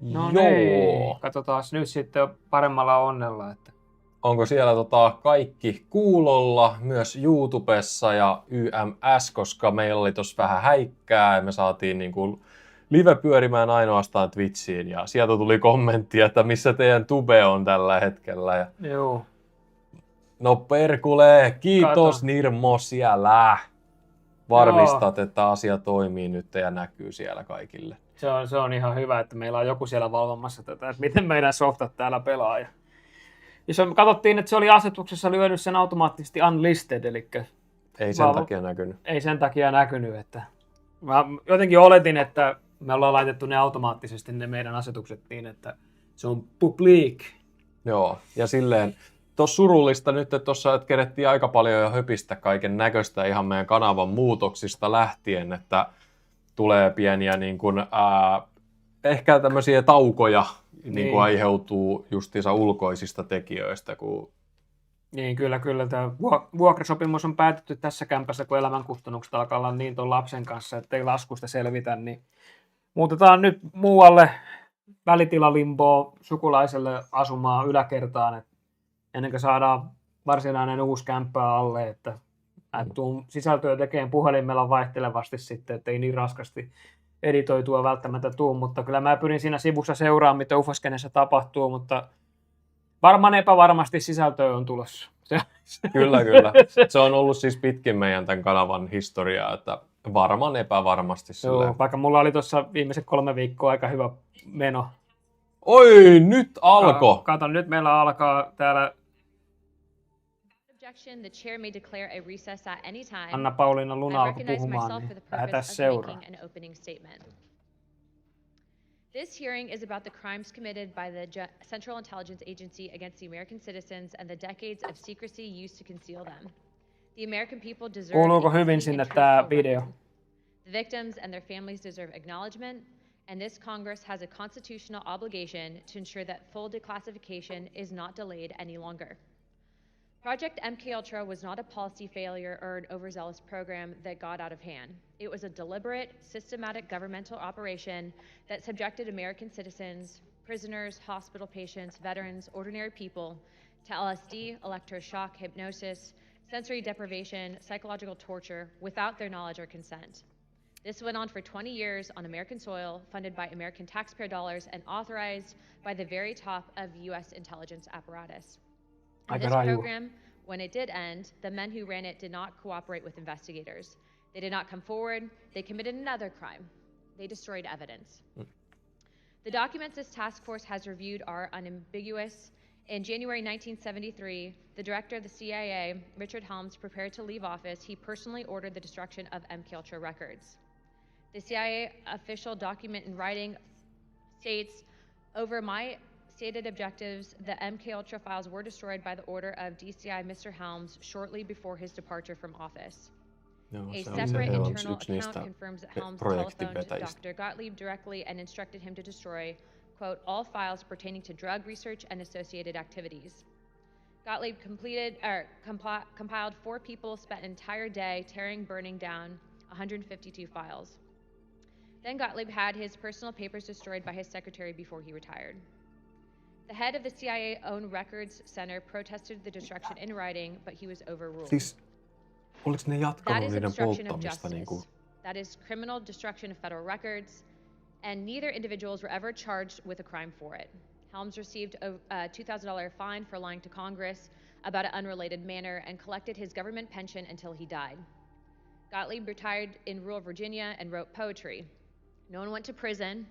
No Joo. niin, katsotaan nyt sitten paremmalla onnella. Että... Onko siellä kaikki kuulolla myös YouTubessa ja YMS, koska meillä oli tossa vähän häikkää ja me saatiin niinku live pyörimään ainoastaan Twitchiin ja sieltä tuli kommentti, että missä teidän tube on tällä hetkellä. Ja... Joo. No perkule, kiitos Nirmo siellä. Varmistat, että asia toimii nyt ja näkyy siellä kaikille. Se on ihan hyvä, että meillä on joku siellä valvomassa tätä, että miten meidän softat täällä pelaa. Ja katsottiin, että se oli asetuksessa lyönyt sen automaattisesti unlisted, eli ei sen takia näkynyt. Ei sen takia näkynyt, että mä jotenkin oletin, että me ollaan laitettu ne automaattisesti ne meidän asetukset niin, että se on public. Joo, ja silleen tuossa surullista nyt, että tuossa kerettiin aika paljon jo höpistä kaiken näköistä ihan meidän kanavan muutoksista lähtien, että tulee pieniä niin kuin, ehkä tämmöisiä taukoja niin kuin aiheutuu justiinsa ulkoisista tekijöistä. Niin, kyllä. Tämä vuokrasopimus on päätetty tässä kämpässä, kun elämänkustannukset alkaa olla niin tuon lapsen kanssa, ettei laskusta selvitä, niin muutetaan nyt muualle välitilalimboon sukulaiselle asumaan yläkertaan, ennen kuin saadaan varsinainen uusi kämppää alle, että tuun sisältöä tekemään puhelimella vaihtelevasti sitten, ettei niin raskasti editoitua välttämättä tuu, mutta kyllä mä pyrin siinä sivussa seuraamaan, mitä ufoskenessä tapahtuu, mutta varmaan epävarmasti sisältöä on tulossa. Kyllä. Se on ollut siis pitkin meidän tämän kanavan historiaa, että varmaan epävarmasti. Joo, vaikka mulla oli tuossa viimeiset 3 viikkoa aika hyvä meno. Oi, nyt alkoi! Kato, nyt meillä alkaa täällä The chair may declare a recess at any time. Anna-Pauliina Luna alkoi puhumaan, niin lähdetään seuraan. This hearing is about the crimes committed by the Central Intelligence Agency against the American citizens and the decades of secrecy used to conceal them. The American people deserve. Kuuluuko hyvin sinne tämä video? The victims and their families deserve acknowledgement, and this Congress has a constitutional obligation to ensure that full declassification is not delayed any longer. Project MK Ultra was not a policy failure or an overzealous program that got out of hand. It was a deliberate, systematic governmental operation that subjected American citizens, prisoners, hospital patients, veterans, ordinary people to LSD, electroshock, hypnosis, sensory deprivation, psychological torture without their knowledge or consent. This went on for 20 years on American soil, funded by American taxpayer dollars and authorized by the very top of U.S. intelligence apparatus. This program, when it did end, the men who ran it did not cooperate with investigators. They did not come forward. They committed another crime. They destroyed evidence. The documents this task force has reviewed are unambiguous. In January 1973, the director of the CIA, Richard Helms, prepared to leave office. He personally ordered the destruction of MK Ultra records. The CIA official document in writing states, over my stated objectives, the MK Ultra files were destroyed by the order of DCI Mr. Helms shortly before his departure from office. A separate internal account confirms that Helms telephoned Dr. Gottlieb directly and instructed him to destroy, quote, all files pertaining to drug research and associated activities. Gottlieb compiled 4 people spent an entire day burning down 152 files. Then Gottlieb had his personal papers destroyed by his secretary before he retired. The head of the CIA-owned records center protested the destruction in writing, but he was overruled. Siis, oliko ne jatkanut niiden obstruction of polttamista justice. That is criminal destruction of federal records, and neither individuals were ever charged with a crime for it. Helms received a $2,000 fine for lying to Congress about an unrelated matter and collected his government pension until he died. Gottlieb retired in rural Virginia and wrote poetry. No one went to prison.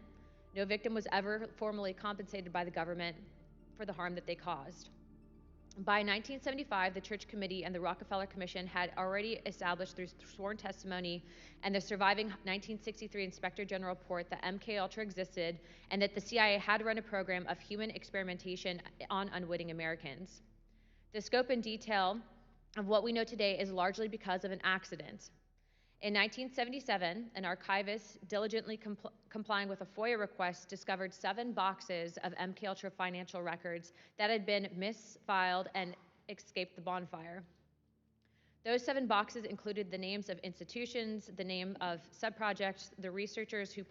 No victim was ever formally compensated by the government for the harm that they caused. By 1975, the Church Committee and the Rockefeller Commission had already established through sworn testimony and the surviving 1963 Inspector General report that MK Ultra existed and that the CIA had run a program of human experimentation on unwitting Americans. The scope and detail of what we know today is largely because of an accident. In 1977, an archivist diligently complying with a FOIA request discovered 7 boxes of MK Ultra financial records that had been misfiled and escaped the bonfire. Those 7 boxes included the names of institutions, the name of subprojects, the researchers who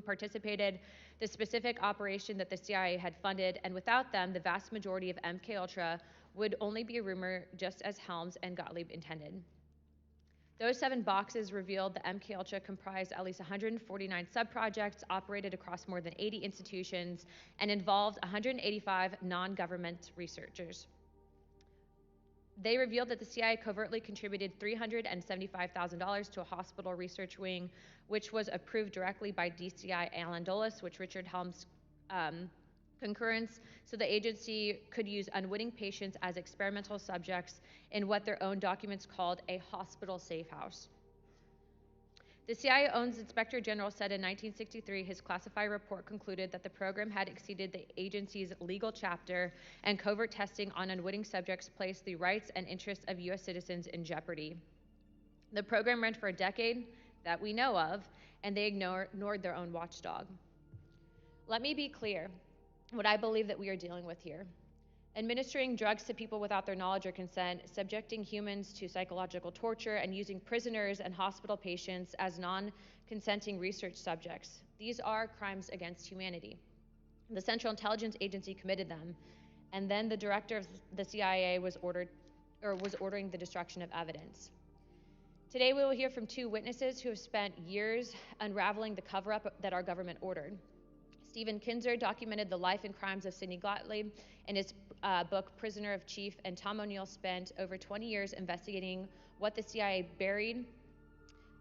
participated, the specific operation that the CIA had funded, and without them, the vast majority of MK Ultra would only be a rumor, just as Helms and Gottlieb intended. Those 7 boxes revealed that MK Ultra comprised at least 149 subprojects, operated across more than 80 institutions, and involved 185 non-government researchers. They revealed that the CIA covertly contributed $375,000 to a hospital research wing, which was approved directly by DCI Alan Dulles, which Richard Helms concurrence, so the agency could use unwitting patients as experimental subjects in what their own documents called a hospital safe house. The CIA's Inspector General said in 1963 his classified report concluded that the program had exceeded the agency's legal chapter, and covert testing on unwitting subjects placed the rights and interests of U.S. citizens in jeopardy. The program ran for a decade that we know of, and they ignored their own watchdog. Let me be clear what I believe that we are dealing with here. Administering drugs to people without their knowledge or consent, subjecting humans to psychological torture, and using prisoners and hospital patients as non-consenting research subjects. These are crimes against humanity. The Central Intelligence Agency committed them, and then the director of the CIA was ordering the destruction of evidence. Today we will hear from 2 witnesses who have spent years unraveling the cover-up that our government ordered. Stephen Kinzer documented the life and crimes of Sidney Gottlieb in his book, Prisoner of Chief, and Tom O'Neill spent over 20 years investigating what the CIA buried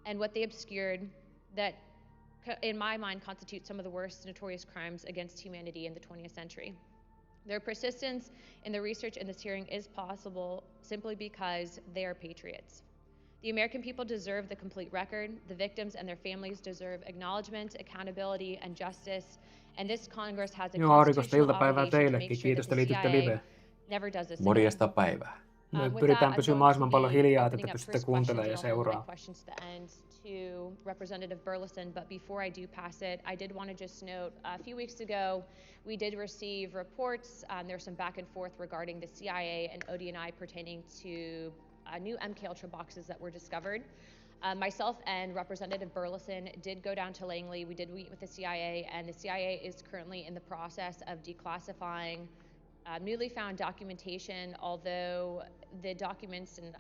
and what they obscured that, in my mind, constitute some of the worst notorious crimes against humanity in the 20th century. Their persistence in the research in this hearing is possible simply because they are patriots. The American people deserve the complete record. The victims and their families deserve acknowledgement, accountability, and justice. And this Congress has a constitutional obligation to make sure that the CIA never does this again. Morjesta päivää. Me pyritään pysymään mahdollisimman paljon hiljaa, että te pystytte kuuntelemaan ja seuraamaan. To Representative Burleson, but before I do pass it, I did want to just note a few weeks ago we did receive reports. There was some back and forth regarding the CIA and ODNI pertaining to new MK Ultra boxes that were discovered. Myself and Representative Burleson did go down to Langley. We did meet with the CIA, and the CIA is currently in the process of declassifying newly found documentation, although the documents, and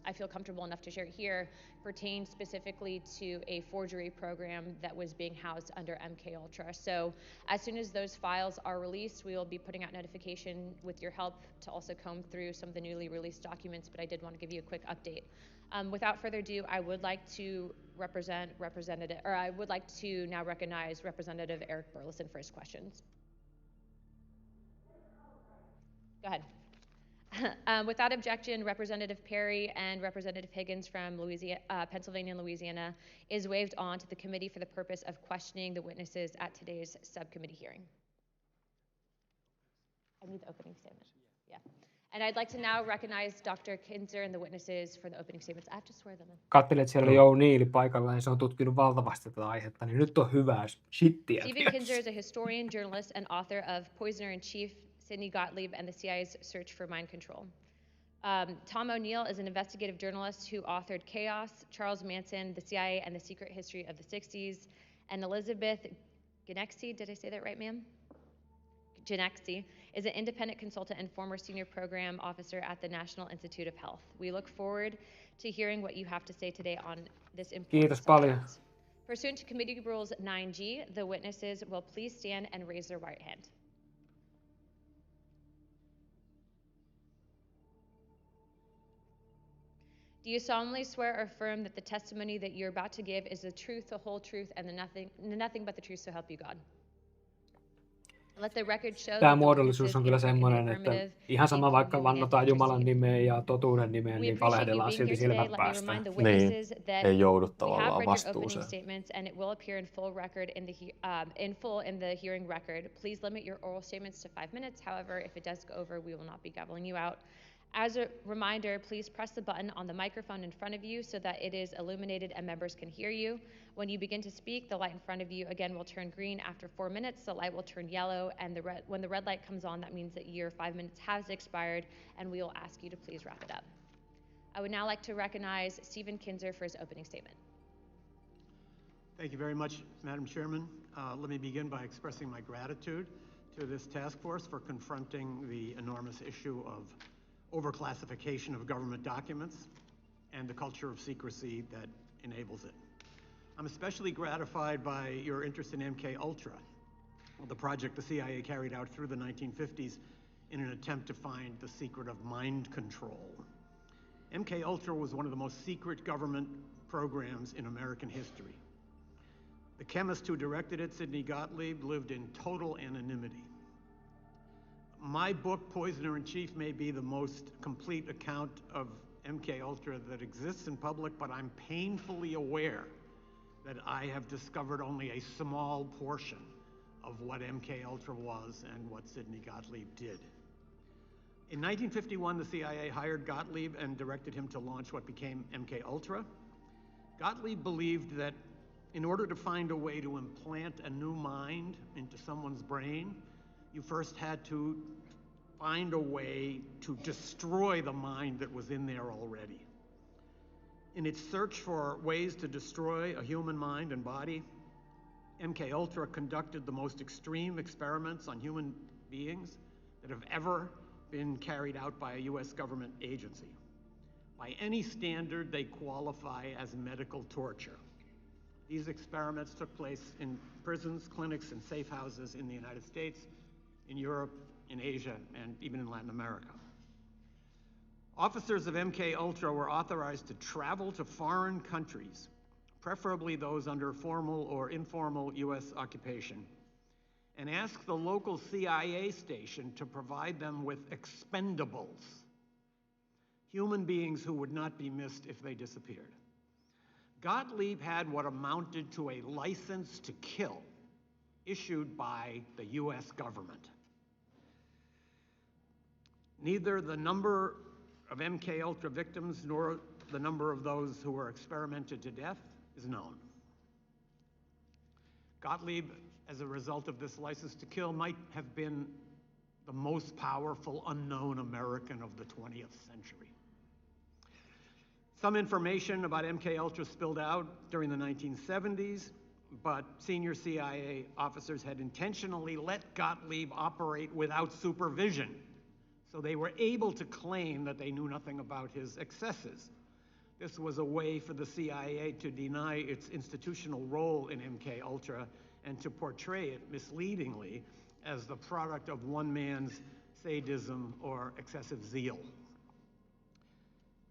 I feel comfortable enough to share it here, pertain specifically to a forgery program that was being housed under MK Ultra. So as soon as those files are released, we will be putting out notification with your help to also comb through some of the newly released documents, but I did want to give you a quick update. Without further ado, I would like to now recognize Representative Eric Burleson for his questions. Go ahead. Without objection, Representative Perry and Representative Higgins from Pennsylvania and Louisiana is waived on to the committee for the purpose of questioning the witnesses at today's subcommittee hearing. I need the opening statement. Yeah. And I'd like to now recognize Dr. Kinzer and the witnesses for the opening statements. I have to swear them in. Katselin, että siellä oli Joe Neal paikalla ja se on tutkinut valtavasti tätä aihetta, niin nyt on hyvää shittiä. Stephen Kinzer is a historian, journalist, and author of Poisoner-in-Chief, Sidney Gottlieb, and the CIA's Search for Mind Control. Tom O'Neill is an investigative journalist who authored Chaos, Charles Manson, the CIA, and the Secret History of the 60s. And Elizabeth Genexi, did I say that right, ma'am? Genexi is an independent consultant and former senior program officer at the National Institute of Health. We look forward to hearing what you have to say today on this important Kiitos paljon. subject. Pursuant to Committee Rules 9G, the witnesses will please stand and raise their right hand. Do you solemnly swear or affirm that the testimony that you're about to give is the truth, the whole truth, and nothing but the truth, so help you God? Let the record show Tämä muodollisuus on kyllä semmoinen, että ihan sama vaikka vannotaan Jumalan nimeen ja totuuden nimeen, niin valehdellaan silti silmät päästä. Niin, ei joudu tavallaan vastuuseen. And it will appear in full in the hearing record. Please limit your oral statements to 5 minutes. However, if it does go over, we will not be gaveling you out. As a reminder, please press the button on the microphone in front of you so that it is illuminated and members can hear you. When you begin to speak, the light in front of you again will turn green. After 4 minutes, the light will turn yellow, and when the red light comes on, that means that your 5 minutes has expired, and we will ask you to please wrap it up. I would now like to recognize Stephen Kinzer for his opening statement. Thank you very much, Madam Chairman. Let me begin by expressing my gratitude to this task force for confronting the enormous issue of overclassification of government documents and the culture of secrecy that enables it. I'm especially gratified by your interest in MK Ultra, the project the CIA carried out through the 1950s in an attempt to find the secret of mind control. MK Ultra was one of the most secret government programs in American history. The chemist who directed it, Sidney Gottlieb, lived in total anonymity. My book, Poisoner in Chief, may be the most complete account of MK Ultra that exists in public, but I'm painfully aware that I have discovered only a small portion of what MK Ultra was and what Sidney Gottlieb did. In 1951, the CIA hired Gottlieb and directed him to launch what became MK Ultra. Gottlieb believed that in order to find a way to implant a new mind into someone's brain, you first had to find a way to destroy the mind that was in there already. In its search for ways to destroy a human mind and body, MK Ultra conducted the most extreme experiments on human beings that have ever been carried out by a US government agency. By any standard, they qualify as medical torture. These experiments took place in prisons, clinics, and safe houses in the United States, in Europe, in Asia, and even in Latin America. Officers of MK Ultra were authorized to travel to foreign countries, preferably those under formal or informal US occupation, and ask the local CIA station to provide them with expendables, human beings who would not be missed if they disappeared. Gottlieb had what amounted to a license to kill issued by the US government. Neither the number of MK Ultra victims nor the number of those who were experimented to death is known. Gottlieb, as a result of this license to kill, might have been the most powerful unknown American of the 20th century. Some information about MK Ultra spilled out during the 1970s, but senior CIA officers had intentionally let Gottlieb operate without supervision, so they were able to claim that they knew nothing about his excesses. This was a way for the CIA to deny its institutional role in MK Ultra and to portray it misleadingly as the product of one man's sadism or excessive zeal.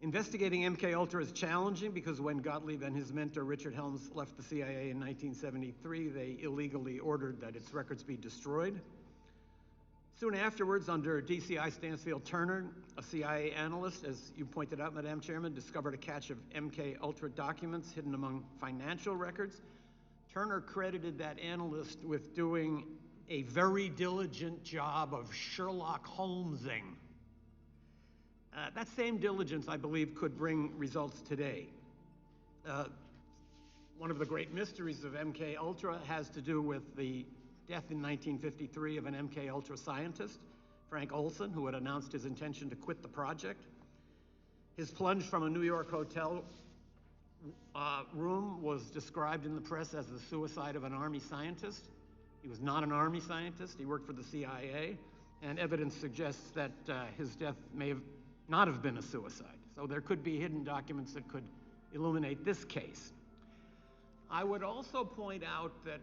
Investigating MK Ultra is challenging because when Gottlieb and his mentor Richard Helms left the CIA in 1973, they illegally ordered that its records be destroyed. Soon afterwards, under DCI Stansfield Turner, a CIA analyst, as you pointed out, Madam Chairman, discovered a cache of MK Ultra documents hidden among financial records. Turner credited that analyst with doing a very diligent job of Sherlock Holmesing. That same diligence, I believe, could bring results today. One of the great mysteries of MK Ultra has to do with the death in 1953 of an MK Ultra scientist, Frank Olson, who had announced his intention to quit the project. His plunge from a New York hotel room was described in the press as the suicide of an Army scientist. He was not an Army scientist. He worked for the CIA, and evidence suggests that his death may not have been a suicide. So there could be hidden documents that could illuminate this case. I would also point out that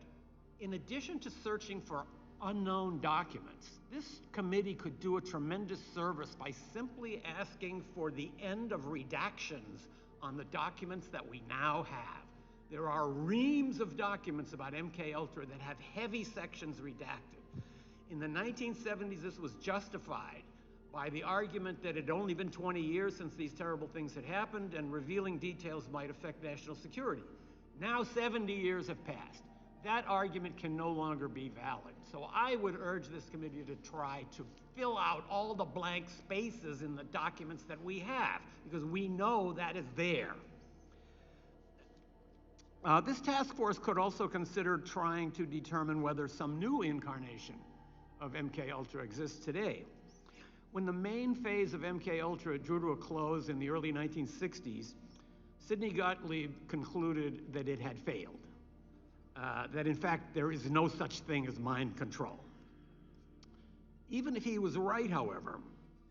in addition to searching for unknown documents, this committee could do a tremendous service by simply asking for the end of redactions on the documents that we now have. There are reams of documents about MK Ultra that have heavy sections redacted. In the 1970s, this was justified by the argument that it had only been 20 years since these terrible things had happened and revealing details might affect national security. Now 70 years have passed. That argument can no longer be valid. So I would urge this committee to try to fill out all the blank spaces in the documents that we have, because we know that is there. This task force could also consider trying to determine whether some new incarnation of MK Ultra exists today. When the main phase of MK Ultra drew to a close in the early 1960s, Sidney Gottlieb concluded that it had failed. That in fact, there is no such thing as mind control. Even if he was right, however,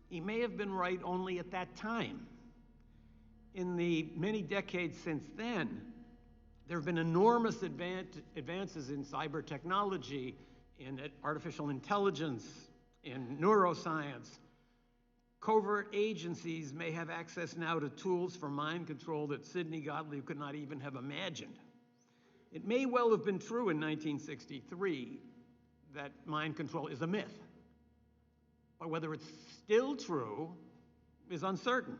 he may have been right only at that time. In the many decades since then, there have been enormous advances in cyber technology, in artificial intelligence, in neuroscience. Covert agencies may have access now to tools for mind control that Sidney Gottlieb could not even have imagined. It may well have been true in 1963 that mind control is a myth, but whether it's still true is uncertain.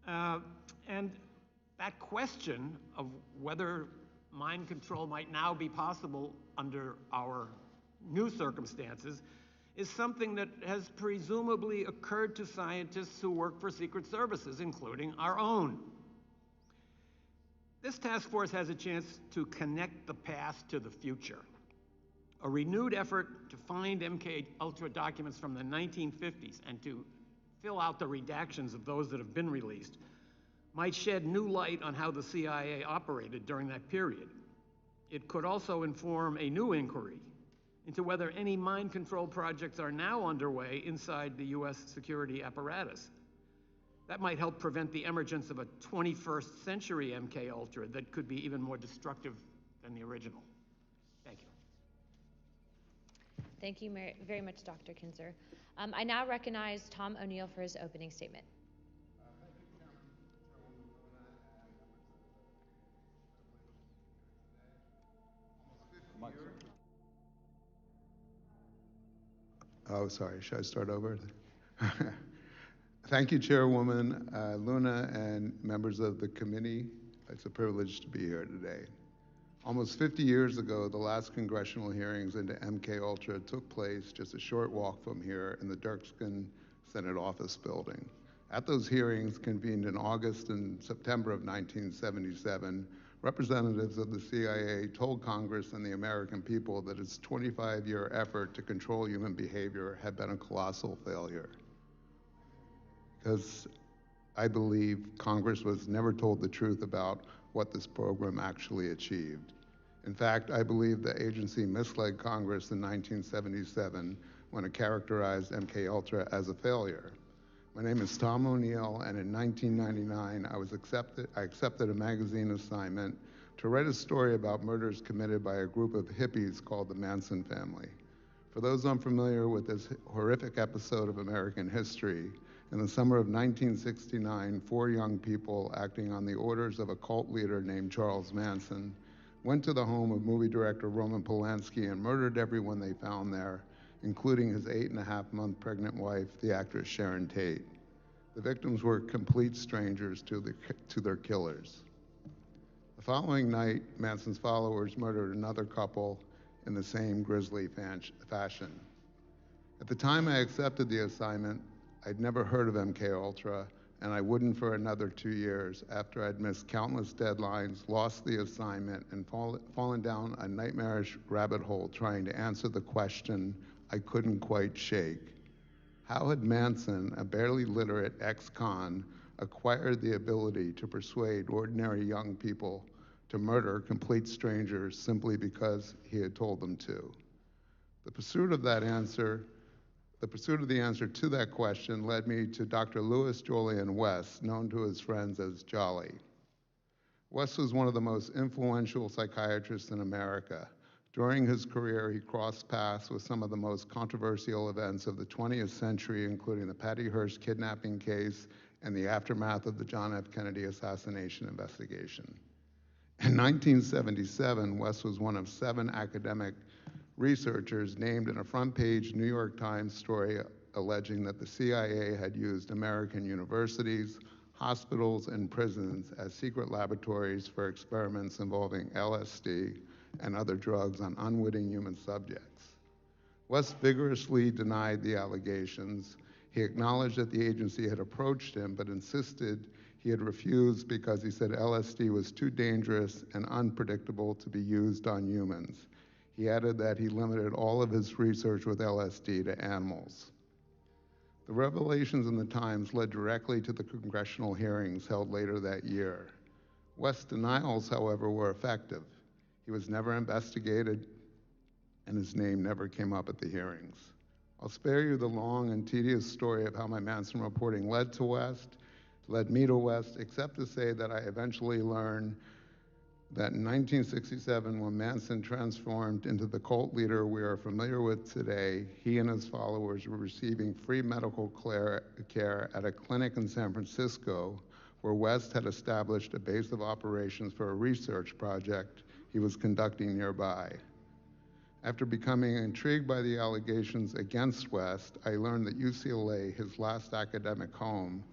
And that question of whether mind control might now be possible under our new circumstances is something that has presumably occurred to scientists who work for secret services, including our own. This task force has a chance to connect the past to the future. A renewed effort to find MK Ultra documents from the 1950s and to fill out the redactions of those that have been released might shed new light on how the CIA operated during that period. It could also inform a new inquiry into whether any mind control projects are now underway inside the US security apparatus. That might help prevent the emergence of a 21st century MK Ultra that could be even more destructive than the original. Thank you. Thank you very much, Dr. Kinzer. I now recognize Tom O'Neill for his opening statement. Oh, sorry, should I start over? Thank you, Chairwoman Luna and members of the committee. It's a privilege to be here today. Almost 50 years ago, the last congressional hearings into MK Ultra took place just a short walk from here in the Dirksen Senate Office Building. At those hearings, convened in August and September of 1977, representatives of the CIA told Congress and the American people that its 25-year effort to control human behavior had been a colossal failure. Because I believe Congress was never told the truth about what this program actually achieved. In fact, I believe the agency misled Congress in 1977 when it characterized MK Ultra as a failure. My name is Tom O'Neill, and in 1999, I accepted a magazine assignment to write a story about murders committed by a group of hippies called the Manson family. For those unfamiliar with this horrific episode of American history, in the summer of 1969, 4 young people acting on the orders of a cult leader named Charles Manson went to the home of movie director Roman Polanski and murdered everyone they found there, including his 8.5-month pregnant wife, the actress Sharon Tate. The victims were complete strangers to their killers. The following night, Manson's followers murdered another couple in the same grisly fashion. At the time I accepted the assignment, I'd never heard of MK Ultra, and I wouldn't for another 2 years after I'd missed countless deadlines, lost the assignment, and fallen down a nightmarish rabbit hole trying to answer the question I couldn't quite shake. How had Manson, a barely literate ex-con, acquired the ability to persuade ordinary young people to murder complete strangers simply because he had told them to? The pursuit of the answer to that question led me to Dr. Louis Julian West, known to his friends as Jolly. West was one of the most influential psychiatrists in America. During his career, he crossed paths with some of the most controversial events of the 20th century, including the Patty Hearst kidnapping case and the aftermath of the John F. Kennedy assassination investigation. In 1977, West was one of 7 academic researchers named in a front-page New York Times story alleging that the CIA had used American universities, hospitals, and prisons as secret laboratories for experiments involving LSD and other drugs on unwitting human subjects. West vigorously denied the allegations. He acknowledged that the agency had approached him, but insisted he had refused because he said LSD was too dangerous and unpredictable to be used on humans. He added that he limited all of his research with LSD to animals. The revelations in the Times led directly to the congressional hearings held later that year. West's denials, however, were effective. He was never investigated, and his name never came up at the hearings. I'll spare you the long and tedious story of how my Manson reporting led me to West, except to say that I eventually learned that in 1967, when Manson transformed into the cult leader we are familiar with today, he and his followers were receiving free medical care at a clinic in San Francisco, where West had established a base of operations for a research project he was conducting nearby. After becoming intrigued by the allegations against West, I learned that UCLA, his last academic home,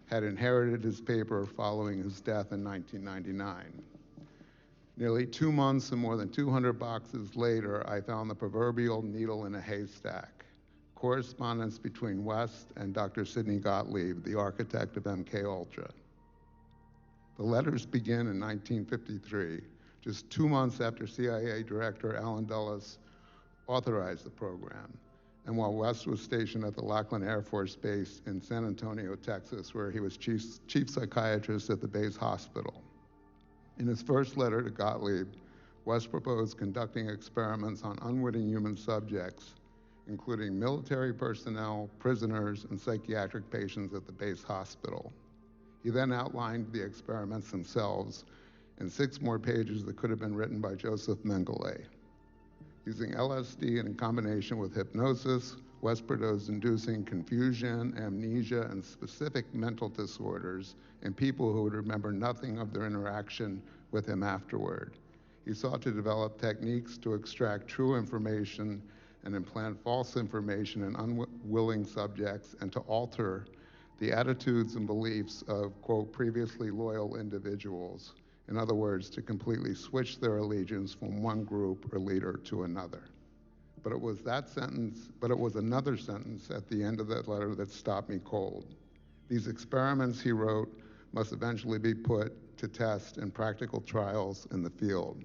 had inherited his paper following his death in 1999. Nearly 2 months and more than 200 boxes later, I found the proverbial needle in a haystack, correspondence between West and Dr. Sidney Gottlieb, the architect of MK Ultra. The letters begin in 1953, just 2 months after CIA Director Allen Dulles authorized the program, and while West was stationed at the Lackland Air Force Base in San Antonio, Texas, where he was chief psychiatrist at the base hospital. In his first letter to Gottlieb, West proposed conducting experiments on unwitting human subjects, including military personnel, prisoners, and psychiatric patients at the base hospital. He then outlined the experiments themselves in 6 more pages that could have been written by Joseph Mengele. Using LSD in combination with hypnosis, West proposed inducing confusion, amnesia, and specific mental disorders in people who would remember nothing of their interaction with him afterward. He sought to develop techniques to extract true information and implant false information in unwilling subjects, and to alter the attitudes and beliefs of, quote, previously loyal individuals. In other words, to completely switch their allegiance from one group or leader to another. But it was another sentence at the end of that letter that stopped me cold. These experiments, he wrote, must eventually be put to test in practical trials in the field.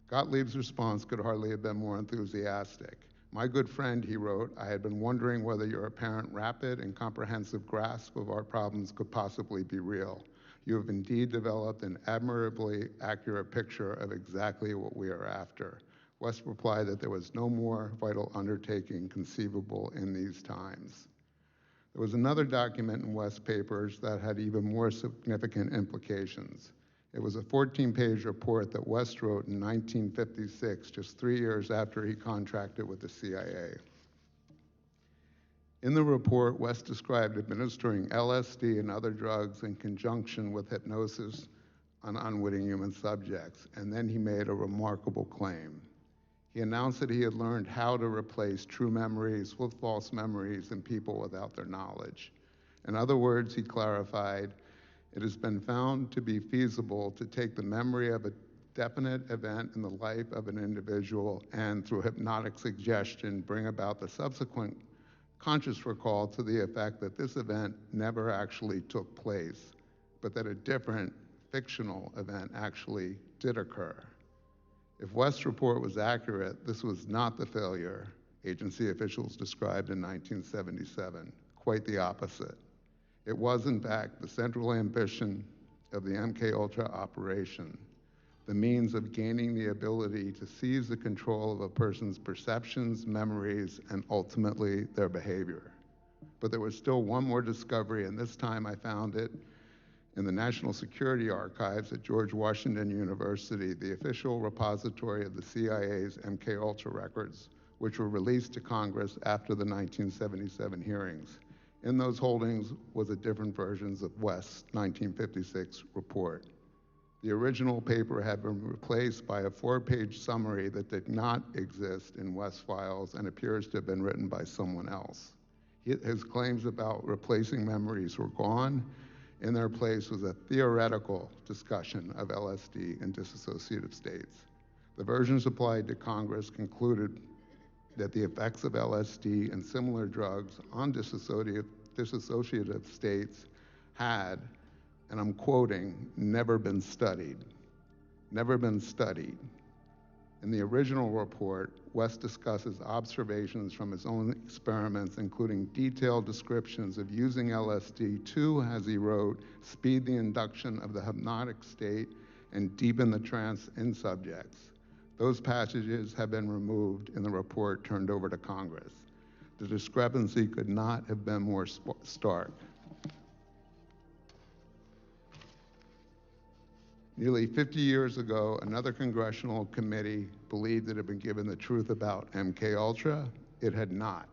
Gottlieb's response could hardly have been more enthusiastic. My good friend, he wrote, I had been wondering whether your apparent rapid and comprehensive grasp of our problems could possibly be real. You have indeed developed an admirably accurate picture of exactly what we are after. West replied that there was no more vital undertaking conceivable in these times. There was another document in West's papers that had even more significant implications. It was a 14-page report that West wrote in 1956, just 3 years after he contracted with the CIA. In the report, West described administering LSD and other drugs in conjunction with hypnosis on unwitting human subjects, and then he made a remarkable claim. He announced that he had learned how to replace true memories with false memories in people without their knowledge. In other words, he clarified, it has been found to be feasible to take the memory of a definite event in the life of an individual and, through hypnotic suggestion, bring about the subsequent conscious recall to the effect that this event never actually took place, but that a different fictional event actually did occur. If West's report was accurate, this was not the failure agency officials described in 1977, quite the opposite. It was, in fact, the central ambition of the MK Ultra operation, the means of gaining the ability to seize the control of a person's perceptions, memories, and ultimately their behavior. But there was still one more discovery, and this time I found it in the National Security Archives at George Washington University, the official repository of the CIA's MK Ultra records, which were released to Congress after the 1977 hearings. In those holdings was a different versions of West's 1956 report. The original paper had been replaced by a 4-page summary that did not exist in West's files and appears to have been written by someone else. His claims about replacing memories were gone. In their place was a theoretical discussion of LSD in dissociative states. The version supplied to Congress concluded that the effects of LSD and similar drugs on dissociative states had, and I'm quoting, never been studied. Never been studied. In the original report, West discusses observations from his own experiments, including detailed descriptions of using LSD to, as he wrote, speed the induction of the hypnotic state and deepen the trance in subjects. Those passages have been removed in the report turned over to Congress. The discrepancy could not have been more stark. Nearly 50 years ago, another congressional committee believed it had been given the truth about MK Ultra. It had not.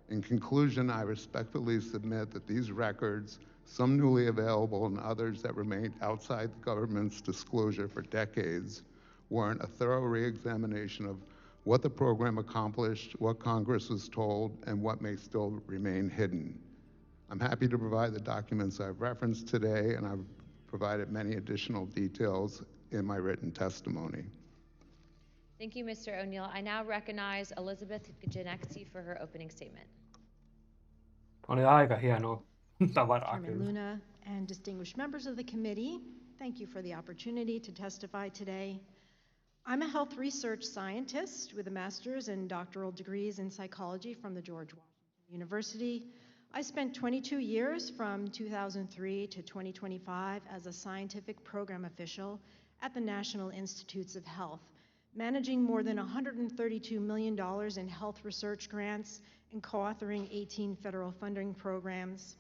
In conclusion, I respectfully submit that these records, some newly available and others that remained outside the government's disclosure for decades, warrant a thorough re-examination of what the program accomplished, what Congress was told, and what may still remain hidden. I'm happy to provide the documents I've referenced today, and I've provided many additional details in my written testimony. Thank you, Mr. O'Neill. I now recognize Elizabeth Genexi for her opening statement. Oli aika hienoa tavaraa Chairman kyllä. Luna and distinguished members of the committee, thank you for the opportunity to testify today. I'm a health research scientist with a master's and doctoral degrees in psychology from the George Washington University. I spent 22 years from 2003 to 2025 as a scientific program official at the National Institutes of Health, managing more than $132 million in health research grants and co-authoring 18 federal funding programs.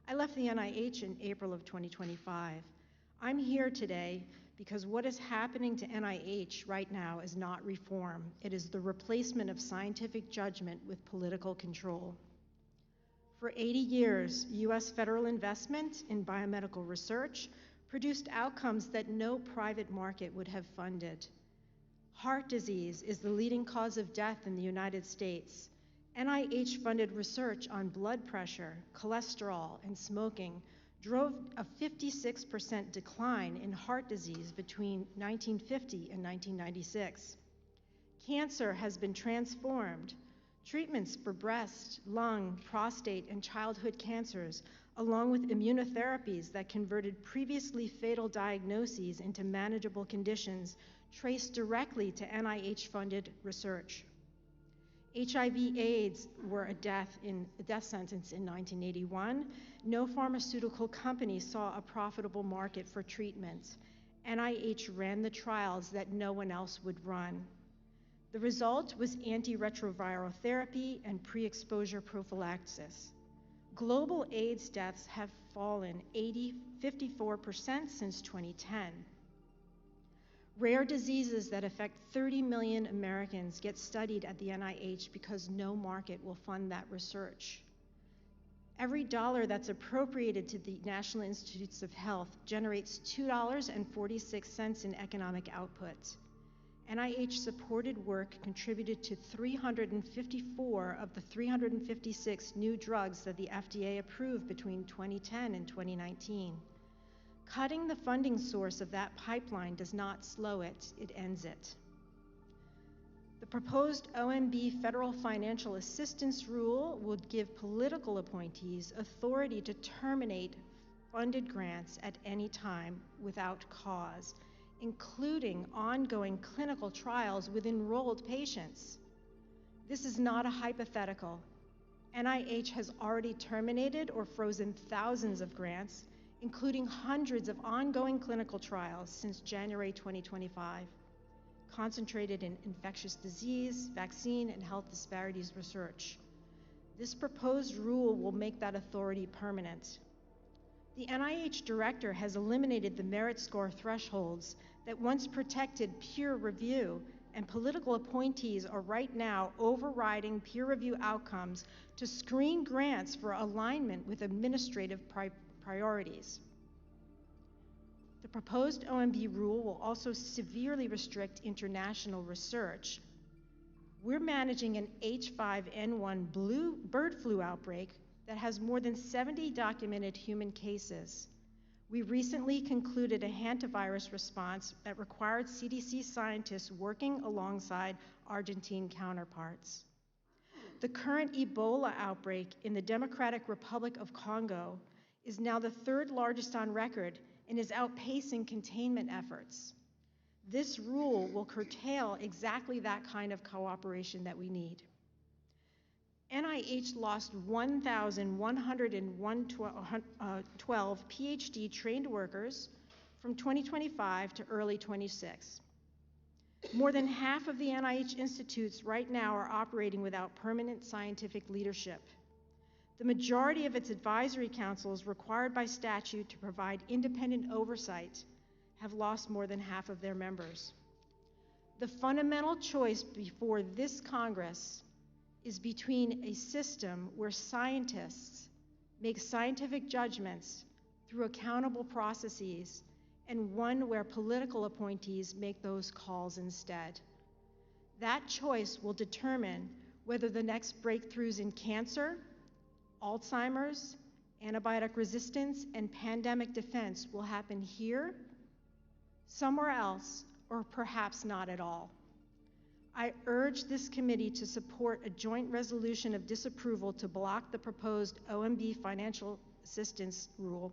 I left the NIH in April of 2025. I'm here today because what is happening to NIH right now is not reform. It is the replacement of scientific judgment with political control. For 80 years, U.S. federal investment in biomedical research produced outcomes that no private market would have funded. Heart disease is the leading cause of death in the United States. NIH-funded research on blood pressure, cholesterol, and smoking drove a 56% decline in heart disease between 1950 and 1996. Cancer has been transformed. Treatments for breast, lung, prostate, and childhood cancers, along with immunotherapies that converted previously fatal diagnoses into manageable conditions, traced directly to NIH-funded research. HIV/AIDS were a death sentence in 1981. No pharmaceutical company saw a profitable market for treatments. NIH ran the trials that no one else would run. The result was antiretroviral therapy and pre-exposure prophylaxis. Global AIDS deaths have fallen 54% since 2010. Rare diseases that affect 30 million Americans get studied at the NIH because no market will fund that research. Every dollar that's appropriated to the National Institutes of Health generates $2.46 in economic output. NIH-supported work contributed to 354 of the 356 new drugs that the FDA approved between 2010 and 2019. Cutting the funding source of that pipeline does not slow it, it ends it. The proposed OMB federal financial assistance rule would give political appointees authority to terminate funded grants at any time without cause, including ongoing clinical trials with enrolled patients. This is not a hypothetical. NIH has already terminated or frozen thousands of grants, including hundreds of ongoing clinical trials since January 2025, concentrated in infectious disease, vaccine, and health disparities research. This proposed rule will make that authority permanent. The NIH director has eliminated the merit score thresholds that once protected peer review, and political appointees are right now overriding peer review outcomes to screen grants for alignment with administrative priorities. The proposed OMB rule will also severely restrict international research. We're managing an H5N1 bird flu outbreak that has more than 70 documented human cases. We recently concluded a hantavirus response that required CDC scientists working alongside Argentine counterparts. The current Ebola outbreak in the Democratic Republic of Congo is now the third largest on record and is outpacing containment efforts. This rule will curtail exactly that kind of cooperation that we need. NIH lost 1,112 PhD trained workers from 2025 to early 26. More than half of the NIH institutes right now are operating without permanent scientific leadership. The majority of its advisory councils required by statute to provide independent oversight have lost more than half of their members. The fundamental choice before this Congress is between a system where scientists make scientific judgments through accountable processes and one where political appointees make those calls instead. That choice will determine whether the next breakthroughs in cancer, Alzheimer's, antibiotic resistance, and pandemic defense will happen here, somewhere else, or perhaps not at all. I urge this committee to support a joint resolution of disapproval to block the proposed OMB financial assistance rule.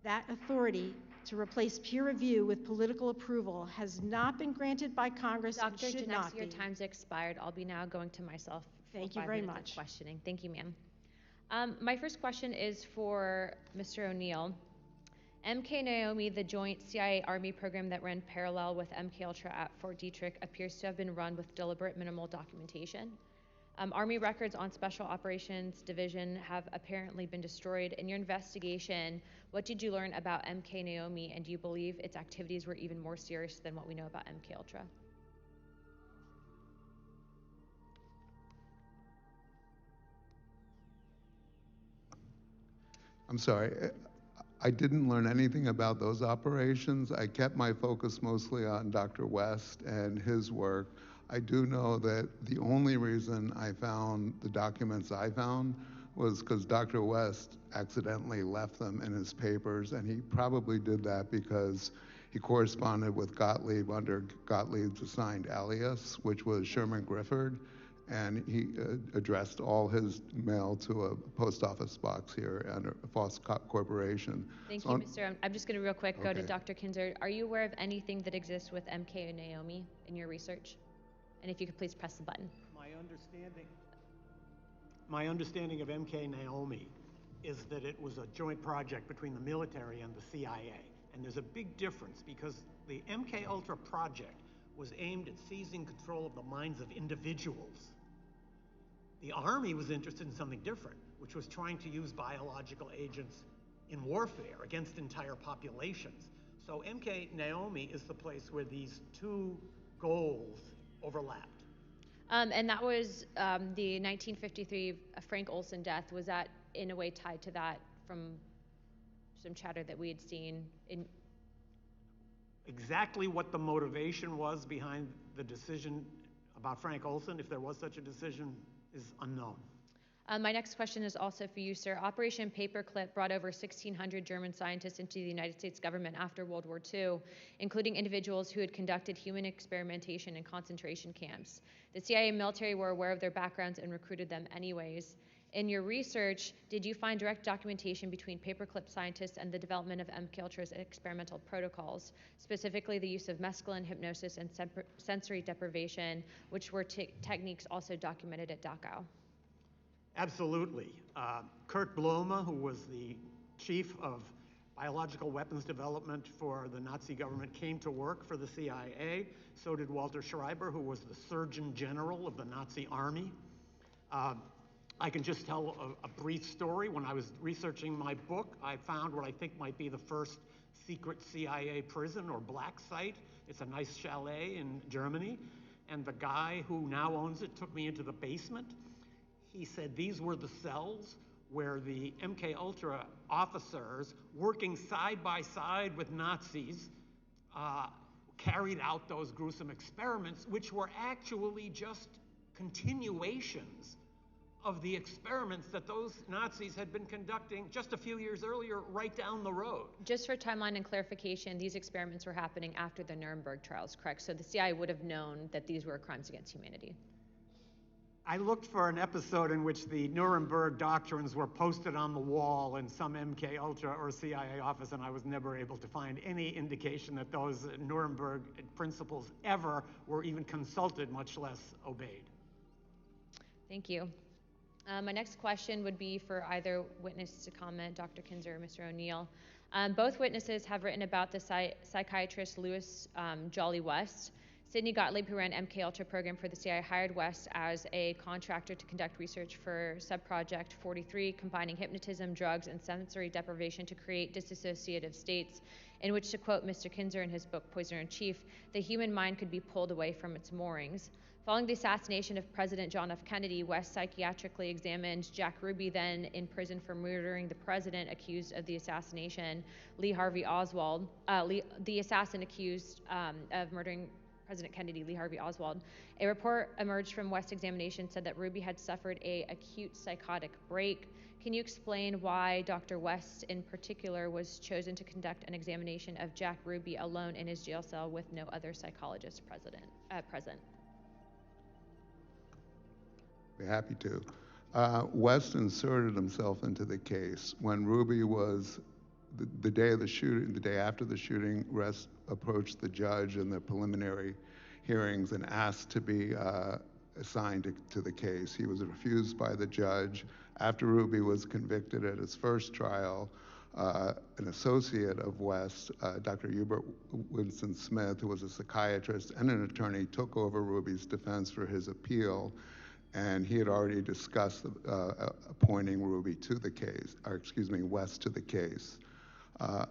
That authority to replace peer review with political approval has not been granted by Congress and Dr. should not Janeski, your be. time's expired. I'll be now going to myself. Thank you for 5 very minutes of much. Questioning. Thank you, ma'am. My first question is for Mr. O'Neill. MK Naomi, the joint CIA-Army program that ran parallel with MK Ultra at Fort Detrick, appears to have been run with deliberate minimal documentation. Army records on Special Operations Division have apparently been destroyed. In your investigation, what did you learn about MK Naomi, and do you believe its activities were even more serious than what we know about MK Ultra? I'm sorry, I didn't learn anything about those operations. I kept my focus mostly on Dr. West and his work. I do know that the only reason I found the documents I found was because Dr. West accidentally left them in his papers, and he probably did that because he corresponded with Gottlieb under Gottlieb's assigned alias, which was Sherman Grifford, and he addressed all his mail to a post office box here under Foss Corporation. Thank So you, Mr. I'm just going to real quick go to Okay. Dr. Kinzer. Are you aware of anything that exists with MK and Naomi in your research? And if you could please press the button. My understanding of MK Naomi is that it was a joint project between the military and the CIA. And there's a big difference because the MK Ultra project was aimed at seizing control of the minds of individuals. The Army was interested in something different, which was trying to use biological agents in warfare against entire populations. So MK Naomi is the place where these two goals overlapped. And that was the 1953 Frank Olson death. Was that in a way tied to that from some chatter that we had seen in? Exactly what the motivation was behind the decision about Frank Olson, if there was such a decision, is unknown. My next question is also for you, sir. Operation Paperclip brought over 1,600 German scientists into the United States government after World War II, including individuals who had conducted human experimentation in concentration camps. The CIA and military were aware of their backgrounds and recruited them anyways. In your research, did you find direct documentation between Paperclip scientists and the development of MK Ultra's experimental protocols, specifically the use of mescaline, hypnosis, and sensory deprivation, which were techniques also documented at Dachau? Absolutely. Kurt Blome, who was the chief of biological weapons development for the Nazi government, came to work for the CIA. So did Walter Schreiber, who was the Surgeon General of the Nazi Army. I can just tell a brief story. When I was researching my book, I found what I think might be the first secret CIA prison or black site. It's a nice chalet in Germany. And the guy who now owns it took me into the basement. He said these were the cells where the MK Ultra officers, working side by side with Nazis, carried out those gruesome experiments, which were actually just continuations of the experiments that those Nazis had been conducting just a few years earlier right down the road. Just for timeline and clarification, these experiments were happening after the Nuremberg trials, correct? So the CIA would have known that these were crimes against humanity. I looked for an episode in which the Nuremberg doctrines were posted on the wall in some MK Ultra or CIA office, and I was never able to find any indication that those Nuremberg principles ever were even consulted, much less obeyed. Thank you. My next question would be for either witness to comment, Dr. Kinzer or Mr. O'Neill. Both witnesses have written about the psychiatrist Louis Jolly West. Sidney Gottlieb, who ran MK Ultra program for the CIA, hired West as a contractor to conduct research for Subproject 43, combining hypnotism, drugs, and sensory deprivation to create dissociative states, in which, to quote Mr. Kinzer in his book Poisoner in Chief, the human mind could be pulled away from its moorings. Following the assassination of President John F. Kennedy, West psychiatrically examined Jack Ruby, then in prison for murdering the president accused of the assassination, Lee Harvey Oswald, the assassin accused of murdering President Kennedy, Lee Harvey Oswald. A report emerged from West's examination said that Ruby had suffered an acute psychotic break. Can you explain why Dr. West in particular was chosen to conduct an examination of Jack Ruby alone in his jail cell with no other psychologist present? Be happy to. West inserted himself into the case. When Ruby was, the day of the shooting, the day after the shooting, West approached the judge in the preliminary hearings and asked to be assigned to the case. He was refused by the judge. After Ruby was convicted at his first trial, an associate of West, Dr. Hubert Winston Smith, who was a psychiatrist and an attorney, took over Ruby's defense for his appeal, and he had already discussed appointing Ruby to the case, or excuse me, West to the case.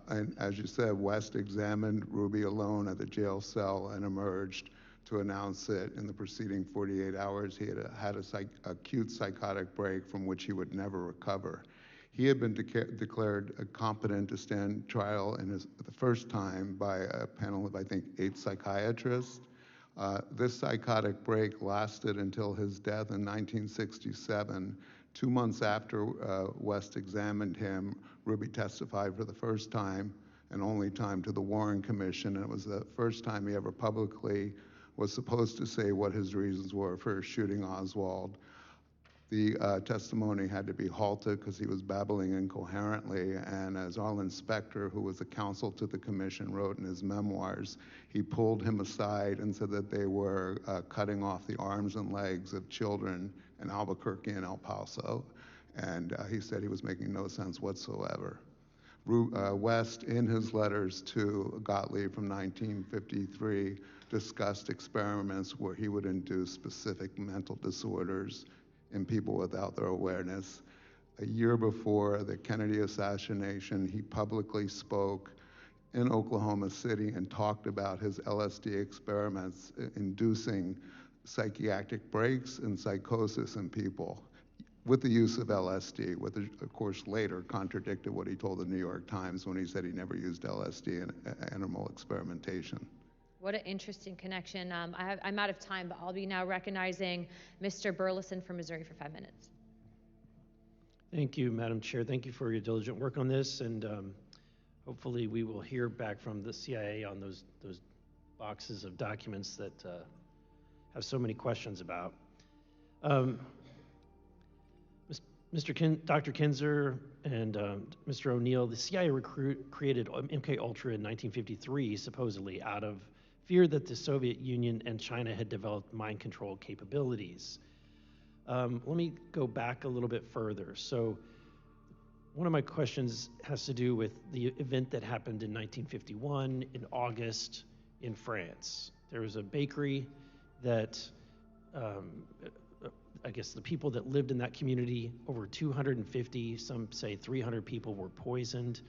And as you said, West examined Ruby alone at the jail cell and emerged to announce that in the preceding 48 hours he had an acute psychotic break from which he would never recover. He had been declared competent to stand trial the first time by a panel of, I think, 8 psychiatrists. This psychotic break lasted until his death in 1967. 2 months after West examined him, Ruby testified for the first time and only time to the Warren Commission, and it was the first time he ever publicly was supposed to say what his reasons were for shooting Oswald. The testimony had to be halted because he was babbling incoherently, and as Arlen Specter, who was a counsel to the commission, wrote in his memoirs, he pulled him aside and said that they were cutting off the arms and legs of children in Albuquerque and El Paso, and he said he was making no sense whatsoever. West, in his letters to Gottlieb from 1953, discussed experiments where he would induce specific mental disorders in people without their awareness. A year before the Kennedy assassination, he publicly spoke in Oklahoma City and talked about his LSD experiments inducing psychiatric breaks and psychosis in people with the use of LSD, which of course later contradicted what he told the New York Times when he said he never used LSD in animal experimentation. What an interesting connection. I'm out of time, but I'll be now recognizing Mr. Burleson from Missouri for 5 minutes. Thank you, Madam Chair. Thank you for your diligent work on this, and hopefully we will hear back from the CIA on those boxes of documents that have so many questions about. Dr. Kinzer and Mr. O'Neill, the CIA created MK Ultra in 1953, supposedly out of fear that the Soviet Union and China had developed mind control capabilities. Let me go back a little bit further. So one of my questions has to do with the event that happened in 1951 in August in France. There was a bakery that, I guess the people that lived in that community, over 250, some say 300 people were poisoned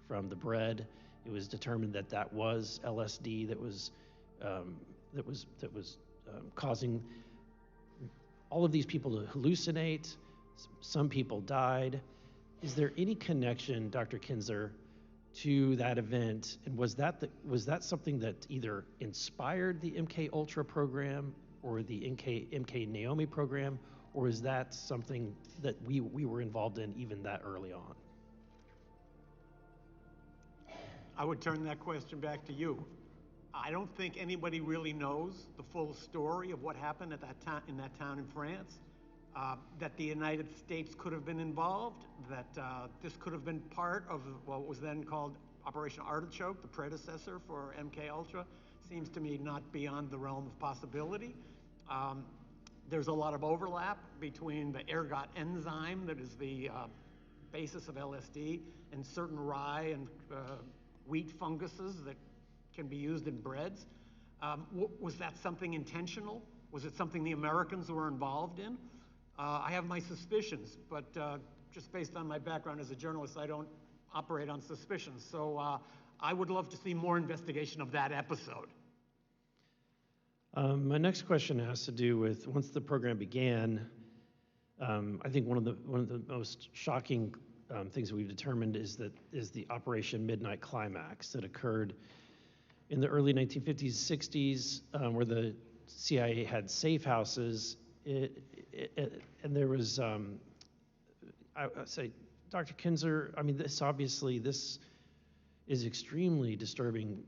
from the bread. It was determined that that was LSD that was causing all of these people to hallucinate. Some people died. Is there any connection, Dr. Kinzer, to that event? And was that something that either inspired the MK Ultra program or the MK Naomi program, or is that something that we were involved in even that early on? I would turn that question back to you. I don't think anybody really knows the full story of what happened at that time in that town in France. That the United States could have been involved, that this could have been part of what was then called Operation Artichoke, the predecessor for MK Ultra, seems to me not beyond the realm of possibility. There's a lot of overlap between the ergot enzyme that is the basis of LSD and certain rye and wheat funguses that can be used in breads. Was that something intentional? Was it something the Americans were involved in? I have my suspicions, but just based on my background as a journalist, I don't operate on suspicions. So I would love to see more investigation of that episode. My next question has to do with once the program began. I think one of the most shocking things that we've determined is the Operation Midnight Climax that occurred in the early 1950s, 60s, where the CIA had safe houses. And there was, I would say, Dr. Kinzer, I mean, this is extremely disturbing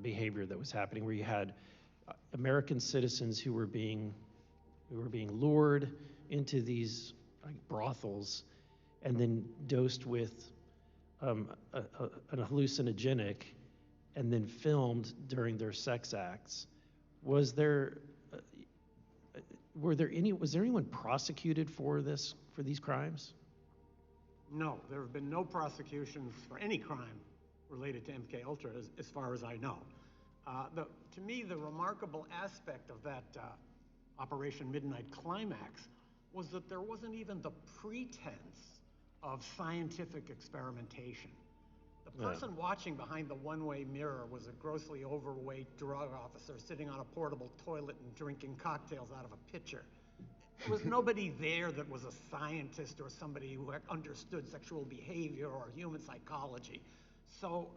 behavior that was happening, where you had American citizens who were being lured into these brothels and then dosed with an hallucinogenic and then filmed during their sex acts. Was there anyone prosecuted for these crimes? No, there have been no prosecutions for any crime related to MK Ultra, as far as I know. To me, the remarkable aspect of that Operation Midnight Climax was that there wasn't even the pretense of scientific experimentation. The person watching behind the one-way mirror was a grossly overweight drug officer sitting on a portable toilet and drinking cocktails out of a pitcher. There was nobody there that was a scientist or somebody who understood sexual behavior or human psychology. So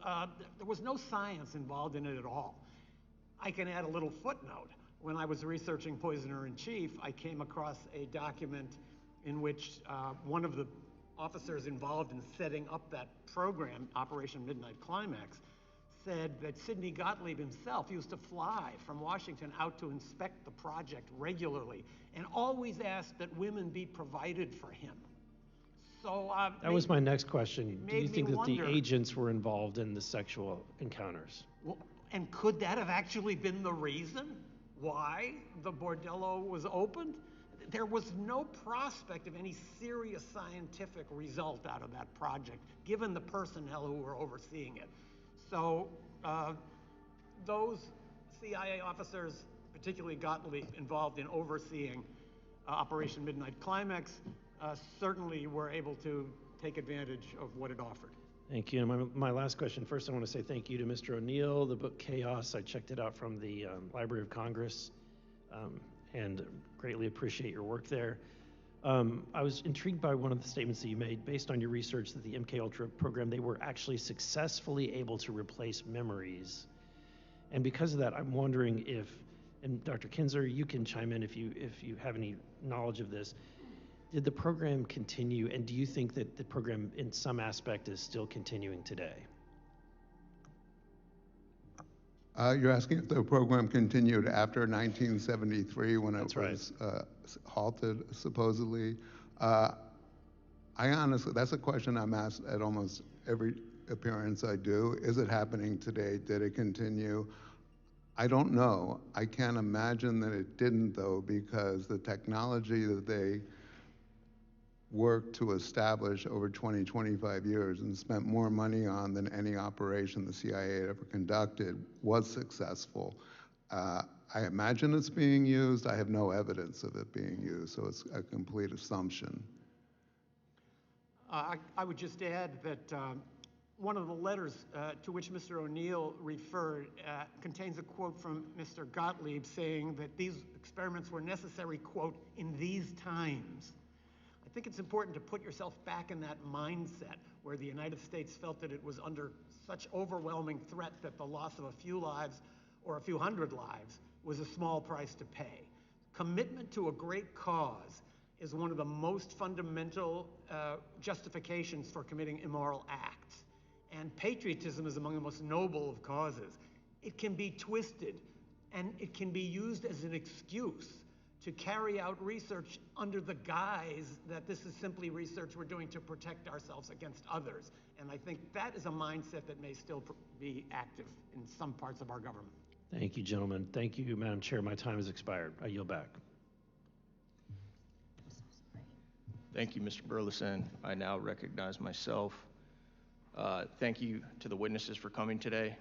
there was no science involved in it at all. I can add a little footnote. When I was researching Poisoner-in-Chief, I came across a document in which one of the officers involved in setting up that program, Operation Midnight Climax, said that Sidney Gottlieb himself used to fly from Washington out to inspect the project regularly and always asked that women be provided for him. So that was my next question. Do you think that the wonder, agents were involved in the sexual encounters? Well, and could that have actually been the reason why the bordello was opened? There was no prospect of any serious scientific result out of that project, given the personnel who were overseeing it. So those CIA officers, particularly Gottlieb, involved in overseeing Operation Midnight Climax, certainly were able to take advantage of what it offered. Thank you. And my last question, first I want to say thank you to Mr. O'Neill. The book Chaos, I checked it out from the Library of Congress and greatly appreciate your work there. I was intrigued by one of the statements that you made based on your research that the MK Ultra program, they were actually successfully able to replace memories. And because of that, I'm wondering if, and Dr. Kinzer, you can chime in if you have any knowledge of this, did the program continue, and do you think that the program in some aspect is still continuing today? You're asking if the program continued after 1973 when That's it was halted, supposedly. I honestly, that's a question I'm asked at almost every appearance I do. Is it happening today? Did it continue? I don't know. I can't imagine that it didn't, though, because the technology that they worked to establish over 20, 25 years and spent more money on than any operation the CIA had ever conducted was successful. I imagine it's being used. I have no evidence of it being used, so it's a complete assumption. I would just add that one of the letters to which Mr. O'Neill referred contains a quote from Mr. Gottlieb saying that these experiments were necessary, quote, in these times. I think it's important to put yourself back in that mindset where the United States felt that it was under such overwhelming threat that the loss of a few lives or a few hundred lives was a small price to pay. Commitment to a great cause is one of the most fundamental justifications for committing immoral acts. And patriotism is among the most noble of causes. it can be twisted and it can be used as an excuse to carry out research under the guise that this is simply research we're doing to protect ourselves against others. And I think that is a mindset that may still be active in some parts of our government. Thank you, gentlemen. Thank you, Madam Chair. My time has expired. I yield back. Thank you, Mr. Burleson. I now recognize myself. Thank you to the witnesses for coming today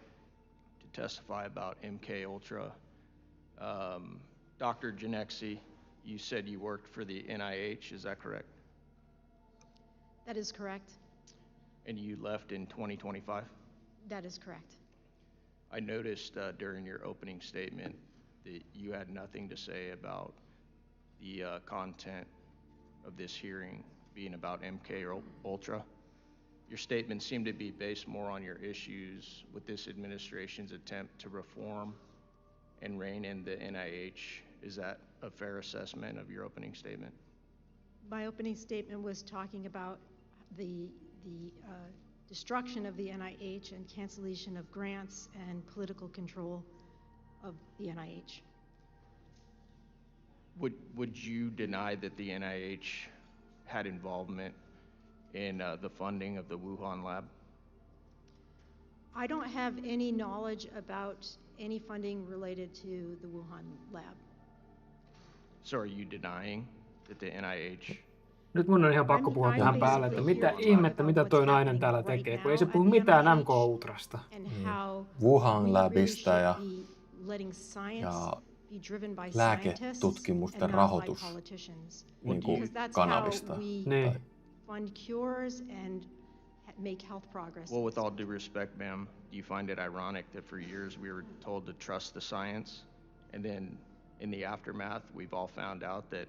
to testify about MK Ultra. Dr. Genexi, you said you worked for the NIH, is that correct? That is correct. And you left in 2025? That is correct. I noticed during your opening statement that you had nothing to say about the content of this hearing being about MK Ultra. Your statement seemed to be based more on your issues with this administration's attempt to reform and rein in the NIH. Is that a fair assessment of your opening statement? My opening statement was talking about the destruction of the NIH and cancellation of grants and political control of the NIH. Would you deny that the NIH had involvement in the funding of the Wuhan lab? I don't have any knowledge about any funding related to the Wuhan lab. So are you denying that the NIH? Nyt mun on ihan pakko puhua tähän päälle, että mitä ihmettä, mitä toi nainen täällä tekee, kun ei se puhu mitään MK Ultrasta. Wuhan labista ja lääketutkimusten rahoitus niin kuin kanavista. Niin. Fund cures and make health progress. Well, with all due respect, ma'am, do you find it ironic that for years we were told to trust the science, and then in the aftermath, we've all found out that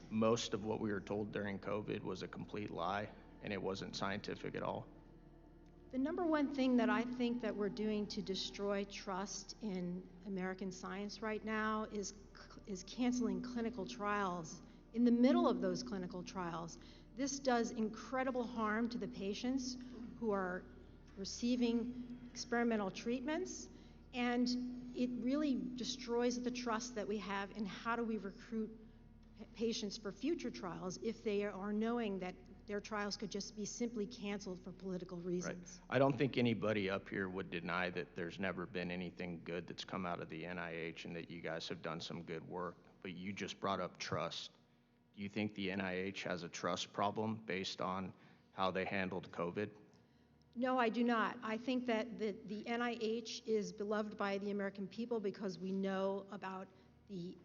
most of what we were told during COVID was a complete lie, and it wasn't scientific at all? The number one thing that I think that we're doing to destroy trust in American science right now is canceling clinical trials. In the middle of those clinical trials, this does incredible harm to the patients who are receiving experimental treatments, and it really destroys the trust that we have in how do we recruit patients for future trials if they are knowing that their trials could just be simply canceled for political reasons. Right. I don't think anybody up here would deny that there's never been anything good that's come out of the NIH and that you guys have done some good work, but you just brought up trust. Do you think the NIH has a trust problem based on how they handled COVID? No, I do not. I think that the NIH is beloved by the American people because we know about the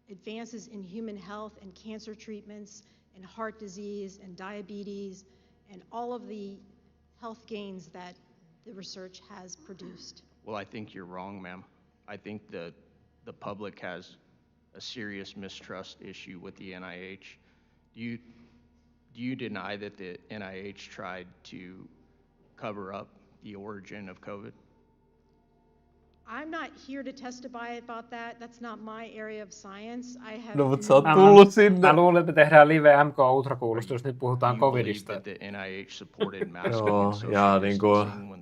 advances in human health and cancer treatments and heart disease and diabetes and all of the health gains that the research has produced. Well, I think you're wrong, ma'am. I think the public has a serious mistrust issue with the NIH. Do you deny that the NIH tried to cover up the origin of COVID? I'm not here to testify about that. That's not my area of science. I have No, mutta sä oot tullut sinne. Mä luulen, että tehdään Live MK Ultra-kuulustus, nyt puhutaan covidista. Joo, ja niinku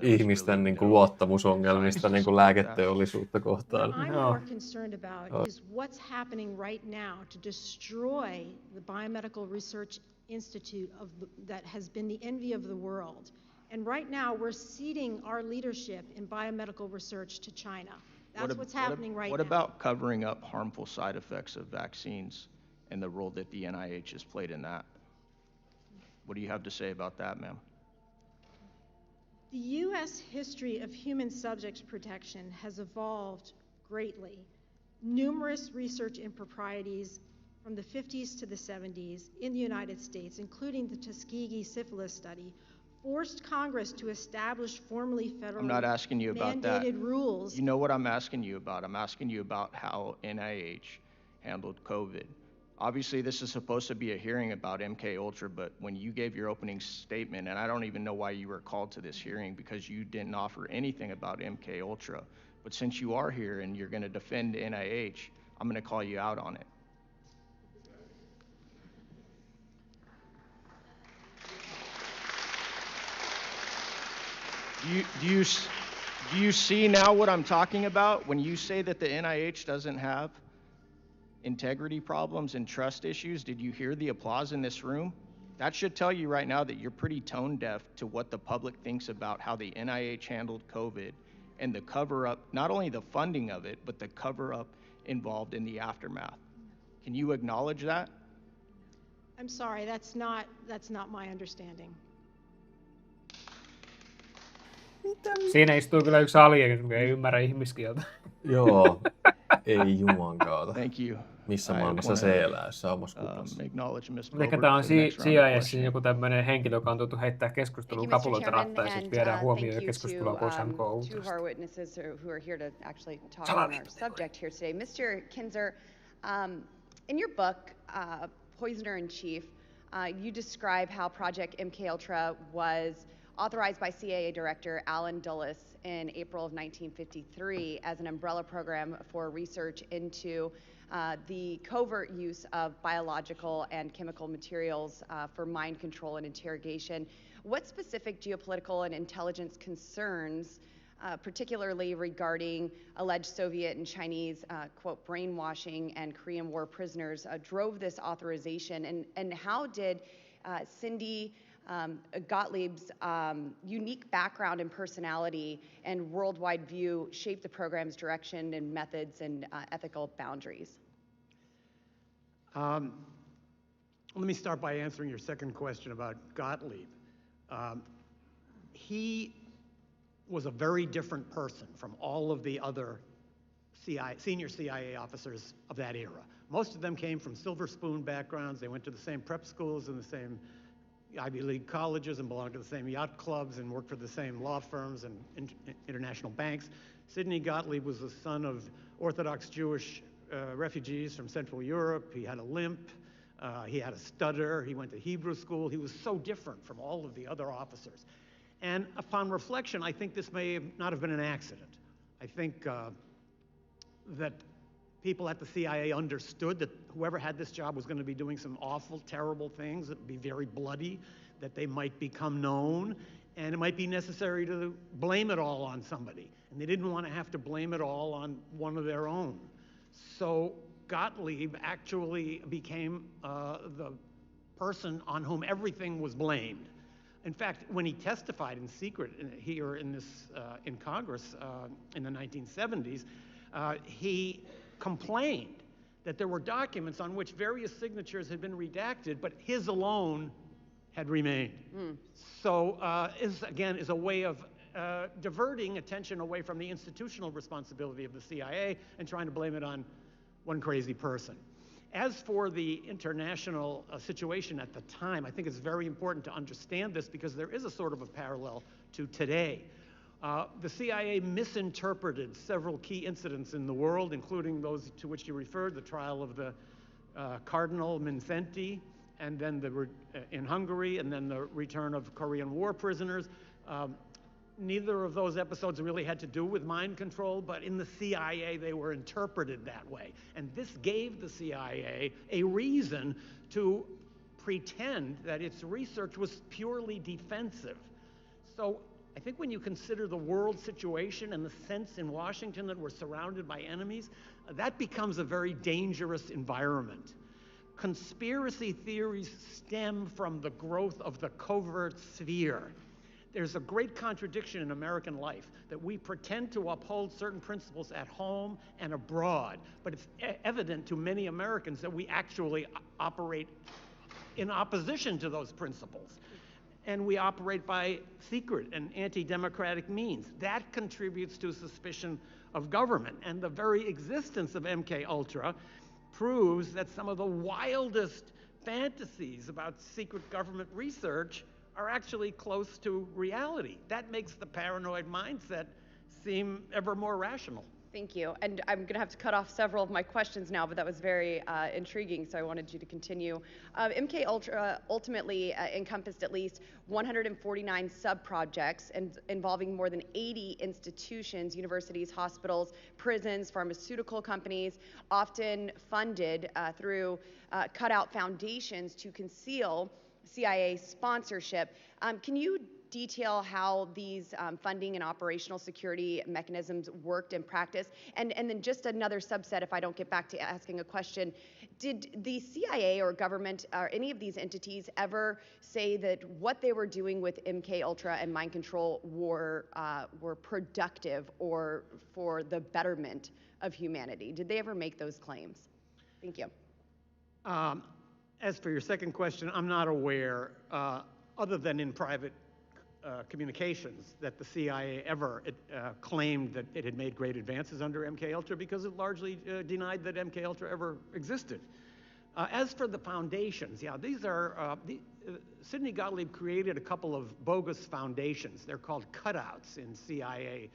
ihmisten niinku luottamusongelmista niinku lääketeollisuutta kohtaan. What I'm more concerned about is what's happening right now to destroy the Biomedical Research Institute that has been the envy of the world. And right now, we're ceding our leadership in biomedical research to China. That's what's happening right now. What about covering up harmful side effects of vaccines and the role that the NIH has played in that? What do you have to say about that, ma'am? The U.S. history of human subject protection has evolved greatly. Numerous research improprieties from the 50s to the 70s in the United States, including the Tuskegee syphilis study, forced Congress to establish formally federally I'm not asking you about mandated that. rules. You know what I'm asking you about? I'm asking you about how NIH handled COVID. Obviously, this is supposed to be a hearing about MK Ultra, but when you gave your opening statement, and I don't even know why you were called to this hearing because you didn't offer anything about MK Ultra. But since you are here and you're going to defend NIH, I'm going to call you out on it. Do you see now what I'm talking about? When you say that the NIH doesn't have integrity problems and trust issues, did you hear the applause in this room? That should tell you right now that you're pretty tone deaf to what the public thinks about how the NIH handled COVID and the cover-up, not only the funding of it, but the cover-up involved in the aftermath. Can you acknowledge that? I'm sorry, that's not my understanding. Siinä istuu kyllä yksi alien, joka ei ymmärrä ihmiskieltä. Joo, ei juman kautta. Thank you. Missä I maailmassa wanna, se elää, samassa kuplassa. Acknowledge Ms. Ehkä Boebert tämä on for the next round of CIA:ssä questioning. joku tämmöinen henkilö, joka on tultu heittää keskustelun kapuloita rattaisiin, viedään huomioon ja keskustelua pois MK two of Ultrasta. our witnesses who are here to actually talk on our subject here today. Mr. Kinzer, in your book, Poisoner in Chief, you describe how Project MK Ultra was authorized by CIA Director Alan Dulles in April of 1953 as an umbrella program for research into the covert use of biological and chemical materials for mind control and interrogation. What specific geopolitical and intelligence concerns, particularly regarding alleged Soviet and Chinese, quote, brainwashing and Korean War prisoners, drove this authorization? And how did Cindy Gottlieb's unique background and personality and worldwide view shape the program's direction and methods and ethical boundaries? Let me start by answering your second question about Gottlieb. He was a very different person from all of the other senior CIA officers of that era. Most of them came from silver spoon backgrounds. They went to the same prep schools and the same Ivy League colleges and belonged to the same yacht clubs and worked for the same law firms and international banks. Sidney Gottlieb was the son of Orthodox Jewish refugees from Central Europe. He had a limp. He had a stutter. He went to Hebrew school. He was so different from all of the other officers. And upon reflection, I think this may not have been an accident. I think that people at the CIA understood that whoever had this job was going to be doing some awful, terrible things that would be very bloody, that they might become known, and it might be necessary to blame it all on somebody. And they didn't want to have to blame it all on one of their own. So Gottlieb actually became the person on whom everything was blamed. In fact, when he testified in secret here in Congress in the 1970s, he complained that there were documents on which various signatures had been redacted, but his alone had remained. So is a way of diverting attention away from the institutional responsibility of the CIA and trying to blame it on one crazy person. As for the international situation at the time, I think it's very important to understand this because there is a sort of a parallel to today. The CIA misinterpreted several key incidents in the world, including those to which you referred, the trial of the Cardinal Mindszenty, and then in Hungary, and then the return of Korean War prisoners. Neither of those episodes really had to do with mind control, but in the CIA they were interpreted that way. And this gave the CIA a reason to pretend that its research was purely defensive. So I think when you consider the world situation and the sense in Washington that we're surrounded by enemies, that becomes a very dangerous environment. Conspiracy theories stem from the growth of the covert sphere. There's a great contradiction in American life that we pretend to uphold certain principles at home and abroad, but it's evident to many Americans that we actually operate in opposition to those principles. And we operate by secret and anti-democratic means. That contributes to suspicion of government. And the very existence of MK Ultra proves that some of the wildest fantasies about secret government research are actually close to reality. That makes the paranoid mindset seem ever more rational. Thank you. And I'm going to have to cut off several of my questions now, but that was very intriguing, so I wanted you to continue. MK Ultra ultimately encompassed at least 149 sub-projects involving more than 80 institutions, universities, hospitals, prisons, pharmaceutical companies, often funded through cutout foundations to conceal CIA sponsorship. Can you detail how these funding and operational security mechanisms worked in practice? And then just another subset, if I don't get back to asking a question, did the CIA or government or any of these entities ever say that what they were doing with MK Ultra and mind control were productive or for the betterment of humanity? Did they ever make those claims? Thank you. As for your second question, I'm not aware, other than in private communications, that the CIA ever claimed that it had made great advances under MK Ultra, because it largely denied that MK Ultra ever existed. As for the foundations, yeah, these are, Sidney Gottlieb created a couple of bogus foundations. They're called cutouts in CIA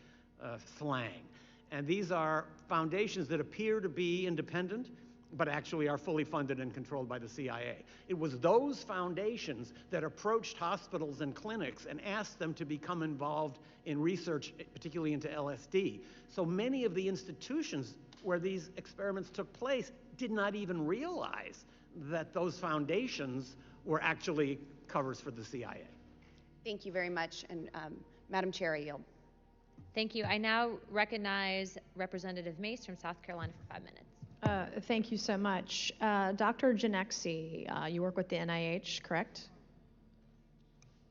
slang. And these are foundations that appear to be independent, but actually are fully funded and controlled by the CIA. It was those foundations that approached hospitals and clinics and asked them to become involved in research, particularly into LSD. So many of the institutions where these experiments took place did not even realize that those foundations were actually covers for the CIA. Thank you very much. And Madam Chair, I yield. Thank you. I now recognize Representative Mace from South Carolina for 5 minutes. Thank you so much. Dr. Janexi, you work with the NIH, correct?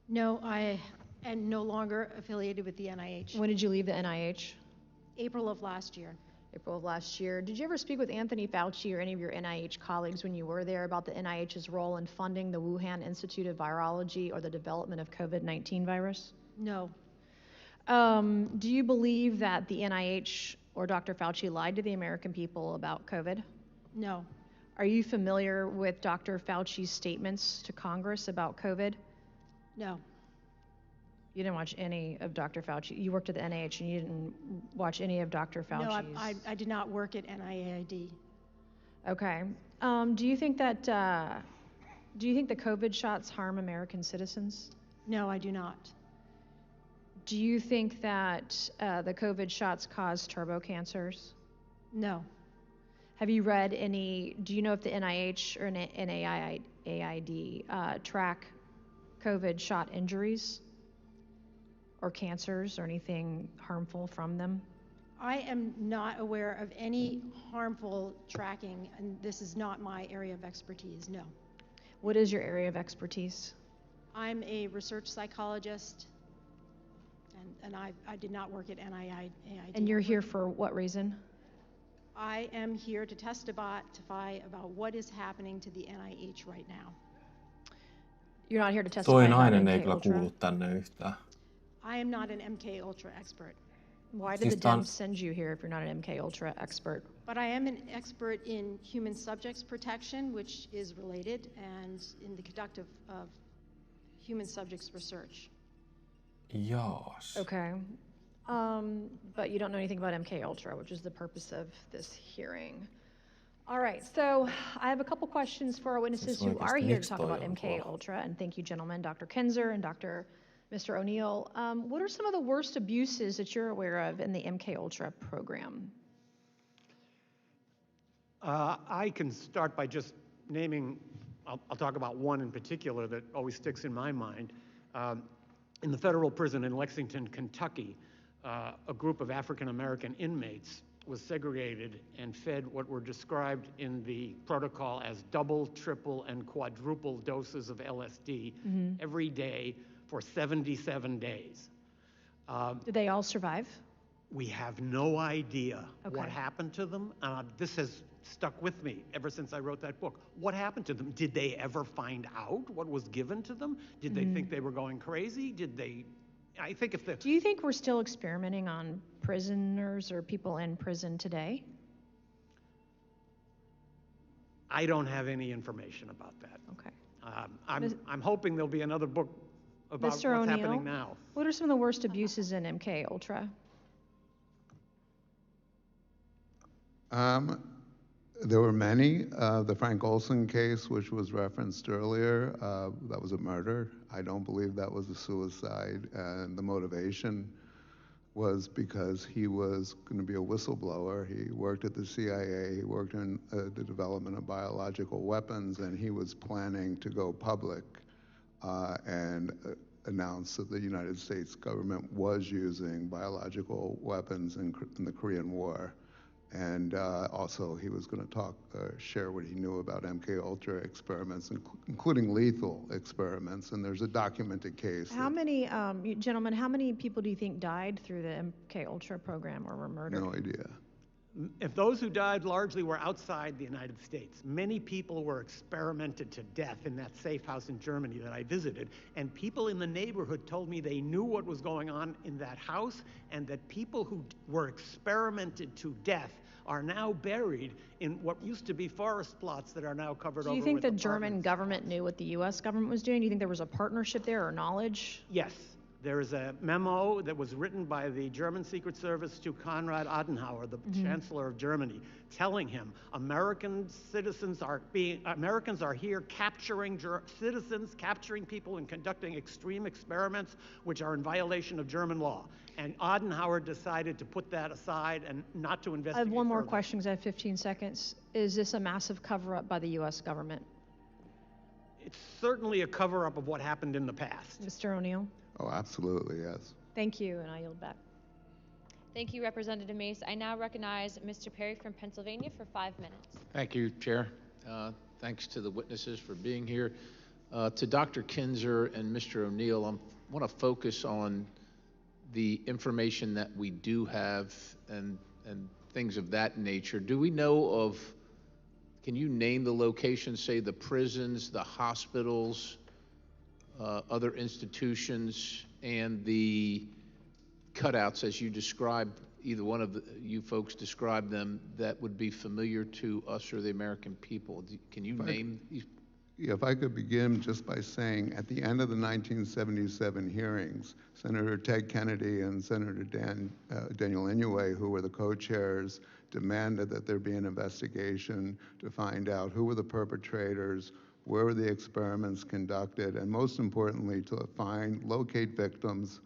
No, I am no longer affiliated with the NIH. When did you leave the NIH? April of last year. April of last year. Did you ever speak with Anthony Fauci or any of your NIH colleagues when you were there about the NIH's role in funding the Wuhan Institute of Virology or the development of COVID-19 virus? No. Do you believe that the NIH or Dr. Fauci lied to the American people about COVID? No. Are you familiar with Dr. Fauci's statements to Congress about COVID? No. You didn't watch any of Dr. Fauci. You worked at the NIH and you didn't watch any of Dr. Fauci's. No, I did not work at NIAID. Okay. Do you think that the COVID shots harm American citizens? No, I do not. Do you think that the COVID shots cause turbo cancers? No. Have you read any, do you know if the NIH or NIAID track COVID shot injuries or cancers or anything harmful from them? I am not aware of any harmful tracking, and this is not my area of expertise, no. What is your area of expertise? I'm a research psychologist, and I did not work at NIAID. And you're here for what reason? I am here to testify about what is happening to the NIH right now. You're not here to testify Toi about nainen ei MK kyllä Ultra? kuulu tänne yhtään. I am not an MK Ultra expert. Why did the Dems send you here if you're not an MK Ultra expert? But I am an expert in human subjects protection, which is related, and in the conduct of human subjects research. Jaas. Okay. But you don't know anything about MK Ultra, which is the purpose of this hearing. All right, so I have a couple questions for our witnesses who are here to talk about MK Ultra, and thank you, gentlemen, Dr. Kinzer and Mr. O'Neill. What are some of the worst abuses that you're aware of in the MK Ultra program? I can start by just naming, I'll talk about one in particular that always sticks in my mind. In the federal prison in Lexington, Kentucky, a group of African-American inmates was segregated and fed what were described in the protocol as double, triple, and quadruple doses of LSD every day for 77 days. Did they all survive? We have no idea what happened to them. This has stuck with me ever since I wrote that book. What happened to them? Did they ever find out what was given to them? Did they think they were going crazy? Did they? I think if the. Do you think we're still experimenting on prisoners or people in prison today? I don't have any information about that. Okay. I'm hoping there'll be another book about what's happening now. What are some of the worst abuses in MK Ultra? There were many. The Frank Olson case, which was referenced earlier, that was a murder. I don't believe that was a suicide. And the motivation was because he was going to be a whistleblower. He worked at the CIA, he worked in the development of biological weapons, and he was planning to go public. And announced that the United States government was using biological weapons in the Korean War. And also he was going to share what he knew about MK Ultra experiments, including lethal experiments. And there's a documented case. How many, gentlemen, how many people do you think died through the MK Ultra program or were murdered? No idea. If those who died largely were outside the United States, many people were experimented to death in that safe house in Germany that I visited, and people in the neighborhood told me they knew what was going on in that house, and that people who were experimented to death are now buried in what used to be forest plots that are now covered over with Do you think the apartments. German government knew what the U.S. government was doing? Do you think there was a partnership there or knowledge? Yes. There is a memo that was written by the German Secret Service to Konrad Adenauer, the Chancellor of Germany, telling him Americans are here capturing citizens, capturing people and conducting extreme experiments which are in violation of German law. And Adenauer decided to put that aside and not to investigate I have one more further. question because I have 15 seconds. Is this a massive cover-up by the U.S. government? It's certainly a cover-up of what happened in the past. Mr. O'Neill? Oh, absolutely, yes. Thank you, and I yield back. Thank you, Representative Mace. I now recognize Mr. Perry from Pennsylvania for 5 minutes. Thank you, Chair. Thanks to the witnesses for being here. To Dr. Kinzer and Mr. O'Neill, I want to focus on the information that we do have and things of that nature. Do we know of, can you name the locations, say the prisons, the hospitals, other institutions, and the cutouts as you described, either one of you folks described them, that would be familiar to us or the American people? Can you name these? Yeah, if I could begin just by saying, at the end of the 1977 hearings, Senator Ted Kennedy and Senator Daniel Inouye, who were the co-chairs, demanded that there be an investigation to find out who were the perpetrators, where were the experiments conducted, and most importantly, to locate victims,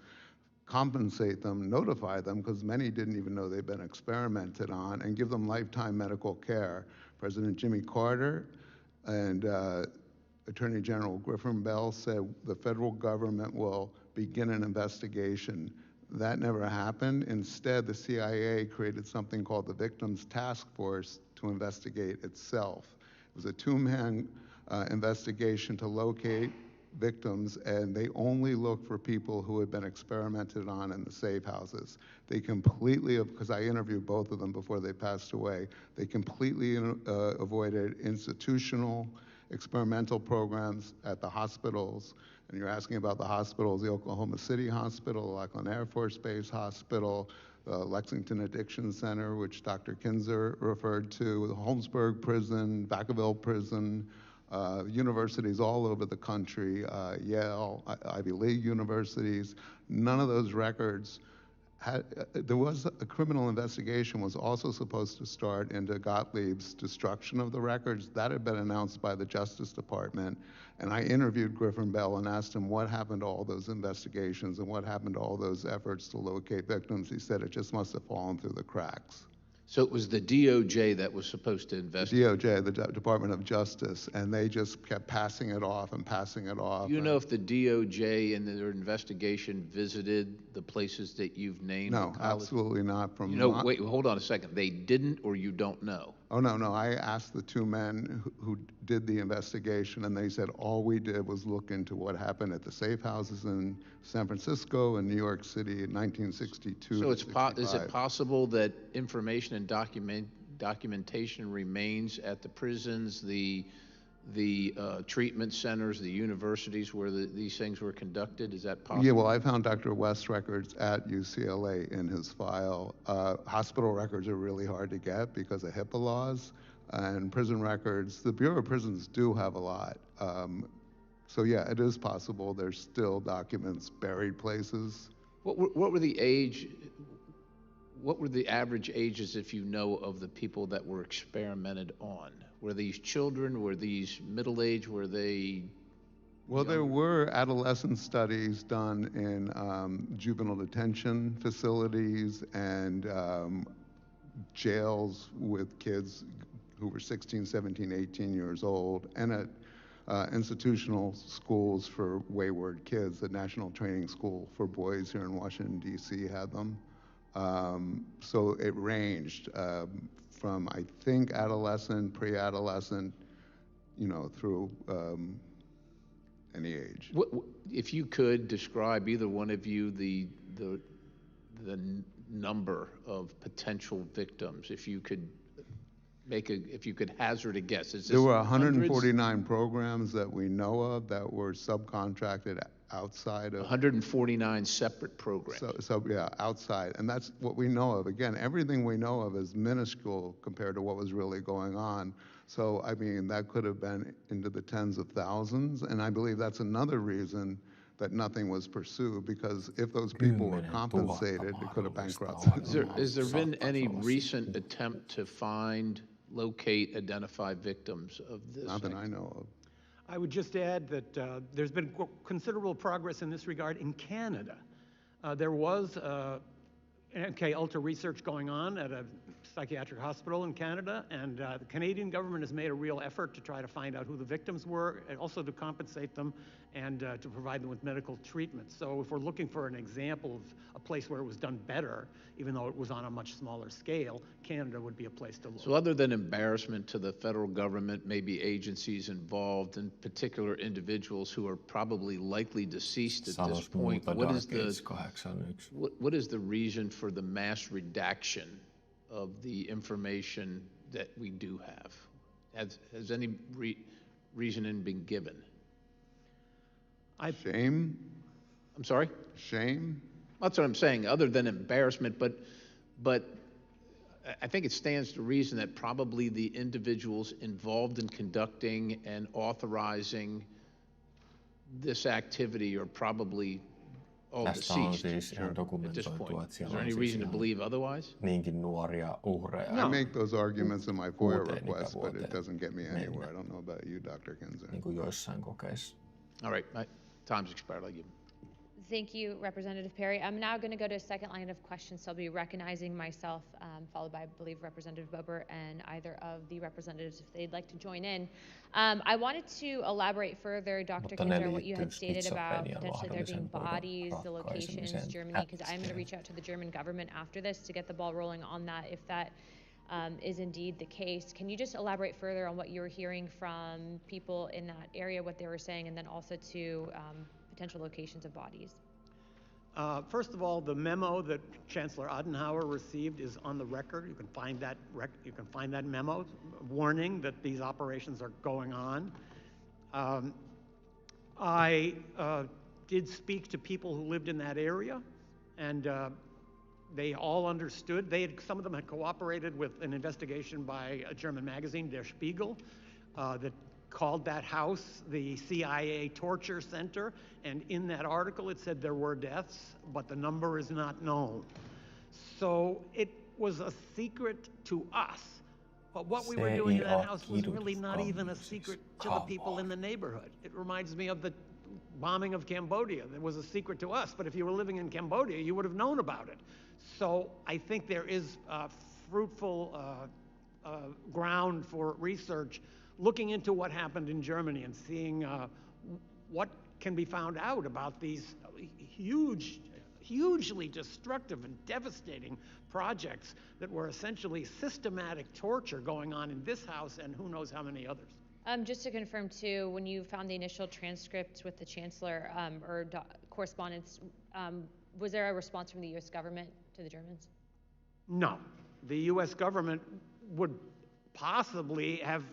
compensate them, notify them, because many didn't even know they'd been experimented on, and give them lifetime medical care. President Jimmy Carter and Attorney General Griffin Bell said the federal government will begin an investigation. That never happened. Instead, the CIA created something called the Victims Task Force to investigate itself. It was a two-man investigation to locate victims, and they only looked for people who had been experimented on in the safe houses. They completely, because I interviewed both of them before they passed away, they completely avoided institutional experimental programs at the hospitals. And you're asking about the hospitals, the Oklahoma City Hospital, Lackland Air Force Base Hospital, the Lexington Addiction Center, which Dr. Kinzer referred to, the Holmesburg Prison, Vacaville Prison, universities all over the country, Yale, Ivy League universities. None of those records there was a criminal investigation was also supposed to start into Gottlieb's destruction of the records. That had been announced by the Justice Department. And I interviewed Griffin Bell and asked him what happened to all those investigations and what happened to all those efforts to locate victims. He said it just must have fallen through the cracks. So it was the DOJ that was supposed to investigate? DOJ, the Department of Justice, and they just kept passing it off and passing it off. Do you know if the DOJ in their investigation visited the places that you've named? No, absolutely not. Wait, hold on a second. They didn't, or you don't know? Oh, no. I asked the two men who did the investigation, and they said all we did was look into what happened at the safe houses in San Francisco and New York City in 1962. So is it possible that information and documentation remains at the prisons, the treatment centers, the universities where these things were conducted? Is that possible? Yeah, well, I found Dr. West's records at UCLA in his file. Hospital records are really hard to get because of HIPAA laws, and prison records, the Bureau of Prisons do have a lot. So yeah, it is possible there's still documents buried places. What were the average ages, if you know, of the people that were experimented on? Were these children? Were these middle-aged? Were they Well, there were adolescent studies done in juvenile detention facilities and jails with kids who were 16, 17, 18 years old, and at institutional schools for wayward kids. The National Training School for Boys here in Washington, D.C. had them. So it ranged from, I think, adolescent, pre-adolescent, through any age. If you could describe, either one of you, the number of potential victims, if you could hazard a guess. Is this There were hundreds? 149 programs that we know of that were subcontracted outside of. 149 separate programs. So yeah, outside, and that's what we know of. Again, everything we know of is minuscule compared to what was really going on. So I mean, that could have been into the tens of thousands, and I believe that's another reason that nothing was pursued, because if those people were compensated, it could have bankrupted. Has there been any recent attempt to find, locate, identify victims of this? Not that I know of. I would just add that there's been considerable progress in this regard in Canada. There was MK Ultra research going on at a psychiatric hospital in Canada, and the Canadian government has made a real effort to try to find out who the victims were, and also to compensate them and to provide them with medical treatment. So if we're looking for an example of a place where it was done better, even though it was on a much smaller scale, Canada would be a place to look. So other than embarrassment to the federal government, maybe agencies involved, and particular individuals who are probably likely deceased at this point, what is the reason for the mass redaction of the information that we do have? Has any reasoning been given? Shame? I'm sorry? Shame? That's what I'm saying, other than embarrassment, but I think it stands to reason that probably the individuals involved in conducting and authorizing this activity are probably all deceased at this point. Is there any reason to believe otherwise? Niinkin nuoria uhreja. I make those arguments in my FOIA request, but it doesn't get me anywhere. I don't know about you, Dr. Kinzer. Niin kuin joissain kokeissa. All right, my time's expired. I'll give him. Thank you, Representative Perry. I'm now going to go to a second line of questions. So I'll be recognizing myself, followed by, I believe, Representative Bober and either of the representatives if they'd like to join in. I wanted to elaborate further, Dr. Kinzer, what you had stated about potentially there being bodies, the locations, Germany, because I'm going to reach out to the German government after this to get the ball rolling on that, if that is indeed the case. Can you just elaborate further on what you were hearing from people in that area, what they were saying, and then also to potential locations of bodies? First of all, the memo that Chancellor Adenauer received is on the record. You can find that memo warning that these operations are going on. I did speak to people who lived in that area, and they all understood. Some of them had cooperated with an investigation by a German magazine, Der Spiegel, that called that house the CIA torture center, and in that article it said there were deaths, but the number is not known. So it was a secret to us. But what we were doing in that house was really not even a secret to the people in the neighborhood. It reminds me of the bombing of Cambodia. It was a secret to us, but if you were living in Cambodia, you would have known about it. So I think there is fruitful ground for research looking into what happened in Germany and seeing what can be found out about these hugely destructive and devastating projects that were essentially systematic torture going on in this house and who knows how many others. Just to confirm too, when you found the initial transcript with the Chancellor or correspondence, was there a response from the U.S. government to the Germans? No. The U.S. government would possibly have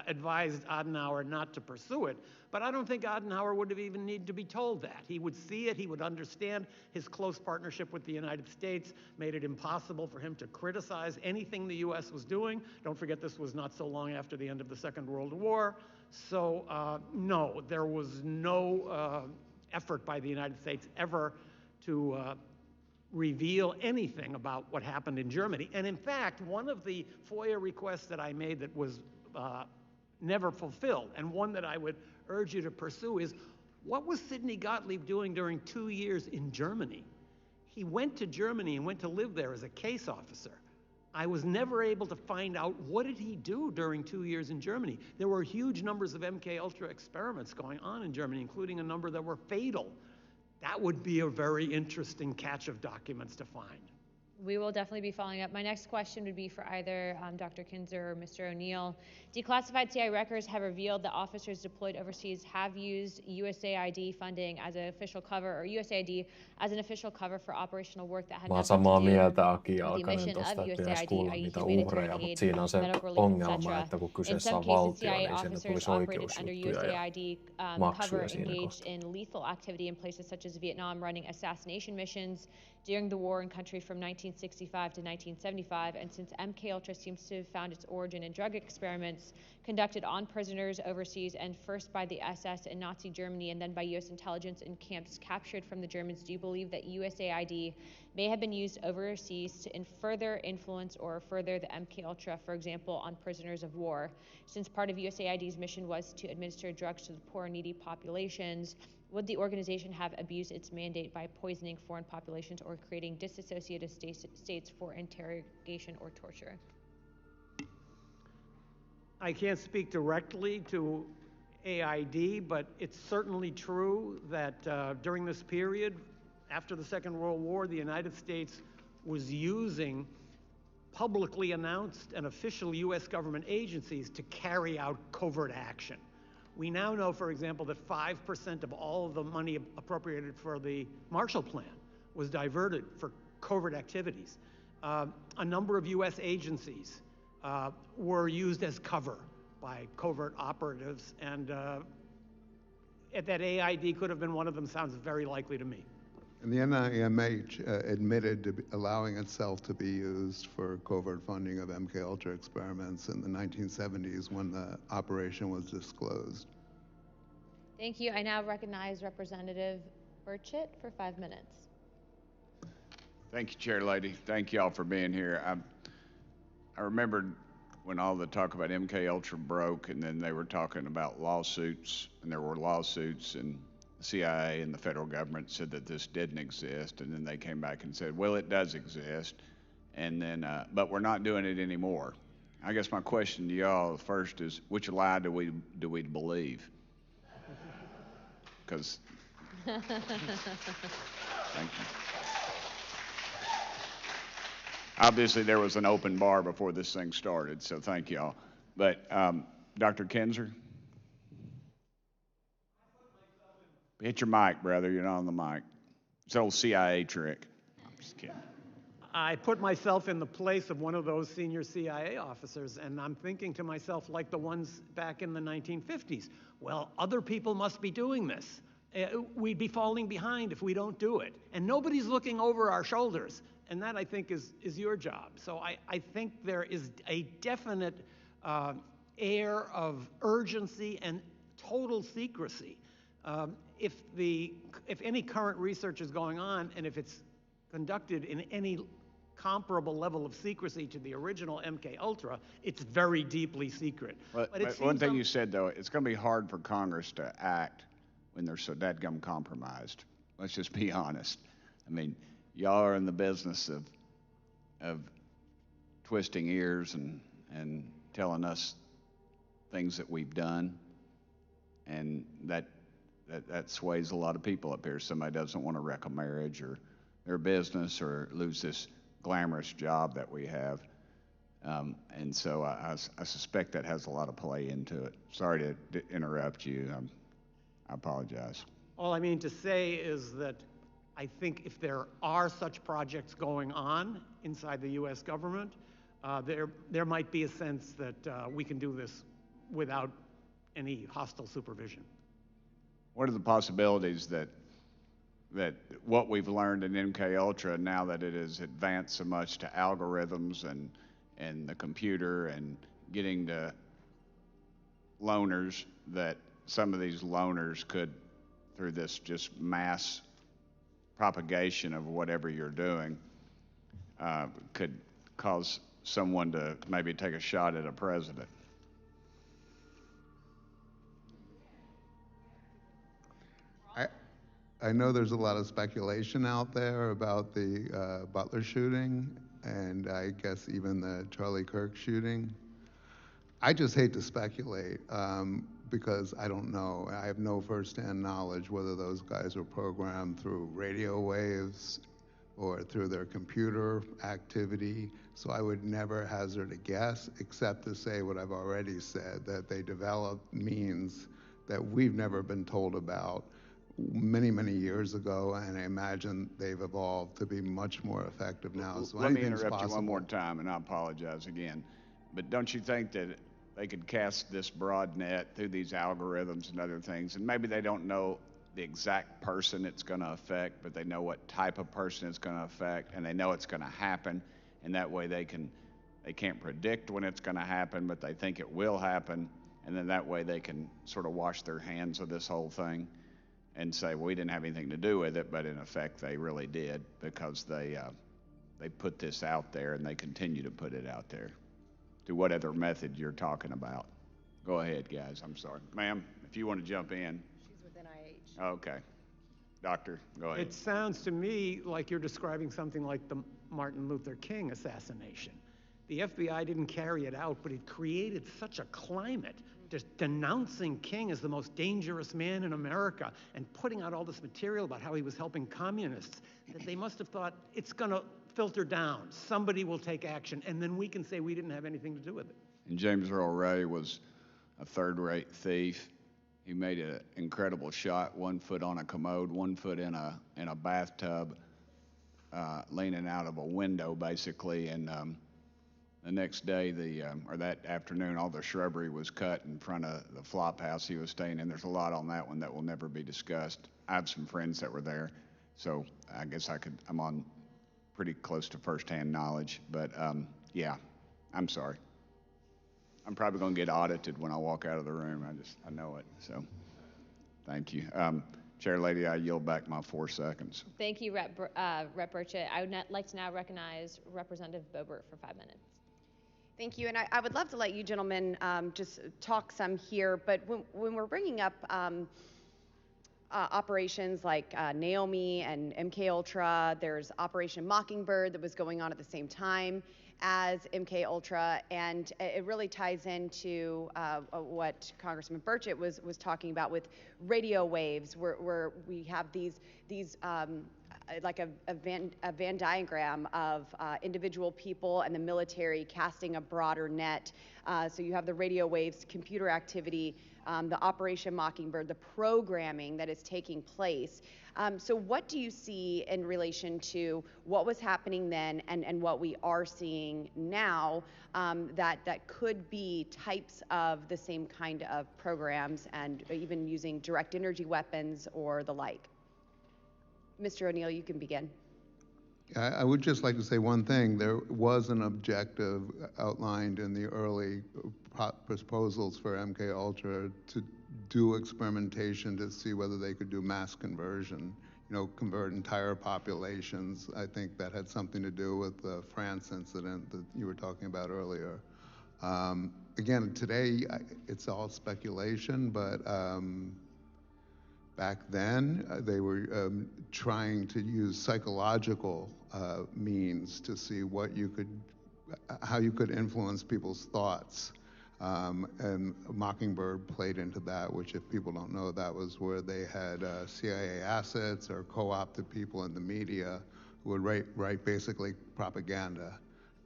advised Adenauer not to pursue it, but I don't think Adenauer would have even needed to be told that. He would see it, he would understand. His close partnership with the United States made it impossible for him to criticize anything the U.S. was doing. Don't forget, this was not so long after the end of the Second World War. So no, there was no effort by the United States ever to reveal anything about what happened in Germany. And in fact, one of the FOIA requests that I made that was never fulfilled, and one that I would urge you to pursue, is what was Sidney Gottlieb doing during 2 years in Germany? He went to Germany and went to live there as a case officer. I was never able to find out what did he do during 2 years in Germany. There were huge numbers of MK Ultra experiments going on in Germany, including a number that were fatal. That would be a very interesting catch of documents to find. We will definitely be following up. My next question would be for either Dr. Kinzer or Mr. O'Neill. Declassified CIA records have revealed that officers deployed overseas have used USAID funding as an official cover, or USAID as an official cover for operational work that had Mä oon nothing to samaa do mieltä Aki with the Alkanen mission tosta, of että pitäisi USAID, kuulla i.e. niitä humanitarian uhreja, mutta aid, siinä on se medical relief, ongelma, etc. että kun In kyseessä some on cases, valtio, CIA niin siinä officers tulisi operated under oikeusjuttuja ja USAID cover maksuja siinä engaged kohtaa. in lethal activity in places such as Vietnam, running assassination missions during the war in country from 1965 to 1975. And since MK Ultra seems to have found its origin in drug experiments conducted on prisoners overseas, and first by the SS in Nazi Germany and then by US intelligence in camps captured from the Germans, do you believe that USAID may have been used overseas to further influence or further the MK Ultra, for example, on prisoners of war? Since part of USAID's mission was to administer drugs to the poor and needy populations, would the organization have abused its mandate by poisoning foreign populations or creating disassociated states for interrogation or torture? I can't speak directly to AID, but it's certainly true that during this period, after the Second World War, the United States was using publicly announced and official U.S. government agencies to carry out covert action. We now know, for example, that 5% of all of the money appropriated for the Marshall Plan was diverted for covert activities. A number of U.S. agencies were used as cover by covert operatives, and that AID could have been one of them sounds very likely to me. And the NIMH admitted to allowing itself to be used for covert funding of MK Ultra experiments in the 1970s when the operation was disclosed. Thank you. I now recognize Representative Burchett for 5 minutes. Thank you, Chair Lady. Thank you all for being here. I remembered when all the talk about MK Ultra broke, and then they were talking about lawsuits, and there were lawsuits, and the CIA and the federal government said that this didn't exist, and then they came back and said, well, it does exist, and then, but we're not doing it anymore. I guess my question to y'all first is, which lie do we believe? Because, thank you. Obviously, there was an open bar before this thing started, so thank y'all. But Dr. Kinzer? Hit your mic, brother. You're not on the mic. It's an old CIA trick. I'm just kidding. I put myself in the place of one of those senior CIA officers, and I'm thinking to myself, like the ones back in the 1950s, well, other people must be doing this. We'd be falling behind if we don't do it. And nobody's looking over our shoulders. And that, I think, is your job. So I think there is a definite air of urgency and total secrecy. If any current research is going on, and if it's conducted in any comparable level of secrecy to the original MK Ultra, it's very deeply secret. But one thing you said, though, it's going to be hard for Congress to act when they're so dadgum compromised. Let's just be honest. I mean, y'all are in the business of twisting ears and telling us things that we've done, and that sways a lot of people up here. Somebody doesn't want to wreck a marriage or their business or lose this glamorous job that we have. And so I suspect that has a lot of play into it. Sorry to interrupt you. I apologize. All I mean to say is that I think if there are such projects going on inside the U.S. government, there might be a sense that we can do this without any hostile supervision. What are the possibilities that what we've learned in MK Ultra, now that it has advanced so much to algorithms and the computer and getting to loners, that some of these loners could, through this just mass propagation of whatever you're doing, could cause someone to maybe take a shot at a president? I know there's a lot of speculation out there about the Butler shooting, and I guess even the Charlie Kirk shooting. I just hate to speculate because I don't know. I have no firsthand knowledge whether those guys were programmed through radio waves or through their computer activity. So I would never hazard a guess, except to say what I've already said, that they developed means that we've never been told about many, many years ago, and I imagine they've evolved to be much more effective now. So Let me anything's interrupt you one possible. more time, and I apologize again. But don't you think that they could cast this broad net through these algorithms and other things, and maybe they don't know the exact person it's going to affect, but they know what type of person it's going to affect, and they know it's going to happen, and that way they can't predict when it's going to happen, but they think it will happen, and then that way they can sort of wash their hands of this whole thing and say, well, we didn't have anything to do with it, but in effect they really did, because they put this out there and they continue to put it out there. To what other method you're talking about? Go ahead, guys. I'm sorry. Ma'am, if you want to jump in. She's within IH. Okay. Doctor, go ahead. It sounds to me like you're describing something like the Martin Luther King assassination. The FBI didn't carry it out, but it created such a climate just denouncing King as the most dangerous man in America and putting out all this material about how he was helping communists that they must have thought it's going to filter down. Somebody will take action, and then we can say we didn't have anything to do with it. And James Earl Ray was a third-rate thief. He made an incredible shot, 1 foot on a commode, 1 foot in a bathtub, leaning out of a window, basically. And the next day, or that afternoon, all the shrubbery was cut in front of the flop house he was staying in. There's a lot on that one that will never be discussed. I have some friends that were there, so I guess I'm on pretty close to firsthand knowledge. But yeah, I'm sorry. I'm probably going to get audited when I walk out of the room. I know it. So thank you. Chair Lady, I yield back my 4 seconds. Thank you, Rep. Burchett. I would like to now recognize Representative Boebert for 5 minutes. Thank you, and I would love to let you gentlemen just talk some here, but when we're bringing up operations like Naomi and MK Ultra, there's Operation Mockingbird that was going on at the same time as MK Ultra, and it really ties into what Congressman Burchett was talking about with radio waves, where we have these like a Venn diagram of individual people and the military casting a broader net. So you have the radio waves, computer activity, the Operation Mockingbird, the programming that is taking place. So what do you see in relation to what was happening then and what we are seeing now that could be types of the same kind of programs and even using direct energy weapons or the like? Mr. O'Neill, you can begin. I would just like to say one thing. There was an objective outlined in the early proposals for MK Ultra to do experimentation to see whether they could do mass conversion, convert entire populations. I think that had something to do with the France incident that you were talking about earlier. Again, today it's all speculation, but back then, they were trying to use psychological means to see how you could influence people's thoughts. And Mockingbird played into that, which, if people don't know, that was where they had CIA assets or co-opted people in the media who would write basically propaganda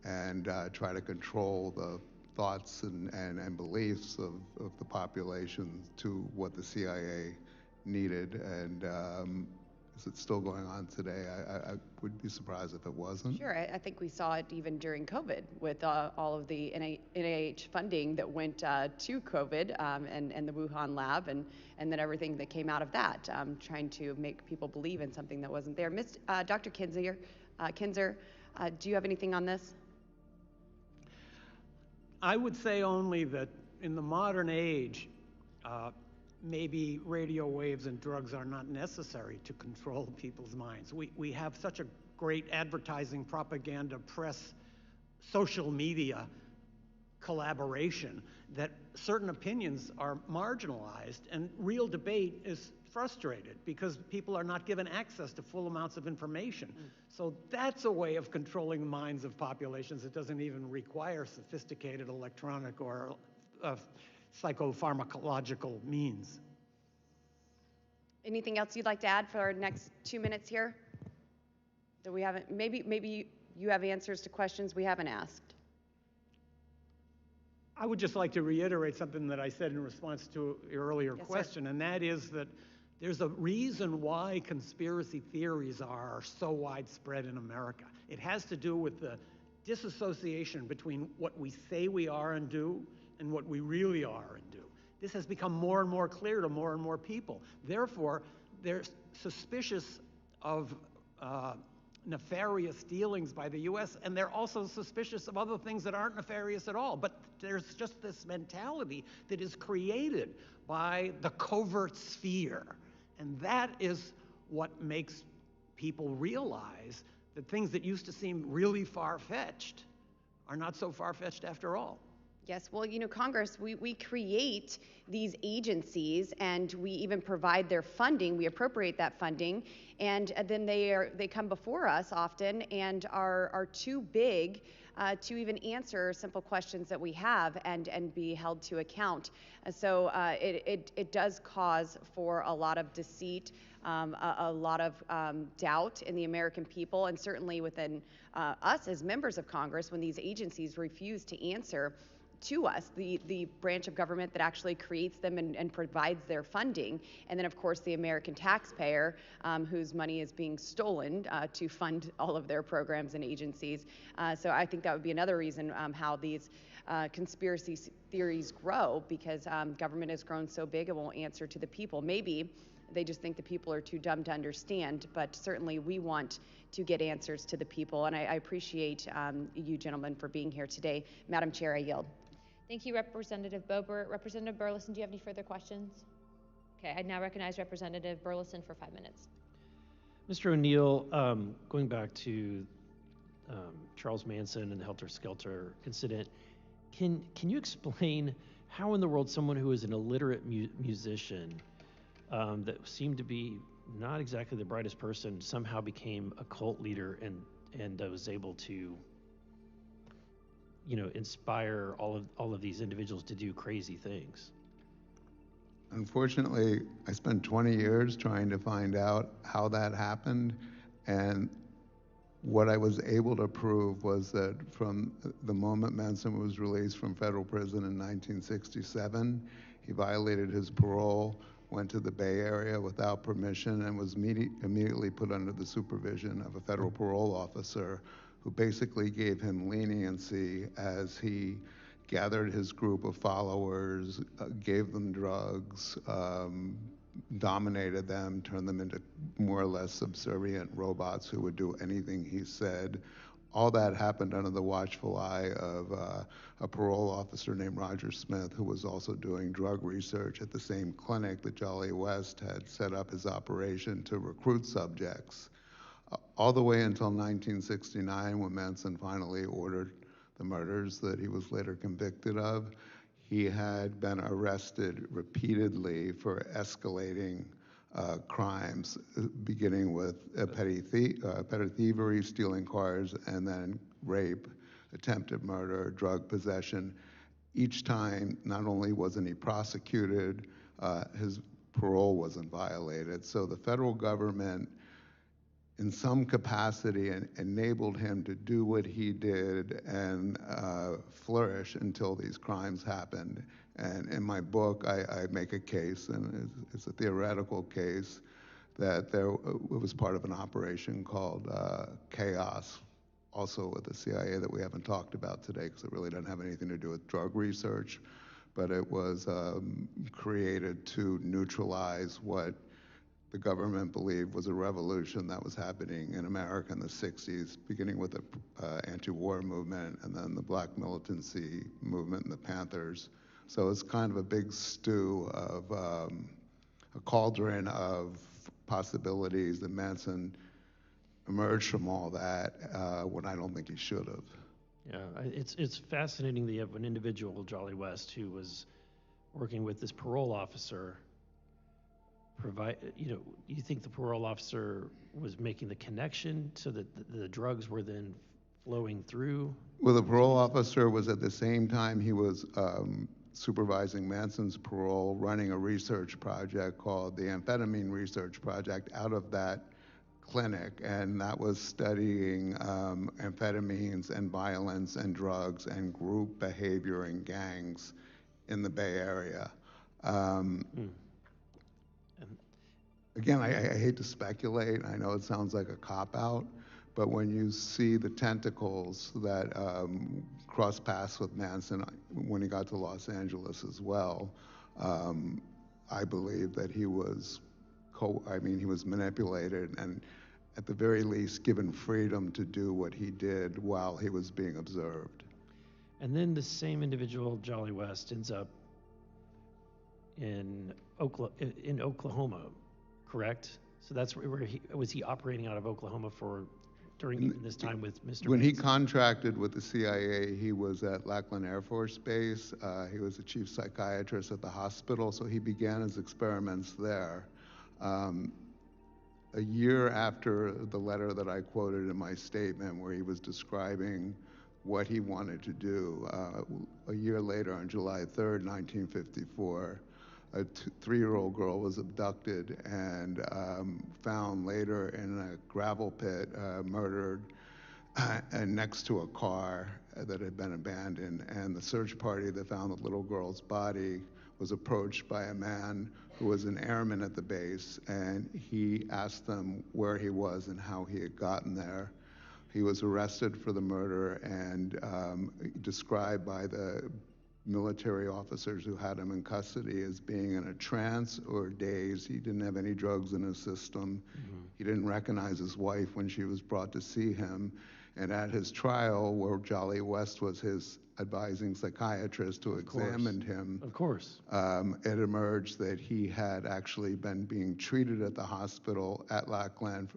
and try to control the thoughts and beliefs of the population to what the CIA needed. And is it still going on today? I would be surprised if it wasn't. Sure, I think we saw it even during COVID with all of the NIH funding that went to COVID and the Wuhan lab and then everything that came out of that, trying to make people believe in something that wasn't there. Dr. Kinzer, do you have anything on this? I would say only that in the modern age, maybe radio waves and drugs are not necessary to control people's minds. We have such a great advertising, propaganda, press, social media collaboration, that certain opinions are marginalized and real debate is frustrated because people are not given access to full amounts of information. So that's a way of controlling the minds of populations that doesn't even require sophisticated electronic or psychopharmacological means. Anything else you'd like to add for our next 2 minutes here? That we haven't, maybe you have answers to questions we haven't asked. I would just like to reiterate something that I said in response to your earlier question, and that is that there's a reason why conspiracy theories are so widespread in America. It has to do with the disassociation between what we say we are and do and what we really are and do. This has become more and more clear to more and more people. Therefore, they're suspicious of nefarious dealings by the U.S., and they're also suspicious of other things that aren't nefarious at all. But there's just this mentality that is created by the covert sphere. And that is what makes people realize that things that used to seem really far-fetched are not so far-fetched after all. Yes, well, you know, Congress, we create these agencies and we even provide their funding, we appropriate that funding, and then they come before us often and are too big to even answer simple questions that we have and be held to account. So it does cause for a lot of deceit, a lot of doubt in the American people, and certainly within us as members of Congress when these agencies refuse to answer to us, the branch of government that actually creates them and provides their funding, and then of course the American taxpayer whose money is being stolen to fund all of their programs and agencies. So I think that would be another reason how these conspiracy theories grow, because government has grown so big it won't answer to the people. Maybe they just think the people are too dumb to understand, but certainly we want to get answers to the people, and I appreciate you gentlemen for being here today. Madam Chair, I yield. Thank you, Representative Boebert. Representative Burleson, do you have any further questions? Okay, I now recognize Representative Burleson for 5 minutes. Mr. O'Neill, going back to Charles Manson and the Helter Skelter incident, can you explain how in the world someone who is an illiterate musician that seemed to be not exactly the brightest person somehow became a cult leader and was able to, you know, inspire all of these individuals to do crazy things? Unfortunately, I spent 20 years trying to find out how that happened, and what I was able to prove was that from the moment Manson was released from federal prison in 1967, he violated his parole, went to the Bay Area without permission, and was immediately put under the supervision of a federal parole officer who basically gave him leniency as he gathered his group of followers, gave them drugs, dominated them, turned them into more or less subservient robots who would do anything he said. All that happened under the watchful eye of a parole officer named Roger Smith, who was also doing drug research at the same clinic that Jolly West had set up his operation to recruit subjects. All the way until 1969, when Manson finally ordered the murders that he was later convicted of, he had been arrested repeatedly for escalating crimes, beginning with petty thievery, stealing cars, and then rape, attempted murder, drug possession. Each time, not only wasn't he prosecuted, his parole wasn't violated. So the federal government, in some capacity, enabled him to do what he did and flourish until these crimes happened. And in my book, I make a case, and it's a theoretical case, that it was part of an operation called Chaos, also with the CIA, that we haven't talked about today because it really doesn't have anything to do with drug research, but it was created to neutralize what the government believed was a revolution that was happening in America in the 60s, beginning with the anti-war movement and then the black militancy movement and the Panthers. So it's kind of a big stew of a cauldron of possibilities that Manson emerged from all that when I don't think he should have. It's fascinating that you have an individual, Jolly West, who was working with this parole officer. You think the parole officer was making the connection so that the drugs were then flowing through? Well, the parole officer was at the same time he was supervising Manson's parole, running a research project called the Amphetamine Research Project out of that clinic, and that was studying amphetamines and violence and drugs and group behavior and gangs in the Bay Area. Again, I hate to speculate. I know it sounds like a cop-out, but when you see the tentacles that cross paths with Manson when he got to Los Angeles as well, I believe that he was he was manipulated and at the very least given freedom to do what he did while he was being observed. And then the same individual, Jolly West, ends up in Oklahoma, correct? So that's where he was operating out of Oklahoma during this time with Mr. When he Manson? contracted with the CIA, he was at Lackland Air Force Base. He was the chief psychiatrist at the hospital, so he began his experiments there. A year after the letter that I quoted in my statement where he was describing what he wanted to do, a year later on July 3rd, 1954, a 3-year-old girl was abducted and found later in a gravel pit, murdered, and next to a car that had been abandoned. And the search party that found the little girl's body was approached by a man who was an airman at the base, and he asked them where he was and how he had gotten there. He was arrested for the murder and described by the military officers who had him in custody as being in a trance or dazed. He didn't have any drugs in his system. He didn't recognize his wife when she was brought to see him. And at his trial, where Jolly West was his advising psychiatrist who examined him, Of course. it emerged that he had actually been being treated at the hospital at Lackland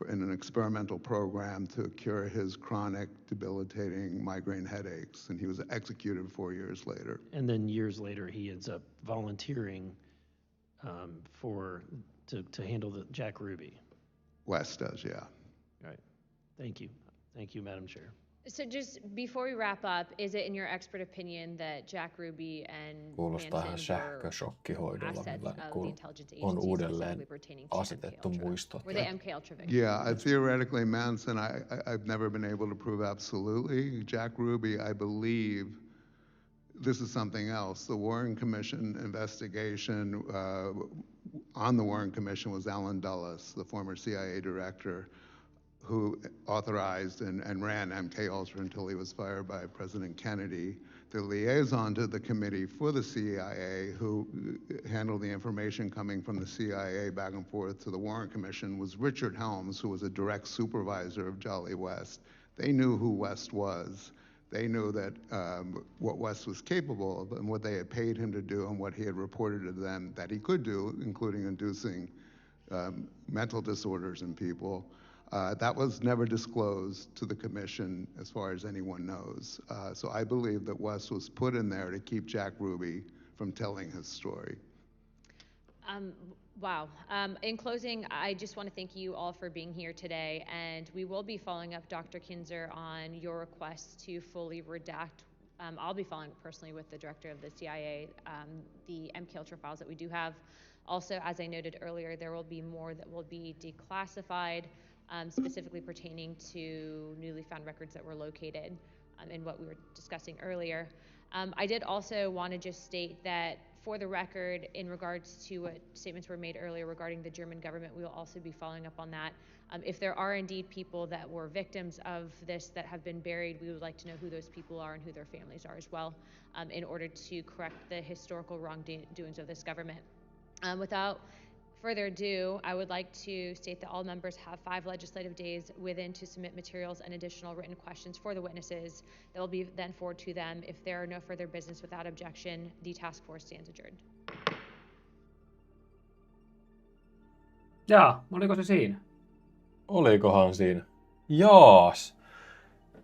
in an experimental program to cure his chronic debilitating migraine headaches, and he was executed 4 years later. And then years later, he ends up volunteering to handle the Jack Ruby. West does, yeah. Right. Thank you. Thank you, Madam Chair. So just before we wrap up, is it in your expert opinion that Jack Ruby and Kuulostaa ihan Manson were sähköshokkihoidolla, assets millä of the kun intelligence on agencies uudelleen specifically pertaining to asetettu MK Ultra? muistot. Were they MK Ultra victims? Yeah, theoretically, Manson, I've never been able to prove absolutely. Jack Ruby, I believe, this is something else. The Warren Commission investigation, on the Warren Commission was Alan Dulles, the former CIA director, who authorized and ran MK Ultra until he was fired by President Kennedy. The liaison to the committee for the CIA, who handled the information coming from the CIA back and forth to the Warren Commission, was Richard Helms, who was a direct supervisor of Jolly West. They knew who West was. They knew that what West was capable of and what they had paid him to do and what he had reported to them that he could do, including inducing mental disorders in people. That was never disclosed to the commission as far as anyone knows. So I believe that West was put in there to keep Jack Ruby from telling his story. Wow. In closing, I just want to thank you all for being here today, and we will be following up, Dr. Kinzer, on your request to fully redact. I'll be following up personally with the director of the CIA, the MK Ultra files that we do have. Also, as I noted earlier, there will be more that will be declassified, specifically pertaining to newly found records that were located in what we were discussing earlier. I did also want to just state that, for the record, in regards to what statements were made earlier regarding the German government, we will also be following up on that. If there are indeed people that were victims of this that have been buried, we would like to know who those people are and who their families are as well, in order to correct the historical wrongdoings of this government. Without further ado, I would like to state that all members have 5 legislative days within to submit materials and additional written questions for the witnesses that will be then forwarded to them. If there are no further business without objection, the task force stands adjourned. Jaa, oliko se siinä? Olikohan siinä? Jaas.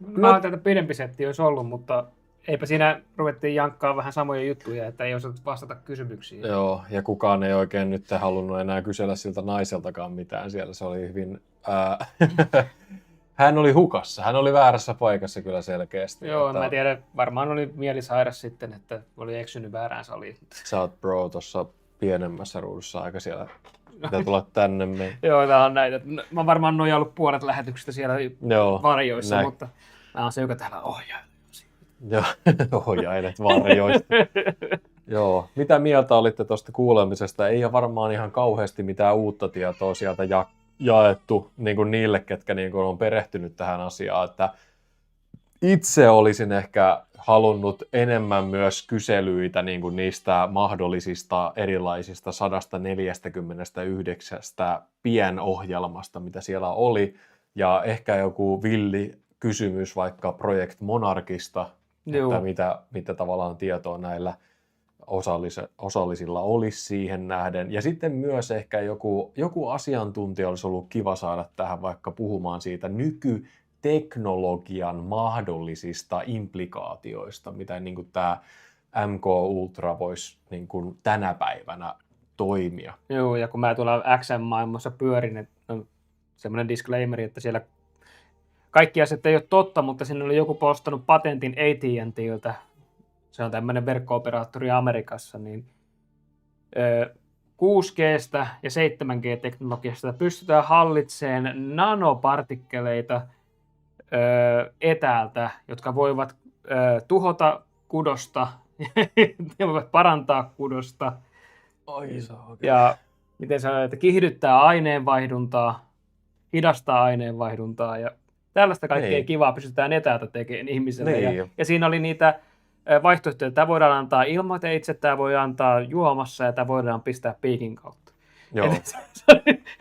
Mä oon tätä pidempi setti olisi ollut, mutta eipä siinä ruvettiin jankkaa vähän samoja juttuja, että ei osattu vastata kysymyksiin. Joo, ja kukaan ei oikein nyt halunnut enää kysellä siltä naiseltakaan mitään siellä. Se oli hyvin... Hän oli hukassa, hän oli väärässä paikassa kyllä selkeästi. Joo, että... mä tiedän, varmaan oli mielisairas sitten, että oli eksynyt väärään saliin. Sä oot bro tuossa pienemmässä ruudussa aika siellä, mitä tulla tänne me. Joo, tää on näitä. Mä oon varmaan nojaillut puolet lähetyksistä siellä varjoissa, mutta mä oon se, joka täällä ohjailee. Joo, ohjailet varjoista. Joo, mitä mieltä olitte tuosta kuulemisesta? Ei ole varmaan ihan kauheasti mitään uutta tietoa sieltä jaettu niin kuin niille, ketkä niin kuin on perehtynyt tähän asiaan. Että itse olisin ehkä halunnut enemmän myös kyselyitä niin kuin niistä mahdollisista erilaisista 149 pienohjelmasta, mitä siellä oli. Ja ehkä joku villi kysymys vaikka Project Monarkista, että mitä tavallaan tietoa näillä osallisilla olisi siihen nähden. Ja sitten myös ehkä joku asiantuntija olisi ollut kiva saada tähän vaikka puhumaan siitä nykyteknologian mahdollisista implikaatioista, mitä niin kuin tämä MK Ultra voisi niin kuin tänä päivänä toimia. Joo, ja kun mä tuolla XM-maailmassa pyörin, että on semmoinen disclaimeri, että siellä kaikki asiat ei ole totta, mutta sinne oli joku postannut patentin AT&T:ltä. Se on tämmöinen verkko-operaattori Amerikassa, niin 6G:stä ja 7G-teknologiasta pystytään hallitsemaan nanopartikkeleita etäältä, jotka voivat tuhota kudosta ja voivat parantaa kudosta. Ja miten sanotaan, että kiihdyttää aineenvaihduntaa, hidastaa aineenvaihduntaa ja tällaista kaikkea kivaa pystytään etäältä tekemään ihmiselle. Ja siinä oli niitä vaihtoehtoja. Tämä voidaan antaa ilmateitse, tämä voi antaa juomassa ja tämä voidaan pistää piikin kautta. Joo.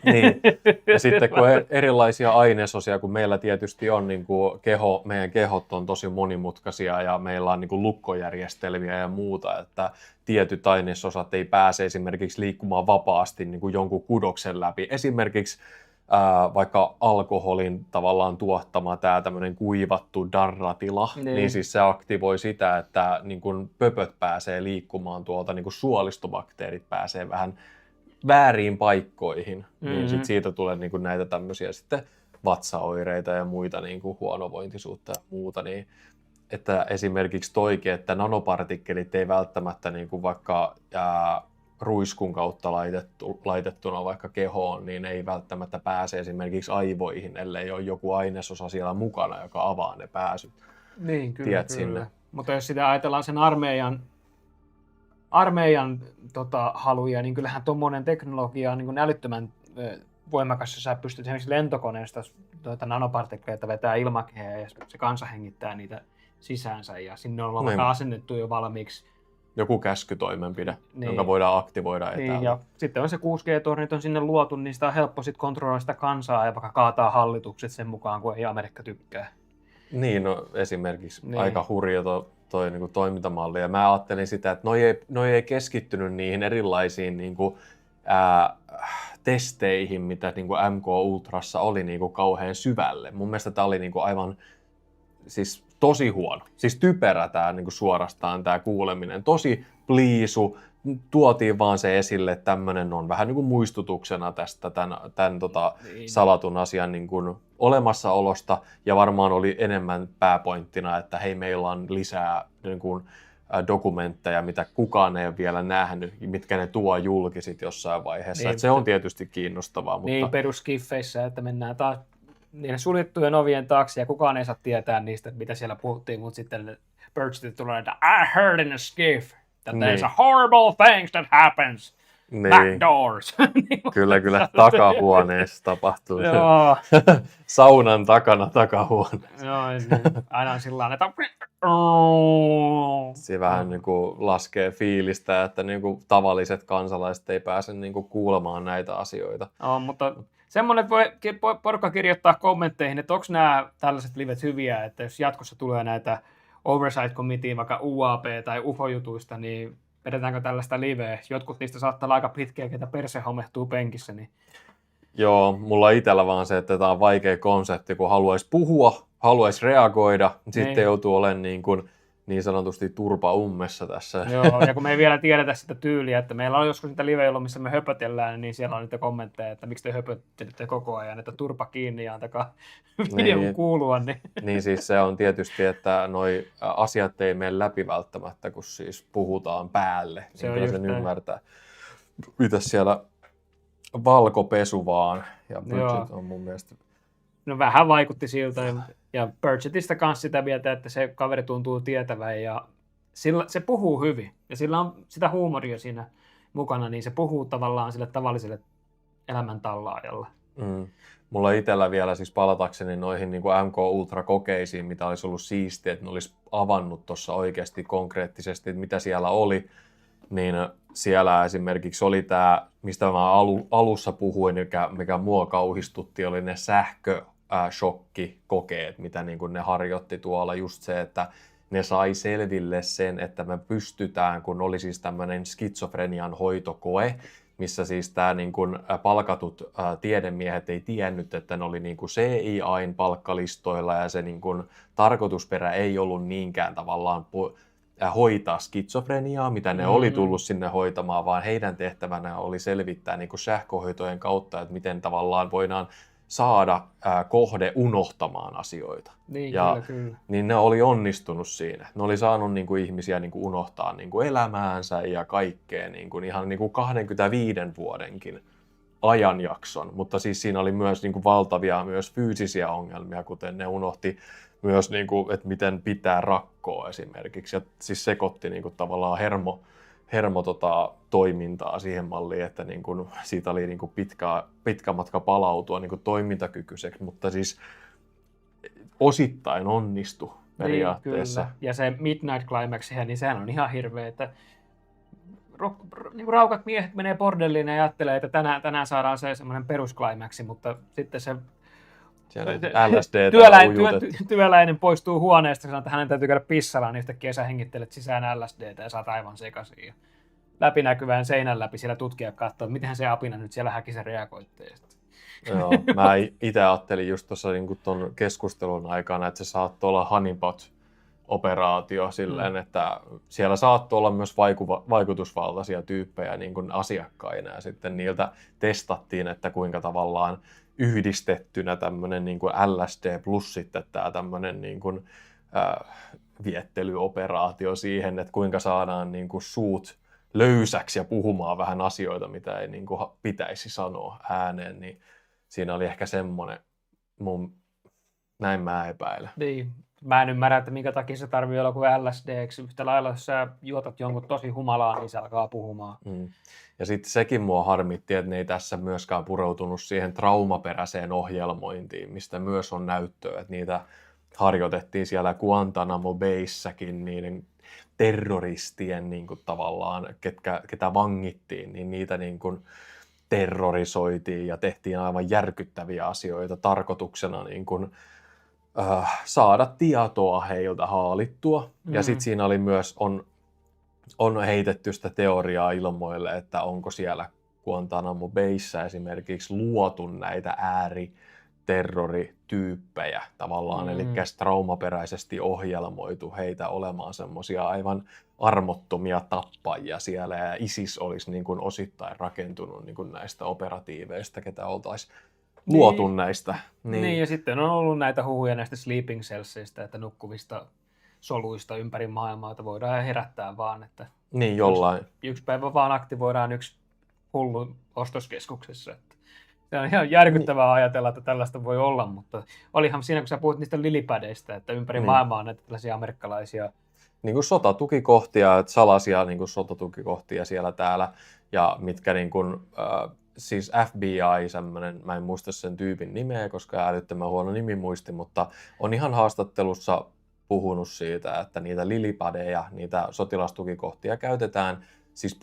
Niin. Ja sitten kun erilaisia ainesosia, kun meillä tietysti on niin kuin meidän kehot on tosi monimutkaisia ja meillä on niin kuin lukkojärjestelmiä ja muuta, että tietyt ainesosat ei pääse esimerkiksi liikkumaan vapaasti niin kuin jonkun kudoksen läpi. Esimerkiksi vaikka alkoholin tavallaan tuottama tämä tämmöinen kuivattu darratila, niin siis se aktivoi sitä, että niin kun pöpöt pääsee liikkumaan tuolta, niin kun suolistobakteerit pääsee vähän vääriin paikkoihin, niin sit siitä tulee niin kun näitä tämmöisiä sitten vatsaoireita ja muita niin kuin huonovointisuutta ja muuta, niin että esimerkiksi toikin, että nanopartikkelit ei välttämättä niin kuin vaikka ruiskun kautta laitettuna vaikka kehoon, niin ei välttämättä pääse esimerkiksi aivoihin, ellei ole joku ainesosa siellä mukana, joka avaa ne pääsyt. Niin, kyllä, tiet kyllä. Sinne. Mutta jos sitä ajatellaan sen armeijan haluja, niin kyllähän tuommoinen teknologia on niin kuin älyttömän voimakas, jos sä pystyt esimerkiksi lentokoneesta nanopartikkeleita vetää ilmakehää ja se kansa hengittää niitä sisäänsä ja sinne on vaikka asennettu jo valmiiksi joku käskytoimenpide, jonka voidaan aktivoida etäältä. Niin, ja sitten on se 6G-tornit on sinne luotu, niin sitä on helppo sitten kontrolloida sitä kansaa ja vaikka kaataa hallitukset sen mukaan, kun ei Amerikka tykkää. Niin, no esimerkiksi aika hurja toi niinku toimintamalli. Ja mä ajattelin sitä, että noi ei keskittynyt niihin erilaisiin niinku, testeihin, mitä niinku MK Ultrassa oli niinku kauhean syvälle. Mun mielestä tää oli niinku aivan siis tosi huono. Siis typerä tää niinku suorastaan tää kuuleminen. Tosi pliisu. Tuotiin vaan se esille, että tämmönen on vähän niinku muistutuksena tästä tämän salatun asian niinku olemassaolosta. Ja varmaan oli enemmän pääpointtina, että hei, meillä on lisää niinku dokumentteja, mitä kukaan ei ole vielä nähnyt, mitkä ne tuo julki sit jossain vaiheessa. Niin, se on tietysti kiinnostavaa. Mutta... Niin, peruskiffeissä, että mennään taas niiden suljettujen ovien taakse ja kukaan ei saa tietää niistä, mitä siellä puhuttiin, mutta sitten Birchtit tulee, että I heard in a skiff that there's a horrible things that happens back doors. Kyllä, takahuoneessa tapahtuu. Joo. Saunan takana takahuoneessa. Joo, aina on sillä tavalla, että se vähän niin kuin laskee fiilistä, että niin kuin tavalliset kansalaiset ei pääse niin kuin kuulemaan näitä asioita. Mutta semmoinen porukka kirjoittaa kommentteihin, että onko nämä tällaiset livet hyviä, että jos jatkossa tulee näitä Oversight Committee, vaikka UAP- tai UFO-jutuista, niin vedetäänkö tällaista liveä? Jotkut niistä saattaa olla aika pitkiä, ketä perse homehtuu penkissä. Niin... Joo, mulla itsellä vaan se, että tämä on vaikea konsepti, kun haluaisi puhua, haluaisi reagoida, sitten joutuu olemaan niin sanotusti turpa ummessa tässä. Joo, ja kun me ei vielä tiedetä sitä tyyliä, että meillä on joskus niitä live missä me höpötellään, niin siellä on niitä kommentteja, että miksi te höpöttelette koko ajan, että turpa kiinni ja antakaa videon kuulua. Niin siis se on tietysti, että noi asiat ei mene läpi välttämättä, kun siis puhutaan päälle. Se niin on kyllä just sen näin. ymmärtää. Mitäs siellä valkopesu vaan, ja Bridget on mun mielestä... No vähän vaikutti siltä, ja Bridgetistä kanssa sitä mieltä, että se kaveri tuntuu tietävän, ja se puhuu hyvin, ja sillä on sitä huumoria siinä mukana, niin se puhuu tavallaan sille tavalliselle elämäntallaajalle. Mulla itsellä vielä siis palatakseni noihin niin kuin MK Ultra-kokeisiin, mitä olisi ollut siistiä, että ne olisi avannut tuossa oikeasti konkreettisesti, että mitä siellä oli, niin siellä esimerkiksi oli tämä, mistä mä alussa puhuin, mikä mua kauhistutti, oli ne sähköshokkikokeet, mitä niin kuin ne harjoitti tuolla. Just se, että ne sai selville sen, että me pystytään, kun oli siis tämmöinen skitsofrenian hoitokoe, missä siis tämä niin kuin palkatut tiedemiehet ei tiennyt, että ne oli niin kuin CIA:n palkkalistoilla ja se niin kuin tarkoitusperä ei ollut niinkään tavallaan hoitaa skitsofreniaa, mitä ne oli tullut sinne hoitamaan, vaan heidän tehtävänä oli selvittää niin kuin sähköhoitojen kautta, että miten tavallaan voidaan saada kohde unohtamaan asioita. Niin, kyllä. Niin ne oli onnistunut siinä. Ne oli saanut niin kuin ihmisiä niin kuin unohtaa niin kuin elämäänsä ja kaikkea niin kuin ihan niin kuin 25 vuodenkin ajanjakson. Mutta siis siinä oli myös niin kuin valtavia myös fyysisiä ongelmia, kuten ne unohti myös, niin kuin, että miten pitää rakkoa esimerkiksi. Ja siis sekoitti niin kuin tavallaan toimintaa siihen malliin, että niin kuin siitä oli niin kuin pitkä matka palautua niin kuin toimintakykyiseksi, mutta siis osittain onnistui periaatteessa. Niin, kyllä. Ja se Midnight Climax, niin sehän on ihan hirveä, että niin raukat miehet menee bordelliin ja ajattelee, että tänään saadaan se semmoinen perusklimaksi, mutta sitten se työläinen poistuu huoneesta ja sanoo, että hänen täytyy käydä pissalla, niin yhtäkkiä sä hengittelet sisään LSDtä ja saat aivan sekaisin. Läpinäkyvään seinän läpi siellä tutkija katsoo, miten se apina nyt siellä häkissä reagoitte. Joo, mä itse ajattelin just tuossa niin tuon keskustelun aikana, että se saattoi olla honeypot-operaatio silleen, että siellä saattoi olla myös vaikutusvaltaisia tyyppejä niin kuin asiakkaina ja sitten niiltä testattiin, että kuinka tavallaan yhdistettynä tämmöinen niin kuin LSD plus sitten tämä tämmöinen niin kuin, viettelyoperaatio siihen, että kuinka saadaan niin kuin suut löysäksi ja puhumaan vähän asioita, mitä ei niin kuin pitäisi sanoa ääneen, niin siinä oli ehkä semmoinen, näin mä epäilen. Niin. Mä en ymmärrä, että minkä takia se tarvii olla kuin LSD-ksi. Yhtä lailla, jos sä juotat jonkun tosi humalaa, niin se alkaa puhumaan. Ja sitten sekin mua harmitti, että ne ei tässä myöskään pureutunut siihen traumaperäiseen ohjelmointiin, mistä myös on näyttöä, että niitä harjoitettiin siellä Guantanamo Bayssäkin niiden terroristien niin kuin tavallaan, ketä vangittiin, niin niitä niin kuin terrorisoitiin ja tehtiin aivan järkyttäviä asioita tarkoituksena niin kuin, saada tietoa heiltä haalittua. Ja sitten siinä oli myös, on heitetty sitä teoriaa ilmoille, että onko siellä Guantanamo Bayssä esimerkiksi luotu näitä ääriterrorityyppejä tavallaan, eli traumaperäisesti ohjelmoitu heitä olemaan semmoisia aivan armottomia tappajia siellä, ja ISIS olisi niin kuin osittain rakentunut niin kuin näistä operatiiveista, ketä oltaisiin luotu näistä. Niin, ja sitten on ollut näitä huhuja näistä sleeping cellsistä, että nukkuvista soluista ympäri maailmaa, että voidaan herättää vaan, että niin, jollain. Yksi päivä vaan aktivoidaan yksi hullu ostoskeskuksessa. Että se on ihan järkyttävää ajatella, että tällaista voi olla, mutta olihan siinä, kun sä puhut niistä lilipädeistä, että ympäri maailmaa on näitä tällaisia amerikkalaisia niin kuin sotatukikohtia, salaisia niin kuin sotatukikohtia siellä täällä, ja mitkä niin kuin, siis FBI, semmoinen, mä en muista sen tyypin nimeä, koska älyttömän huono nimimuisti, mutta on ihan haastattelussa puhunut siitä, että niitä lilipadeja, niitä sotilastukikohtia käytetään siis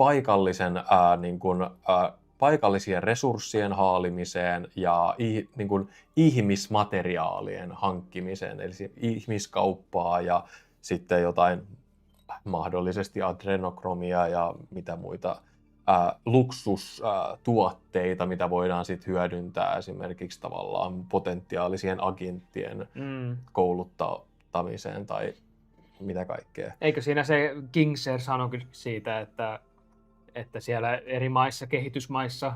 paikallisien resurssien haalimiseen ja niin kuin ihmismateriaalien hankkimiseen, eli ihmiskauppaa ja sitten jotain mahdollisesti adrenokromia ja mitä muita luksustuotteita, mitä voidaan sitten hyödyntää esimerkiksi tavallaan potentiaalisien agenttien kouluttamiseen tai mitä kaikkea. Eikö siinä se Kingser sanoikin siitä, että siellä eri maissa, kehitysmaissa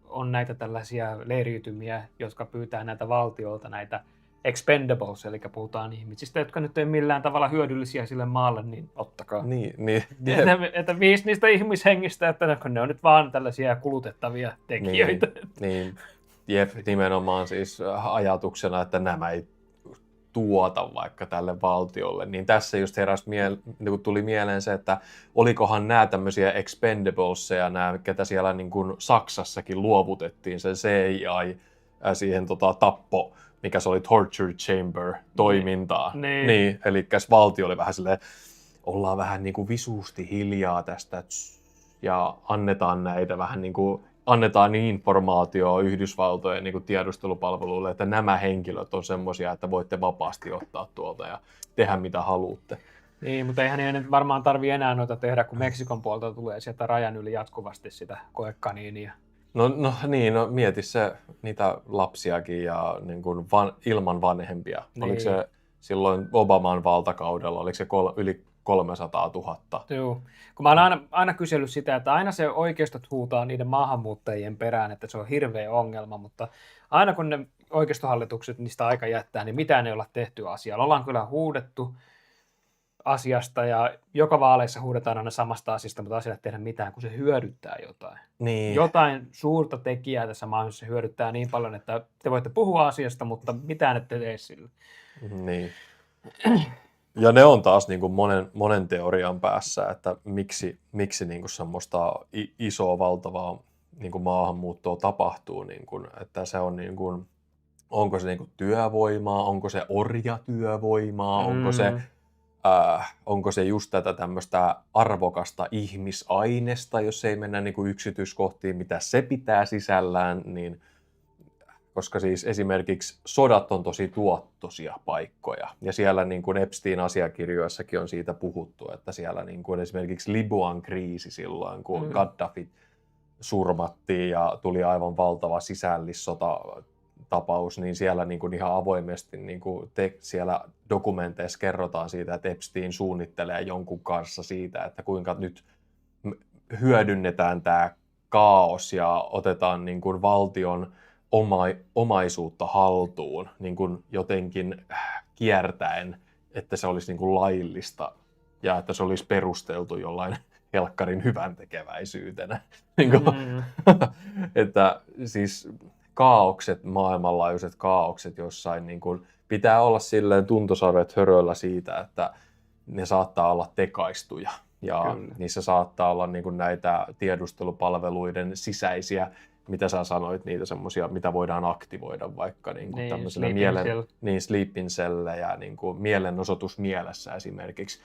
on näitä tällaisia leiriytymiä, jotka pyytää näitä valtioilta näitä expendables, eli puhutaan ihmisistä, jotka nyt ei millään tavalla hyödyllisiä sille maalle, niin ottakaa. Niin. Että 5 niistä ihmishengistä, että ne on nyt vaan tällaisia kulutettavia tekijöitä. Niin. Jep, nimenomaan siis ajatuksena, että nämä ei tuota vaikka tälle valtiolle. Niin tässä just tuli mieleen se, että olikohan nämä tämmöisiä expendablesia, nämä, ketä siellä niin kuin Saksassakin luovutettiin, se CIA siihen tappo, mikä se oli torture chamber toimintaa. Niin. Eli valtio oli vähän silleen, ollaan vähän niin kuin visuusti hiljaa tästä ja annetaan näitä vähän niin kuin, annetaan informaatiota Yhdysvaltojen niin kuin tiedustelupalveluille, että nämä henkilöt on semmoisia, että voitte vapaasti ottaa tuolta ja tehdä mitä haluatte. Niin, mutta eihän ne varmaan tarvitse enää noita tehdä, kun Meksikon puolta tulee sieltä rajan yli jatkuvasti sitä koekaniinia. No mieti se niitä lapsiakin ja niin kuin ilman vanhempia. Niin. Oliko se silloin Obaman valtakaudella, oliko se yli 300 000? Joo, kun mä oon aina kysellyt sitä, että aina se oikeistot huutaa niiden maahanmuuttajien perään, että se on hirveä ongelma, mutta aina kun ne oikeistohallitukset niistä aika jättää, niin mitään ei olla tehty asialla. Ollaan kyllä huudettu asiasta ja joka vaaleissa huudetaan aina samasta asiasta, mutta asialle ei tehdä mitään, kun se hyödyttää jotain. Niin. Jotain suurta tekijää tässä maailmassa hyödyttää niin paljon, että te voitte puhua asiasta, mutta mitään ette tee sille. Niin. Ja ne on taas niin kuin monen teorian päässä, että miksi niin kuin semmoista isoa, valtavaa niin kuin maahanmuuttoa tapahtuu. Niin kuin, että se on niin kuin, onko se niin kuin työvoimaa, onko se orjatyövoimaa, onko se just tätä tämmöistä arvokasta ihmisainesta, jos ei mennä niin kuin yksityiskohtiin, mitä se pitää sisällään, niin koska siis esimerkiksi sodat on tosi tuottoisia paikkoja. Ja siellä niin kuin Epstein-asiakirjoissakin on siitä puhuttu, että siellä niin kuin esimerkiksi Libyan kriisi silloin, kun Gaddafi surmattiin ja tuli aivan valtava sisällissota-tapaus, niin siellä niin kuin ihan avoimesti niin kuin siellä dokumenteissa kerrotaan siitä, että Epstein suunnittelee jonkun kanssa siitä, että kuinka nyt hyödynnetään tämä kaos ja otetaan niin kuin valtion omaisuutta haltuun niin kuin jotenkin kiertäen, että se olisi niin kuin laillista ja että se olisi perusteltu jollain helkkarin hyväntekeväisyytenä. Että siis kaaokset, maailmanlaajuiset kaaokset jossain, niin kuin pitää olla silleen tuntosarvet höröllä siitä, että ne saattaa olla tekaistuja. Ja niissä saattaa olla niin kuin näitä tiedustelupalveluiden sisäisiä, mitä sä sanoit, niitä semmoisia, mitä voidaan aktivoida vaikka niin kuin tämmöisellä sleeping cellejä, niin kuin mielenosoitus mielessä esimerkiksi.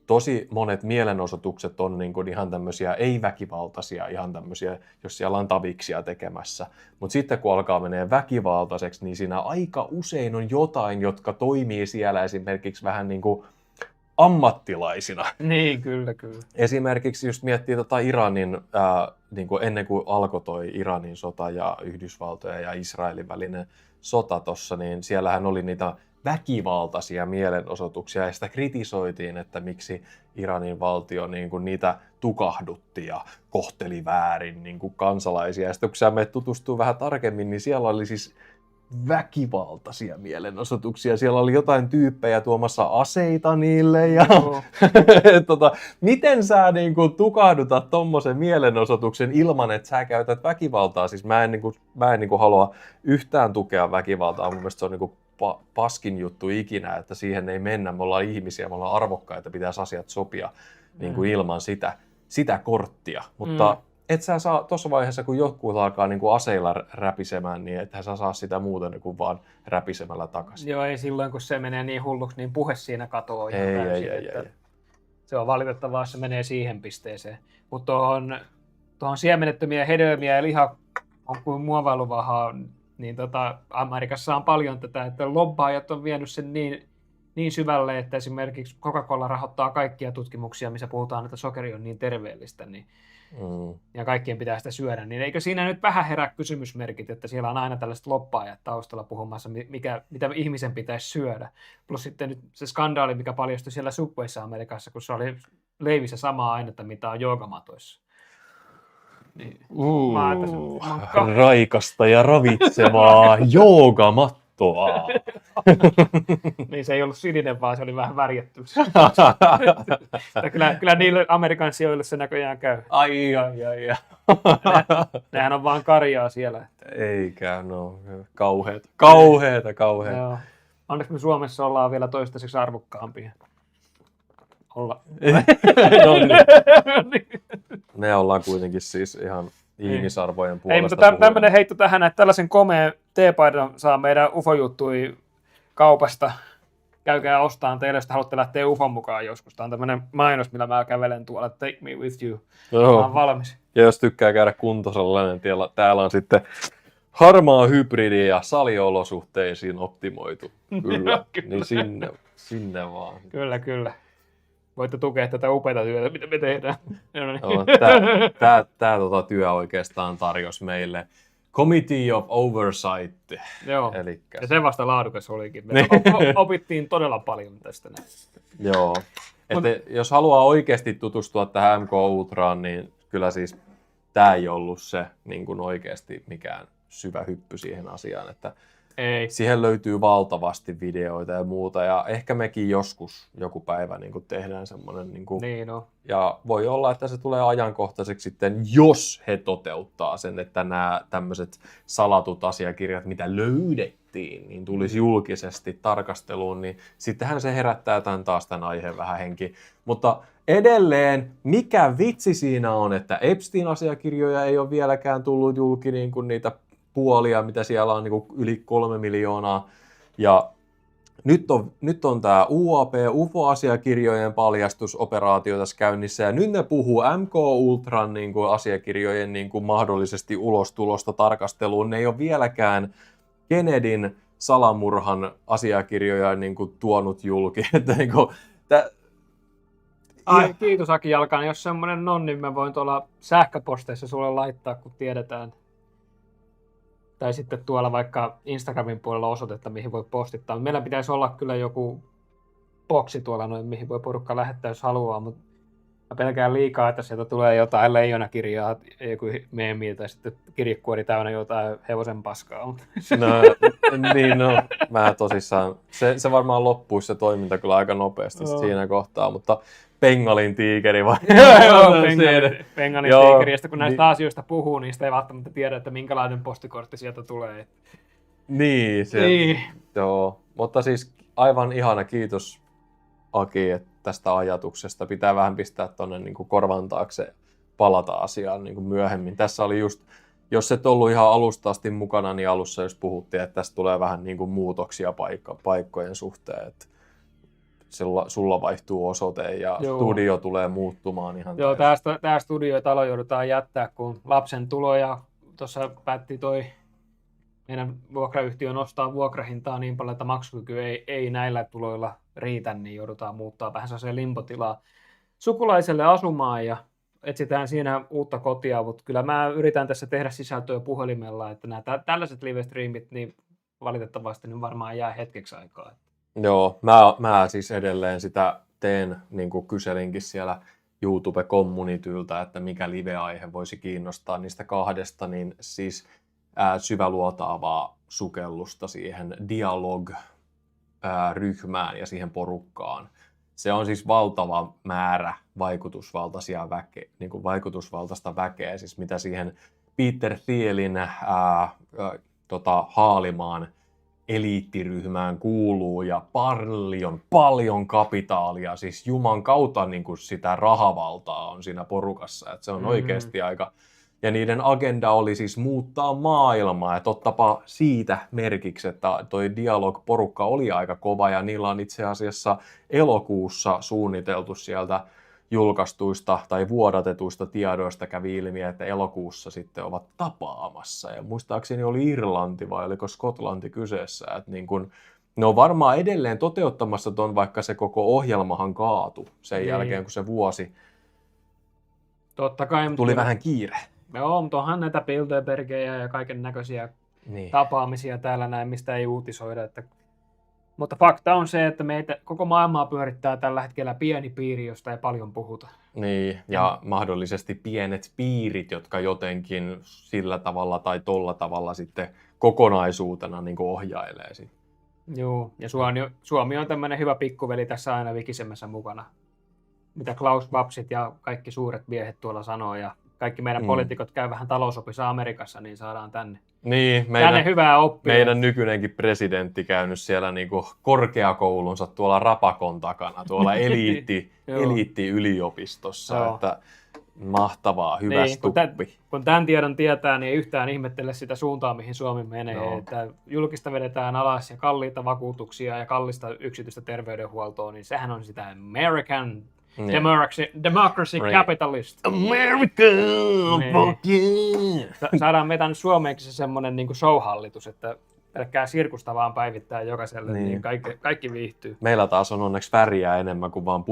Tosi monet mielenosoitukset on niin kuin ihan tämmöisiä ei-väkivaltaisia, ihan tämmöisiä, jos siellä on taviksia tekemässä. Mutta sitten kun alkaa menee väkivaltaiseksi, niin siinä aika usein on jotain, jotka toimii siellä esimerkiksi vähän niin kuin ammattilaisina. Niin, kyllä. Esimerkiksi just miettii Iranin, niin kuin ennen kuin alkoi toi Iranin sota ja Yhdysvaltojen ja Israelin välinen sota tossa, niin siellähän oli niitä väkivaltaisia mielenosoituksia ja sitä kritisoitiin, että miksi Iranin valtio niin kuin niitä tukahdutti ja kohteli väärin niin kuin kansalaisia. Ja sitten kun sä menet tutustuu vähän tarkemmin, niin siellä oli siis väkivaltaisia mielenosoituksia. Siellä oli jotain tyyppejä tuomassa aseita niille. Ja miten sä niin kuin tukahdutat tommosen mielenosoituksen ilman, että sä käytät väkivaltaa? Siis mä en niin kuin halua yhtään tukea väkivaltaa. Mun mielestä se on niin kuin paskin juttu ikinä, että siihen ei mennä. Me ollaan ihmisiä, me ollaan arvokkaita, pitäisi asiat sopia niin kuin ilman sitä korttia. Mutta et sä saa tuossa vaiheessa, kun jotkut alkaa niin kuin aseilla räpisemään, niin ethän sä saa sitä muuten kuin vaan räpisemällä takaisin. Joo, ei silloin, kun se menee niin hulluksi, niin puhe siinä katoaa ihan täysin. Ei. Se on valitettavaa, jos se menee siihen pisteeseen. Mutta tuohon siemenettömiä hedelmiä ja liha on kuin muovailuvahaa, niin Amerikassa on paljon tätä, että lobbaajat on vienyt sen niin syvälle, että esimerkiksi Coca-Cola rahoittaa kaikkia tutkimuksia, missä puhutaan, että sokeri on niin terveellistä, niin ja kaikkien pitää sitä syödä, niin eikö siinä nyt vähän herää kysymysmerkit, että siellä on aina tällaiset loppaajat taustalla puhumassa, mitä ihmisen pitäisi syödä. Plus sitten nyt se skandaali, mikä paljastui siellä Subwayssa Amerikassa, kun se oli leivissä samaa ainetta, mitä on joogamatoissa. Niin. Raikasta ja ravitsevaa joogamattoa. Niin se ei ollut sininen, vaan se oli vähän värjätty. kyllä niille Amerikan sijoille se näköjään käy. Ai. Nehän on vaan karjaa siellä. Eikä, no kauheeta. Joo. Onneksi me Suomessa ollaan vielä toistaiseksi arvokkaampia. Me ollaan kuitenkin siis ihan ihmisarvojen puolesta. Ei, mutta tämmöinen heitto tähän, että tällaisen komea teepaidan saa meidän UFO-juttui kaupasta. Käykää ostamaan teille, jos haluatte lähteä UFOn mukaan joskus. Tämä on tämmöinen mainos, millä mä kävelen tuolla. Take me with you. Mä oon valmis. Ja jos tykkää käydä kuntosalilla, niin täällä on sitten harmaa hybridi ja saliolosuhteisiin optimoitu. Kyllä. Niin sinne vaan. Kyllä. Voitte tukea tätä upeata työtä, mitä me tehdään. Tämä työ oikeastaan tarjosi meille Committee of Oversight. Joo, Elikkä... ja se vasta laadukas olikin. Me opittiin todella paljon tästä näistä. Joo, jos haluaa oikeasti tutustua tähän MK Ultraan, niin kyllä siis tämä ei ollut se niin kuin oikeasti mikään syvä hyppy siihen asiaan, että siihen löytyy valtavasti videoita ja muuta, ja ehkä mekin joskus joku päivä niin kuin tehdään semmoinen, niin on. Ja voi olla, että se tulee ajankohtaiseksi sitten, jos he toteuttaa sen, että nämä tämmöiset salatut asiakirjat, mitä löydettiin, niin tulisi julkisesti tarkasteluun, niin sittenhän se herättää tämän aiheen vähän henki. Mutta edelleen, mikä vitsi siinä on, että Epstein-asiakirjoja ei ole vieläkään tullut julki niin kuin niitä puolia, mitä siellä on niin kuin yli 3 miljoonaa. Ja nyt on tämä UAP, ufo-asiakirjojen paljastusoperaatio tässä käynnissä, ja nyt ne puhuu MK Ultran niin kuin asiakirjojen niin kuin mahdollisesti ulostulosta tarkasteluun. Ne ei ole vieläkään Kennedyn salamurhan asiakirjoja niin kuin tuonut julki. Niin kuin, kiitos Aki Jalkanen. Jos semmoinen on, niin mä voin tuolla sähköposteissa sulle laittaa, kun tiedetään. Tai sitten tuolla vaikka Instagramin puolella osoitetta, mihin voi postittaa. Meillä pitäisi olla kyllä joku boksi tuolla noin, mihin voi porukka lähettää, jos haluaa, mutta mä pelkään liikaa, että sieltä tulee jotain leijonakirjaa, joku meemiä tai sitten kirjekuori täynnä jotain hevosen paskaa. Mä tosissaan, se varmaan loppuisi se toiminta kyllä aika nopeasti siinä kohtaa, mutta Bengalin tiikeri vai? Bengalin tiikeri, ja kun näistä asioista puhuu, niin sitä ei välttämättä tiedä, että minkälainen postikortti sieltä tulee. Niin. Joo, mutta siis aivan ihana, kiitos Aki tästä ajatuksesta. Pitää vähän pistää tuonne niin kuin korvan taakse ja palata asiaan niin kuin myöhemmin. Tässä oli just, jos et ollut ihan alusta asti mukana, niin alussa jos puhuttiin, että tästä tulee vähän niin kuin muutoksia paikkojen suhteen. Että sulla vaihtuu osoite ja studio tulee muuttumaan ihan. Joo, tämä studiotalo joudutaan jättää, kun lapsen tuloja tuossa päätti toi meidän vuokrayhtiö nostaa vuokrahintaa niin paljon, että maksukyky ei näillä tuloilla riitä, niin joudutaan muuttaa vähän sellaiseen limpotilaa sukulaiselle asumaan ja etsitään siinä uutta kotia, mutta kyllä mä yritän tässä tehdä sisältöä puhelimella, että nämä tällaiset live-streamit niin valitettavasti niin varmaan jää hetkeksi aikaa. Joo, mä siis edelleen sitä teen, niin kuin kyselinkin siellä YouTube-communityltä, että mikä live-aihe voisi kiinnostaa niistä kahdesta, niin siis syväluotaavaa sukellusta siihen dialog-ryhmään ja siihen porukkaan. Se on siis valtava määrä vaikutusvaltaista väkeä, siis mitä siihen Peter Thielin haalimaan eliittiryhmään kuuluu ja paljon kapitaalia, siis Juman kautta niin kuin sitä rahavaltaa on siinä porukassa, että se on oikeasti aika. Ja niiden agenda oli siis muuttaa maailmaa, ja tottapa siitä merkiksi, että toi dialog-porukka oli aika kova, ja niillä on itse asiassa elokuussa suunniteltu sieltä julkaistuista tai vuodatetuista tiedoista kävi ilmi, että elokuussa sitten ovat tapaamassa. Ja muistaakseni oli Irlanti vai oliko Skotlanti kyseessä. Että niin kun, ne on varmaan edelleen toteuttamassa ton, vaikka se koko ohjelmahan kaatui sen jälkeen, kun se vuosi Totta kai. Tuli vähän kiire. Joo, mutta onhan näitä Bilderbergejä ja kaiken näköisiä tapaamisia täällä näin, mistä ei uutisoida. Mutta fakta on se, että meitä koko maailmaa pyörittää tällä hetkellä pieni piiri, josta ei paljon puhuta. Niin, ja mahdollisesti pienet piirit, jotka jotenkin sillä tavalla tai tolla tavalla sitten kokonaisuutena niin kuin ohjailee sitä. Joo, ja Suomi on tämmöinen hyvä pikkuveli tässä aina vikisemässä mukana. Mitä Klaus Schwabsit ja kaikki suuret miehet tuolla sanoo, ja kaikki meidän poliitikot käy vähän talousopissa Amerikassa, niin saadaan tänne. Niin, tänne hyvää oppia. Meidän nykyinenkin presidentti käynyt siellä niinku korkeakoulunsa tuolla Rapakon takana, tuolla eliittiyliopistossa. Että mahtavaa, hyvä stuppi. Kun tämän tiedon tietää, niin ei yhtään ihmettele sitä suuntaa, mihin Suomi menee. Joo. Että julkista vedetään alas ja kalliita vakuutuksia ja kallista yksityistä terveydenhuoltoa, niin sehän on sitä American democracy capitalist. America, fuck yeah! Saadaan me tänne Suomeenkin se semmoinen niin kuin show-hallitus, että pelkkää sirkusta vaan päivittää jokaiselle, niin kaikki viihtyy. Meillä taas on onneksi väriä enemmän kuin vaan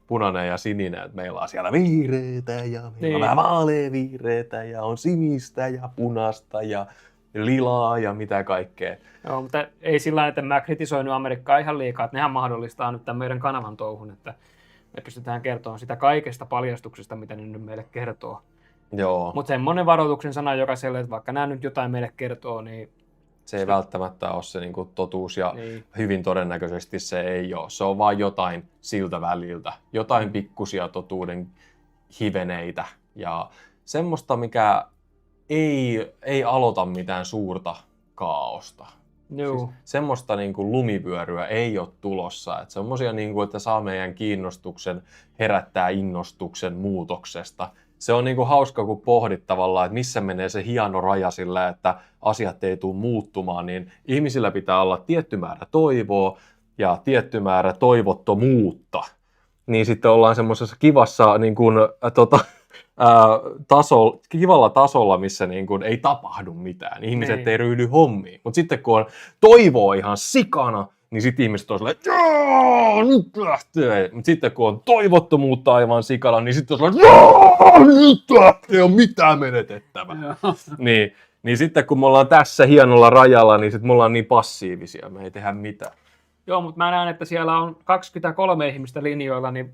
punainen ja sininen. Että meillä on siellä vihreätä ja meillä on vähän vaaleavihreätä ja on sinistä ja punaista ja lilaa ja mitä kaikkea. Joo, mutta ei sillä tavalla, että mä kritisoinut Amerikkaa ihan liikaa, että nehän mahdollistaa nyt tämän meidän kanavan touhun, että me pystytään kertomaan sitä kaikesta paljastuksesta, mitä ne nyt meille kertoo. Joo. Mutta semmoinen varoituksen sana jokaiselle, että vaikka nämä nyt jotain meille kertoo, niin se ei välttämättä ole se niinku totuus ja hyvin todennäköisesti se ei ole. Se on vaan jotain siltä väliltä, jotain pikkusia totuuden hiveneitä ja semmoista, mikä ei aloita mitään suurta kaaosta. Siis semmoista niinku lumivyöryä ei ole tulossa. Et semmoisia, niinku, että saa meidän kiinnostuksen, herättää innostuksen muutoksesta. Se on niinku hauska, kun pohdit tavallaan, että missä menee se hieno raja sillä, että asiat ei tule muuttumaan, niin ihmisillä pitää olla tietty määrä toivoa ja tietty määrä toivottomuutta. Niin sitten ollaan semmoisessa kivassa niin kuin, kivalla tasolla, missä niin kuin ei tapahdu mitään. Ihmiset ei ryhdy hommiin. Mutta sitten kun on toivoa ihan sikana, niin sitten ihmiset on silleen, että nyt lähtee. Mutta sitten kun on toivottomuutta aivan sikana, niin sitten on silleen, nyt lähtee, on mitään menetettävää. Niin sitten kun me ollaan tässä hienolla rajalla, niin sitten me ollaan niin passiivisia, me ei tehdä mitään. Joo, mutta mä näen, että siellä on 23 ihmistä linjoilla, niin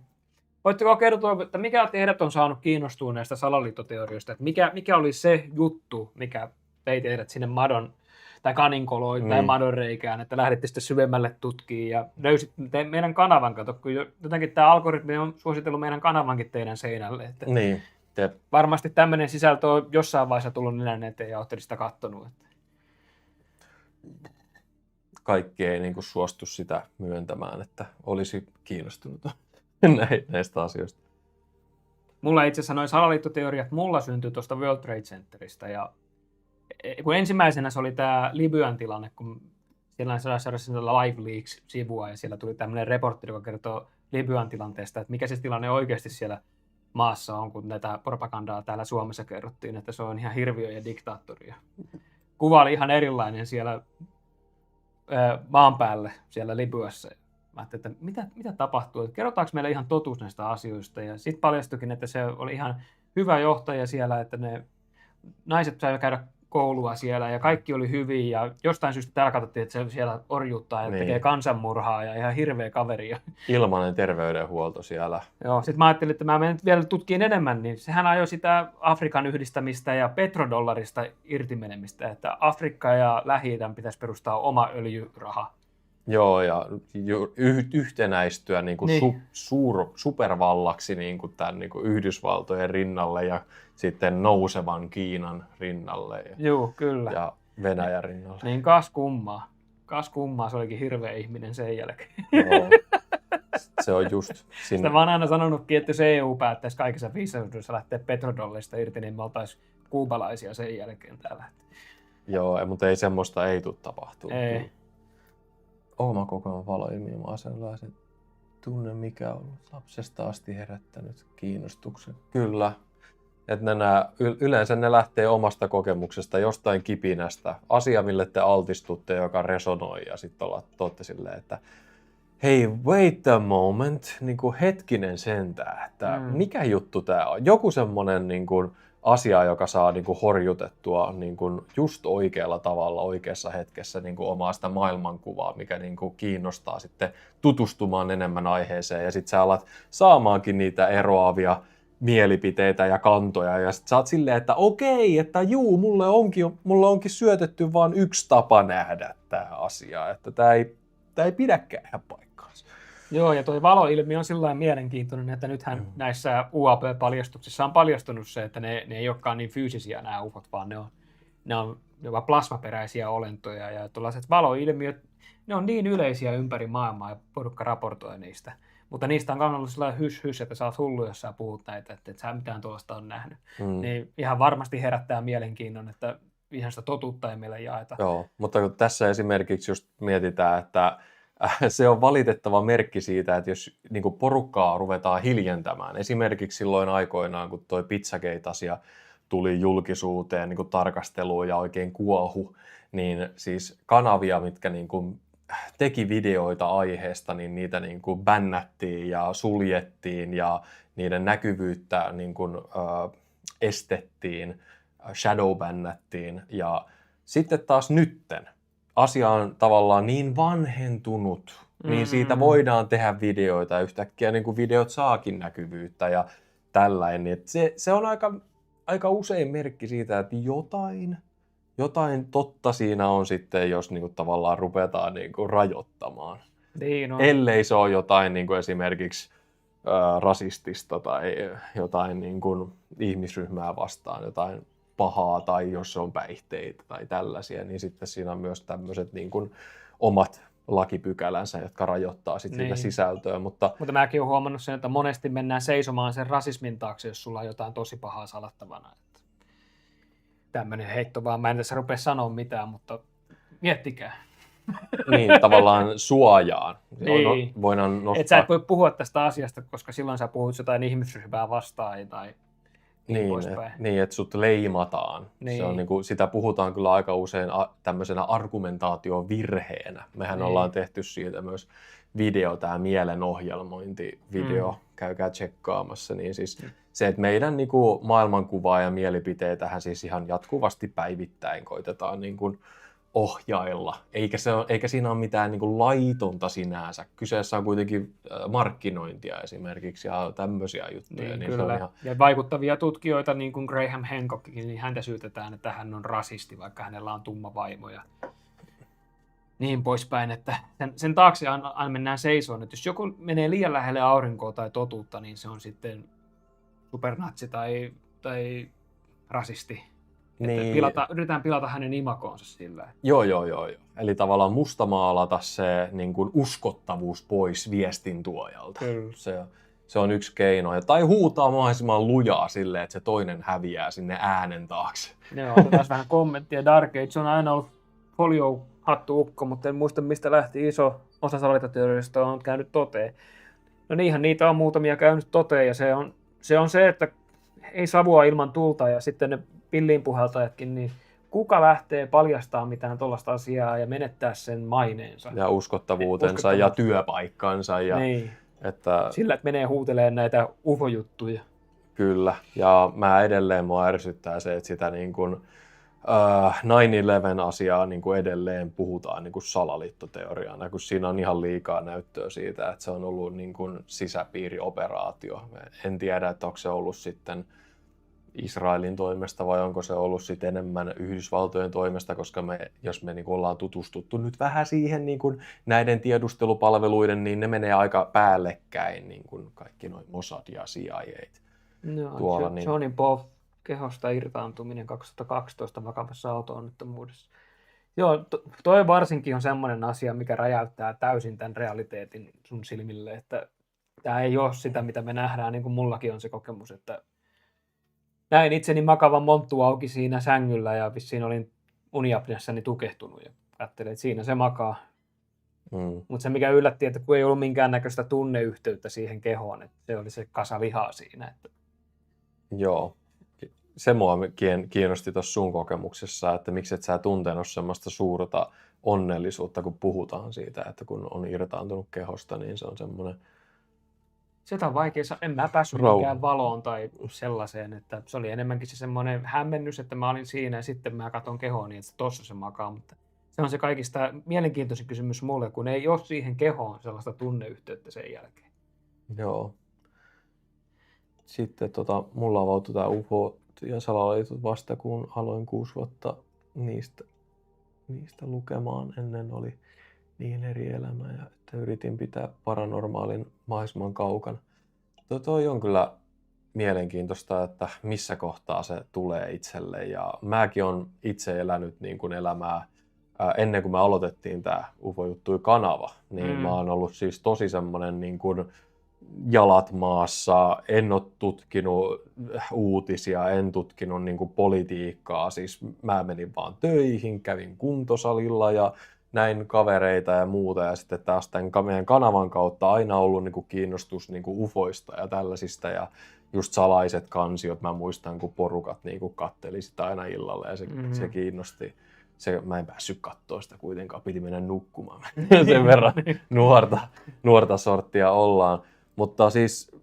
voitteko kertoa, että mikä teidät on saanut kiinnostua näistä salaliittoteorioista? Että mikä oli se juttu, mikä vei teidät sinne madon tai kaninkoloon tai madonreikään, että lähditte sitten syvemmälle tutkimaan ja löysitte meidän kanavan, kato, kun jotenkin tämä algoritmi on suositellut meidän kanavankin teidän seinälle. Että varmasti tämmöinen sisältö on jossain vaiheessa tullut nenän eteen ja olette sitä kattonut. Kaikki ei niin kuin suostu sitä myöntämään, että olisi kiinnostunut näistä asioista. Mulla itse asiassa noin salaliittoteoriat mulla syntyi tuosta World Trade Centeristä. Ja kun ensimmäisenä se oli tämä Libyan tilanne, kun siellä on Live Leaks-sivua ja siellä tuli tämmöinen reportti, joka kertoo Libyan tilanteesta, että mikä se tilanne oikeasti siellä maassa on, kun näitä propagandaa täällä Suomessa kerrottiin, että se on ihan hirviö ja diktaattoria. Kuva oli ihan erilainen siellä maan päälle siellä Libyassa. Mä ajattelin, että mitä tapahtuu, että kerrotaanko meille ihan totuus näistä asioista. Ja sitten paljastuikin, että se oli ihan hyvä johtaja siellä, että ne naiset saivat käydä koulua siellä ja kaikki oli hyvin. Ja jostain syystä täällä katsottiin, että se siellä orjuuttaa ja tekee kansanmurhaa ja ihan hirveä kaveri. Ilmainen terveydenhuolto siellä. Joo, sitten mä ajattelin, että mä menen vielä tutkiin enemmän, niin sehän ajoi sitä Afrikan yhdistämistä ja petrodollarista irtimenemistä, että Afrikka ja Lähi-idän pitäisi perustaa oma öljyraha. Joo, ja yhtenäistyä niin kuin supervallaksi niin kuin tämän niin kuin Yhdysvaltojen rinnalle ja sitten nousevan Kiinan rinnalle ja Venäjän rinnalle. Niin kas kummaa, se olikin hirveä ihminen sen jälkeen. Joo. Se on just sinne. Sitä mä oon aina sanonutkin, että jos EU päättäisi kaikessa viisaudessa lähteä petrodollista irti, niin me oltaisiin kuubalaisia sen jälkeen täällä. Joo, mutta ei semmoista ei tule tapahtumaan. Ei. Oma kokonaan valoilmiö, mä oon sellaisen tunne, mikä on lapsesta asti herättänyt kiinnostuksen. Kyllä. Että yleensä ne lähtee omasta kokemuksesta, jostain kipinästä. Asia, mille te altistutte, joka resonoi ja sitten olette silleen, että hei, wait a moment, niin kuin hetkinen sentään, että mikä juttu tämä on? Joku semmoinen niin kuin asia, joka saa niin kuin horjutettua niin kuin just oikealla tavalla, oikeassa hetkessä niin kuin omaa sitä maailmankuvaa, mikä niin kuin kiinnostaa sitten tutustumaan enemmän aiheeseen. Ja sitten sä alat saamaankin niitä eroavia mielipiteitä ja kantoja. Ja sitten sä oot silleen, että okei, että juu, mulle onkin syötetty vaan yksi tapa nähdä tämä asia. Että tämä ei pidäkään ihan paikkaansa. Joo, ja tuo valoilmiö on sillä mielenkiintoinen, että nythän näissä UAP-paljastuksissa on paljastunut se, että ne ei olekaan niin fyysisiä nämä ufot, vaan ne on jopa plasmaperäisiä olentoja. Ja tuollaiset valoilmiöt, ne on niin yleisiä ympäri maailmaa ja porukka raportoi niistä. Mutta niistä on kannallut sellainen hys, että sä oot hullu, jos sä puhut näitä, että et sä mitään tuosta on nähnyt. Niin ihan varmasti herättää mielenkiinnon, että ihan sitä totuutta ei meille jaeta. Joo, mutta kun tässä esimerkiksi just mietitään, että se on valitettava merkki siitä, että jos niin kuin porukkaa ruvetaan hiljentämään, esimerkiksi silloin aikoinaan, kun toi Pizzagate-asia tuli julkisuuteen niin kuin tarkasteluun ja oikein kuohu, niin siis kanavia, mitkä niin kuin teki videoita aiheesta, niin niitä niin kuin bännättiin ja suljettiin ja niiden näkyvyyttä niin kuin, estettiin, shadowbännättiin ja sitten taas nytten asia on tavallaan niin vanhentunut, niin siitä voidaan tehdä videoita ja yhtäkkiä niin kuin videot saakin näkyvyyttä ja tällainen. Niin se on aika usein merkki siitä, että jotain totta siinä on sitten, jos niin kuin tavallaan ruvetaan niin kuin rajoittamaan. Niin on. Ellei se ole jotain niin kuin esimerkiksi rasistista tai jotain niin kuin ihmisryhmää vastaan, jotain pahaa tai jos se on päihteitä tai tällaisia, niin sitten siinä on myös tämmöiset niin kuin omat lakipykälänsä, jotka rajoittaa sitten sitä sisältöä. Mutta mäkin olen huomannut sen, että monesti mennään seisomaan sen rasismin taakse, jos sulla on jotain tosi pahaa salattavana. Tämmöinen heitto vaan. Mä en tässä rupea sanoa mitään, mutta miettikää. Niin, tavallaan suojaan. Niin. Voidaan nostaa. Et sä et voi puhua tästä asiasta, koska silloin sä puhut jotain ihmisryhmää vastaan tai niin, että sut leimataan. Niin. Se on, niin kuin, sitä puhutaan kyllä aika usein tämmöisenä argumentaatiovirheenä. Mehän ollaan tehty siitä myös video, tämä mielenohjelmointivideo, käykää tsekkaamassa. Niin siis se, että meidän niin kuin, maailmankuvaa ja mielipiteitähän siis ihan jatkuvasti päivittäin koitetaan niin kuin, ohjailla, eikä siinä ole mitään niin kuin laitonta sinänsä. Kyseessä on kuitenkin markkinointia esimerkiksi ja tämmöisiä juttuja. Niin kyllä. Ihan... Ja vaikuttavia tutkijoita, niin kuin Graham Hancockkin, niin häntä syytetään, että hän on rasisti, vaikka hänellä on tumma vaimo ja niin poispäin. Että sen taakse aina mennään seisoon, että jos joku menee liian lähelle aurinkoa tai totuutta, niin se on sitten supernatsi tai rasisti. Niin. Yritetään pilata hänen imagoonsa sillä. Joo. Eli tavallaan mustamaalata se niin kuin uskottavuus pois viestin tuojalta. Kyllä. Se on yksi keino. Tai huutaa mahdollisimman lujaa silleen, että se toinen häviää sinne äänen taakse. Joo, otetaan vähän kommenttia. Dark Age on aina ollut folio-hattu-ukko, mutta en muista mistä lähti iso osa salaliittoteoriasta on käynyt toteen. No niinhän niitä on muutamia käynyt toteen ja se on se, että ei savua ilman tulta ja sitten ne pilliinpuhaltajatkin, niin kuka lähtee paljastamaan mitään tuollaista asiaa ja menettää sen maineensa? Ja uskottavuutensa ja työpaikkansa. Ja, niin. Sillä, että menee huutelemaan näitä ufo-juttuja. Kyllä, ja mua ärsyttää se, että sitä niin kuin 9/11-asiaa niin kuin edelleen puhutaan niin kuin salaliittoteoriana, kun siinä on ihan liikaa näyttöä siitä, että se on ollut niin kuin sisäpiirioperaatio. En tiedä, että onko se ollut sitten Israelin toimesta vai onko se ollut sitten enemmän Yhdysvaltojen toimesta, koska jos me niin kuin ollaan tutustuttu nyt vähän siihen niin kuin näiden tiedustelupalveluiden, niin ne menee aika päällekkäin, niin kuin kaikki noin Mossad ja CIA. Tuolla, niin Johnny Boff kehosta irtaantuminen 2012 vakavassa auto-onnettomuudessa. Joo, toi varsinkin on semmoinen asia, mikä räjäyttää täysin tämän realiteetin sun silmille, että tämä ei ole sitä, mitä me nähdään, niin kuin mullakin on se kokemus, että näin itseni makavan monttu auki siinä sängyllä ja vissiin olin uniapneassani tukehtunut ja ajattelin, että siinä se makaa. Mutta se mikä yllätti, että kun ei ollut minkäännäköistä tunneyhteyttä siihen kehoon, että se oli se kasa lihaa siinä. Että... Joo. se mua kiinnosti tuossa sun kokemuksessa, että miksi et sä tuntenut semmoista suurta onnellisuutta, kun puhutaan siitä, että kun on irtaantunut kehosta, niin se on semmoinen Sitä on vaikea en mä päässyt mihinkään valoon tai sellaiseen, että se oli enemmänkin se semmoinen hämmennys, että mä olin siinä ja sitten mä katson kehoon niin, että tossa se makaa, mutta se on se kaikista mielenkiintoisin kysymys mulle, kun ei ole siihen kehoon sellaista tunneyhteyttä sen jälkeen. Joo. Sitten mulla avautui tämä UFO ja salaliitot vasta, kun aloin 6 vuotta niistä lukemaan. Ennen oli niin eri elämä ja että yritin pitää paranormaalin mahdollisimman kaukana. Toi on kyllä mielenkiintoista, että missä kohtaa se tulee itselle. Ja mäkin olen itse elänyt niin kuin elämää ennen kuin me aloitettiin tämä UFO-juttui-kanava. Niin mä oon ollut siis tosi semmoinen niin kuin jalat maassa, en ole tutkinut uutisia, en tutkinut niin kuin politiikkaa. Siis mä menin vaan töihin, kävin kuntosalilla ja näin kavereita ja muuta. Ja sitten taas tämän meidän kanavan kautta aina ollut niin kuin kiinnostus niin kuin ufoista ja tällaisista. Ja just salaiset kansiot, mä muistan kun porukat niin kuin katteli sitä aina illalla ja se kiinnosti. Mä en päässyt katsoa sitä kuitenkaan, piti mennä nukkumaan. Sen verran nuorta sorttia ollaan. Mutta siis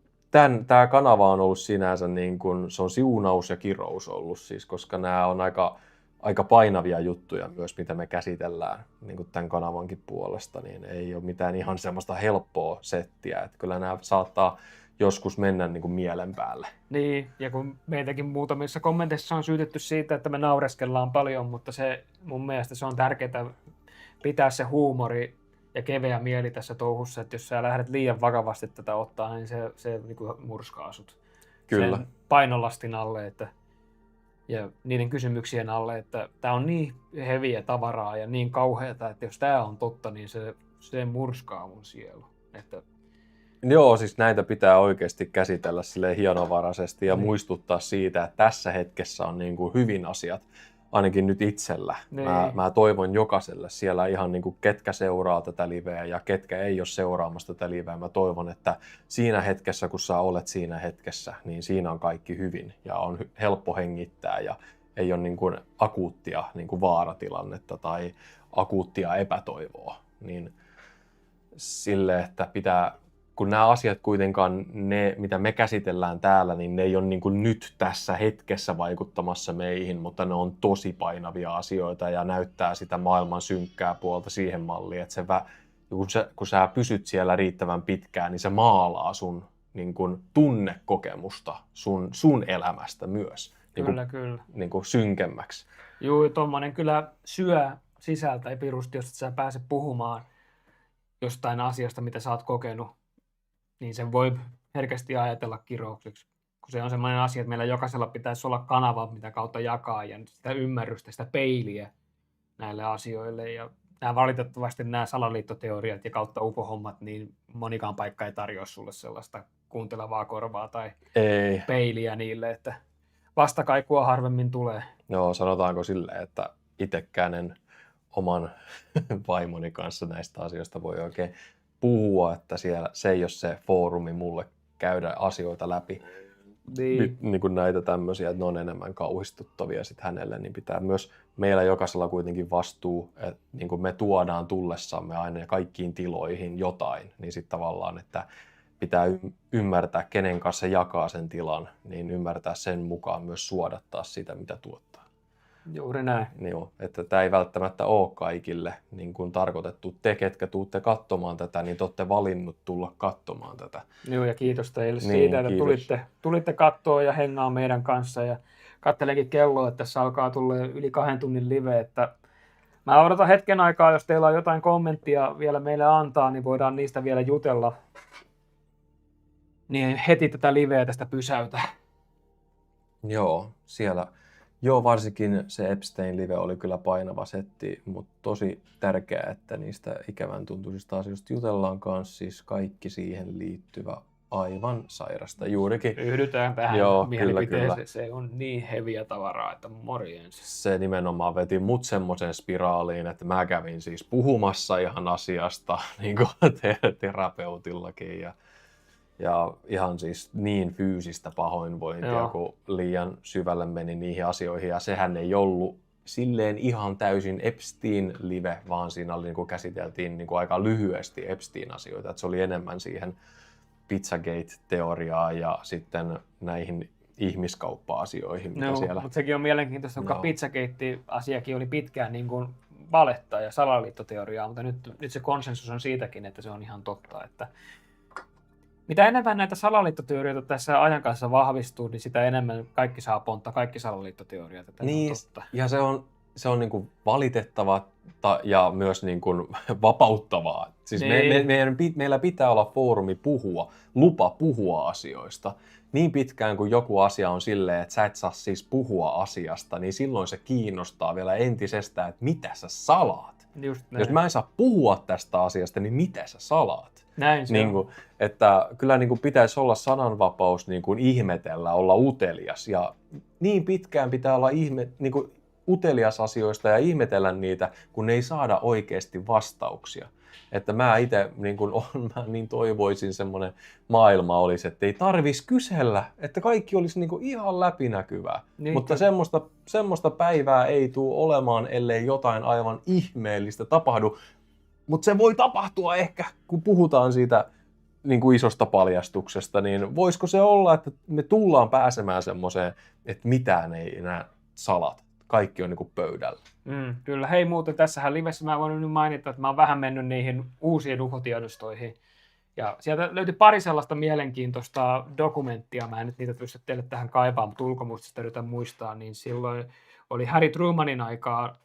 tämä kanava on ollut sinänsä niin kuin, se on siunaus ja kirous ollut siis, koska nämä on aika painavia juttuja myös, mitä me käsitellään niin kuin tämän kanavankin puolesta, niin ei ole mitään ihan semmoista helppoa settiä, että kyllä nämä saattaa joskus mennä niin kuin mielen päälle. Niin, ja kun meitäkin muutamissa kommenteissa on syytetty siitä, että me naureskellaan paljon, mutta se mun mielestä se on tärkeää pitää se huumori ja keveä mieli tässä touhussa, että jos sä lähdet liian vakavasti tätä ottaa, niin se niin kuin murskaa sut. Kyllä. Sen painolastin alle ja niiden kysymyksien alle, että tää on niin heviä tavaraa ja niin kauheata, että jos tää on totta, niin se murskaa mun sielu. Että joo, siis näitä pitää oikeasti käsitellä silleen hienovaraisesti ja muistuttaa siitä, että tässä hetkessä on niin kuin hyvin asiat, ainakin nyt itsellä. Mä toivon jokaiselle siellä ihan niin kuin ketkä seuraa tätä liveä ja ketkä ei ole seuraamassa tätä liveä. Mä toivon, että siinä hetkessä, kun sä olet siinä hetkessä, niin siinä on kaikki hyvin ja on helppo hengittää ja ei ole niin kuin akuuttia niin kuin vaaratilannetta tai akuuttia epätoivoa. Niin sille, että pitää, kun nämä asiat kuitenkaan, ne mitä me käsitellään täällä, niin ne ei ole niin kuin nyt tässä hetkessä vaikuttamassa meihin, mutta ne on tosi painavia asioita ja näyttää sitä maailman synkkää puolta siihen malliin, että kun sä pysyt siellä riittävän pitkään, niin se maalaa sun niin kuin tunnekokemusta sun elämästä myös. Kyllä. Niin kuin synkemmäksi. Joo, tommonen kyllä syö sisältä pirusti, jos et sä pääse puhumaan jostain asiasta, mitä sä oot kokenut, niin sen voi herkästi ajatella kiroukseksi. Kun se on semmoinen asia, että meillä jokaisella pitäisi olla kanava, mitä kautta jakaa, ja sitä ymmärrystä, sitä peiliä näille asioille. Ja valitettavasti nämä salaliittoteoriat ja kautta UFO-hommat, niin monikaan paikka ei tarjoa sulle sellaista kuuntelevaa korvaa tai peiliä niille, että vastakaikua harvemmin tulee. Joo, sanotaanko silleen, että itsekään en oman vaimoni kanssa näistä asioista voi oikein puhua, että siellä se ei ole se foorumi mulle käydä asioita läpi. Niin kuin näitä tämmöisiä, että ne on enemmän kauhistuttavia sit hänelle, niin pitää myös meillä jokaisella kuitenkin vastuu, että niin kuin me tuodaan tullessamme aina kaikkiin tiloihin jotain, niin sitten tavallaan, että pitää ymmärtää, kenen kanssa jakaa sen tilan, niin ymmärtää sen mukaan myös suodattaa sitä, mitä tuottaa. Juuri näin. Joo, että tämä ei välttämättä ole kaikille niin kuin tarkoitettu. Te, ketkä tuutte katsomaan tätä, niin te olette valinnut tulla katsomaan tätä. Joo, ja kiitos teille siitä, että tulitte katsoa ja hengaa meidän kanssa. Ja katselenkin kelloa, että tässä alkaa tulla yli 2 tunnin live. Että mä odotan hetken aikaa, jos teillä on jotain kommenttia vielä meille antaa, niin voidaan niistä vielä jutella. Niin heti tätä liveä tästä pysäytä. Joo, siellä. Joo, varsinkin se Epstein-live oli kyllä painava setti, mutta tosi tärkeää, että niistä ikävän tuntuisista asioista jutellaan kanssa, siis kaikki siihen liittyvä aivan sairasta juurikin. Yhdytään tähän mielipiteeseen, kyllä. Se on niin heviä tavaraa, että morjens. Se nimenomaan veti mut semmoisen spiraaliin, että mä kävin siis puhumassa ihan asiasta niin kuin terapeutillakin Ja ihan siis niin fyysistä pahoinvointia, kun liian syvälle meni niihin asioihin. Ja sehän ei ollut silleen ihan täysin Epstein-live, vaan siinä oli, niin kuin käsiteltiin niin kuin aika lyhyesti Epstein-asioita. Että se oli enemmän siihen Pizzagate-teoriaan ja sitten näihin ihmiskauppa-asioihin, mitä siellä... Mutta sekin on mielenkiintoista, koska Pizzagate-asiakin oli pitkään niin kuin valetta ja salaliittoteoriaa, mutta nyt se konsensus on siitäkin, että se on ihan totta. Että mitä enemmän näitä salaliittoteorioita tässä ajan kanssa vahvistuu, niin sitä enemmän kaikki saa pontta, kaikki salaliittoteoriat. Että niin, on totta. Ja se on niin kuin valitettavaa ja myös niin kuin vapauttavaa. Siis meillä pitää olla foorumi lupa puhua asioista. Niin pitkään kuin joku asia on silleen, että sä et saa siis puhua asiasta, niin silloin se kiinnostaa vielä entisestään, että mitä sä salaat. Jos mä en saa puhua tästä asiasta, niin mitä sä salaat? Näin se niin kuin, että kyllä niin kuin pitäisi olla sananvapaus niin kuin ihmetellä, olla utelias. Ja niin pitkään pitää olla niin kuin utelias asioista ja ihmetellä niitä, kun ei saada oikeasti vastauksia. Että mä itse niin toivoisin semmoinen maailma olisi, että ei tarvitsisi kysellä, että kaikki olisi niin kuin ihan läpinäkyvää. Niin, mutta semmoista päivää ei tule olemaan, ellei jotain aivan ihmeellistä tapahdu. Mutta se voi tapahtua ehkä, kun puhutaan siitä niin kuin isosta paljastuksesta, niin voisiko se olla, että me tullaan pääsemään semmoiseen, että mitään ei enää salata. Kaikki on niin kuin pöydällä. Kyllä. Hei muuten, tässähän livessä mä voin nyt mainita, että mä oon vähän mennyt niihin uusiin ufotiedostoihin. Ja sieltä löytyi pari sellaista mielenkiintoista dokumenttia. Mä en nyt niitä pysty teille tähän kaivaamaan, mutta ulkomuistista yritän muistaa. Niin silloin oli Harry Trumanin aikaa,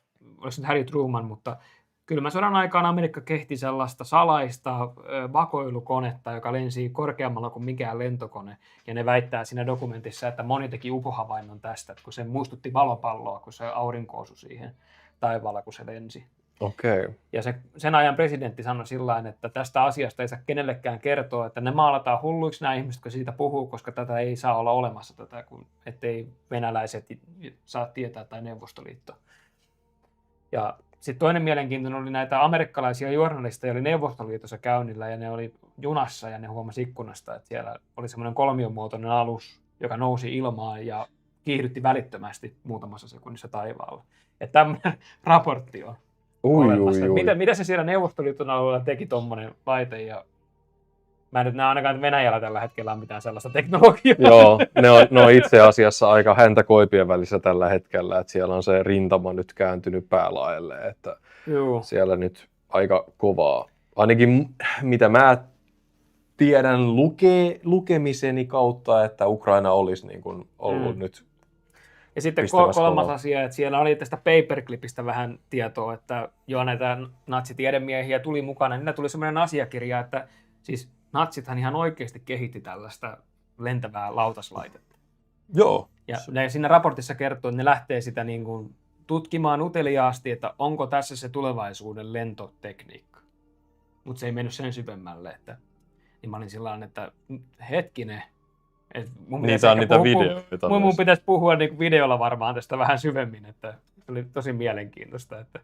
olisi nyt Harry Truman, mutta kylmän sodan aikaan Amerikka kehti sellaista salaista vakoilukonetta, joka lensi korkeammalla kuin mikään lentokone. Ja ne väittää siinä dokumentissa, että moni teki UFO-havainnon tästä, että kun se muistutti valopalloa, kun se aurinko osui siihen taivaalla, kun se lensi. Okay. Ja sen ajan presidentti sanoi sillain, että tästä asiasta ei saa kenellekään kertoa, että ne maalataan hulluiksi nämä ihmiset, kun siitä puhuu, koska tätä ei saa olla olemassa, ettei venäläiset saa tietää tai Neuvostoliitto. Ja sitten toinen mielenkiintoinen oli näitä amerikkalaisia journalisteja, oli Neuvostoliitossa käynnillä ja ne oli junassa ja ne huomasi ikkunasta, että siellä oli semmoinen kolmiomuotoinen alus, joka nousi ilmaan ja kiihdytti välittömästi muutamassa sekunnissa taivaalla. Ja tämmöinen raportti on olemassa. Mitä se siellä Neuvostoliiton alueella teki tommonen laite ja mä en nyt näe ainakaan, että Venäjällä tällä hetkellä on mitään sellaista teknologiaa. Joo, ne on itse asiassa aika häntä koipien välissä tällä hetkellä, että siellä on se rintama nyt kääntynyt päälaelle, että siellä nyt aika kovaa. Ainakin mitä mä tiedän lukemiseni kautta, että Ukraina olisi niin kuin ollut nyt. Ja sitten kolmas asia, että siellä oli tästä paperclipistä vähän tietoa, että jo näitä natsitiedemiehiä tuli mukana, niin tuli semmoinen asiakirja, että siis natsithan ihan oikeasti kehitti tällaista lentävää lautaslaitetta. Joo. Ja ne siinä raportissa kertoo, että ne lähtee sitä niin kuin tutkimaan uteliaasti, että onko tässä se tulevaisuuden lentotekniikka. Mutta se ei mennyt sen syvemmälle, että niin mä olin sillain, että hetkinen. Mun pitäisi puhua niin kuin videolla varmaan tästä vähän syvemmin, että se oli tosi mielenkiintoista. Että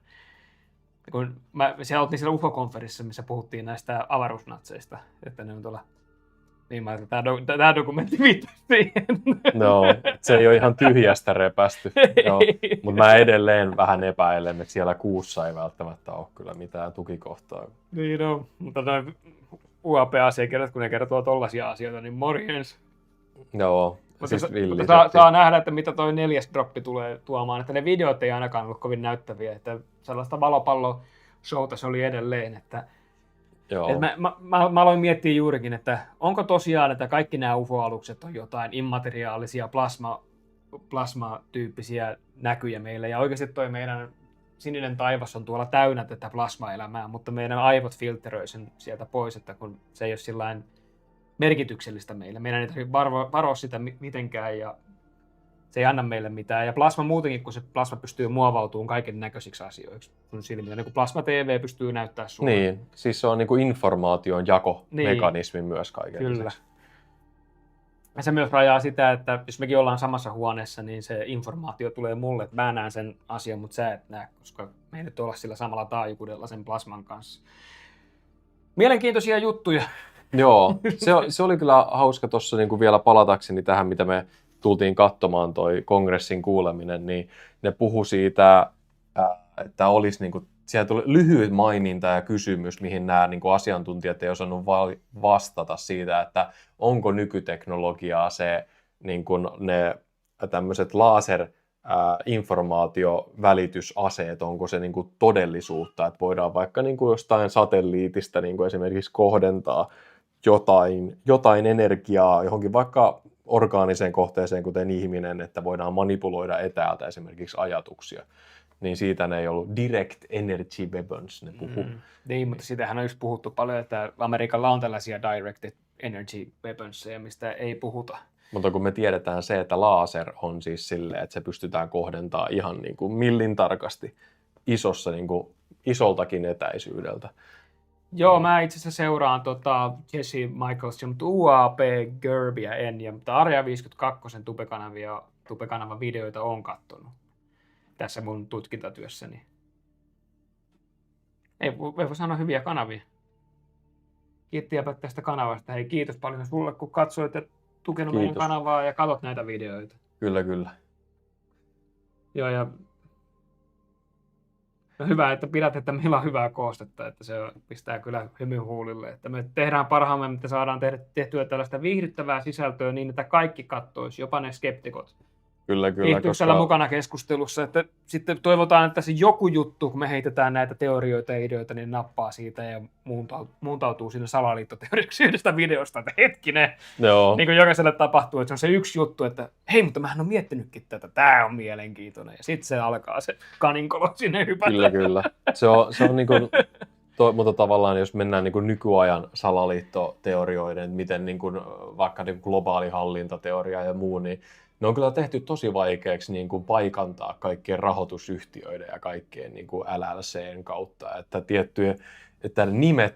kun siellä oltiin siellä UFO-konferenssissa, missä puhuttiin näistä avaruusnatseista, että ne on tuolla, niin mä ajattelin, tämä dokumentti viittasi siihen. No, se ei ole ihan tyhjästä repästy, mutta mä edelleen vähän epäilen, että siellä kuussa ei välttämättä ole kyllä mitään tukikohtaa. Niin on, mutta noin UAP-asiakirjat, kun ne kertoo tollaisia asioita, niin morjens. Joo, siis saa nähdä, että mitä toi 4. droppi tulee tuomaan, että ne videot ei ainakaan ollut kovin näyttäviä, että sellaista valopallo-showta se oli edelleen, että mä aloin miettiä juurikin, että onko tosiaan, että kaikki nämä UFO-alukset on jotain immateriaalisia plasma-tyyppisiä näkyjä meille, ja oikeasti toi meidän sininen taivas on tuolla täynnä tätä plasmaelämää, mutta meidän aivot filteröi sen sieltä pois, että kun se ei ole sillain merkityksellistä meille. Meidän ei tarvitse varoa sitä mitenkään ja se ei anna meille mitään. Ja plasma muutenkin, kun se plasma pystyy muovautumaan kaiken näköisiksi asioiksi. Niin kuin plasma TV pystyy näyttää sulle. Niin, siis se on niin kuin informaation jakomekanismi myös kaiken. Kyllä. Ja se myös rajaa sitä, että jos mekin ollaan samassa huoneessa, niin se informaatio tulee mulle, että mä näen sen asian, mutta sä et näe, koska me ei nyt olla sillä samalla taajuudella sen plasman kanssa. Mielenkiintoisia juttuja. Joo, se oli kyllä hauska tuossa niin vielä palatakseni tähän, mitä me tultiin katsomaan, toi kongressin kuuleminen, niin ne puhu siitä, että olisi niin kuin, siellä tuli lyhyt maininta ja kysymys, mihin nämä niin kuin asiantuntijat ei osannut vastata siitä, että onko nykyteknologiaa se niin kuin ne tämmöiset informaatiovälitysaseet, onko se niin kuin todellisuutta, että voidaan vaikka niin kuin jostain satelliitista niin kuin esimerkiksi kohdentaa jotain energiaa johonkin vaikka orgaaniseen kohteeseen, kuten ihminen, että voidaan manipuloida etäältä esimerkiksi ajatuksia. Niin siitä ne ei ollut direct energy weapons, ne puhuu. Niin, mutta siitähän on just puhuttu paljon, että Amerikalla on tällaisia directed energy weaponsia, mistä ei puhuta. Mutta kun me tiedetään se, että laser on siis silleen, että se pystytään kohdentamaan ihan niin kuin millin tarkasti niin kuin isoltakin etäisyydeltä. Joo, mä itse asiassa seuraan Jesse Michaelsia, mutta UAP, Gerbiä en, ja mutta Arja 52 tubekanavan videoita on katsonut tässä mun tutkintatyössäni. Ei voi sanoa hyviä kanavia. Kiittiäpä tästä kanavasta. Hei, kiitos paljon sulle, kun katsoit ja tukenut meidän kanavaa ja katsot näitä videoita. Kyllä, kyllä. Joo, ja no hyvä, että pidät, että meillä on hyvää koostetta, että se pistää kyllä hymyn huulille. Että me tehdään parhaamme, että saadaan tehtyä tällaista viihdyttävää sisältöä niin, että kaikki kattoisi, jopa ne skeptikot. Kyllä, Liittyykö mukana keskustelussa, että sitten toivotaan, että se joku juttu, kun me heitetään näitä teorioita ja ideoita, niin nappaa siitä ja muuntautuu sinne salaliittoteoriaksi yhdestä videosta, että hetkinen, niin kuin jokaiselle tapahtuu, että se on se yksi juttu, että hei, mutta mähän on miettinytkin tätä, tämä on mielenkiintoinen, ja sitten se alkaa se kaninkolo sinne hypätä. Kyllä. Se on niin kuin, mutta tavallaan jos mennään niin kuin nykyajan salaliittoteorioiden, miten niin kuin, vaikka niin kuin globaali hallintateoria ja muu, niin ne on kyllä tehty tosi vaikeaksi niin kuin paikantaa kaikkien rahoitusyhtiöiden ja kaikkien niin kuin LLCn kautta, että että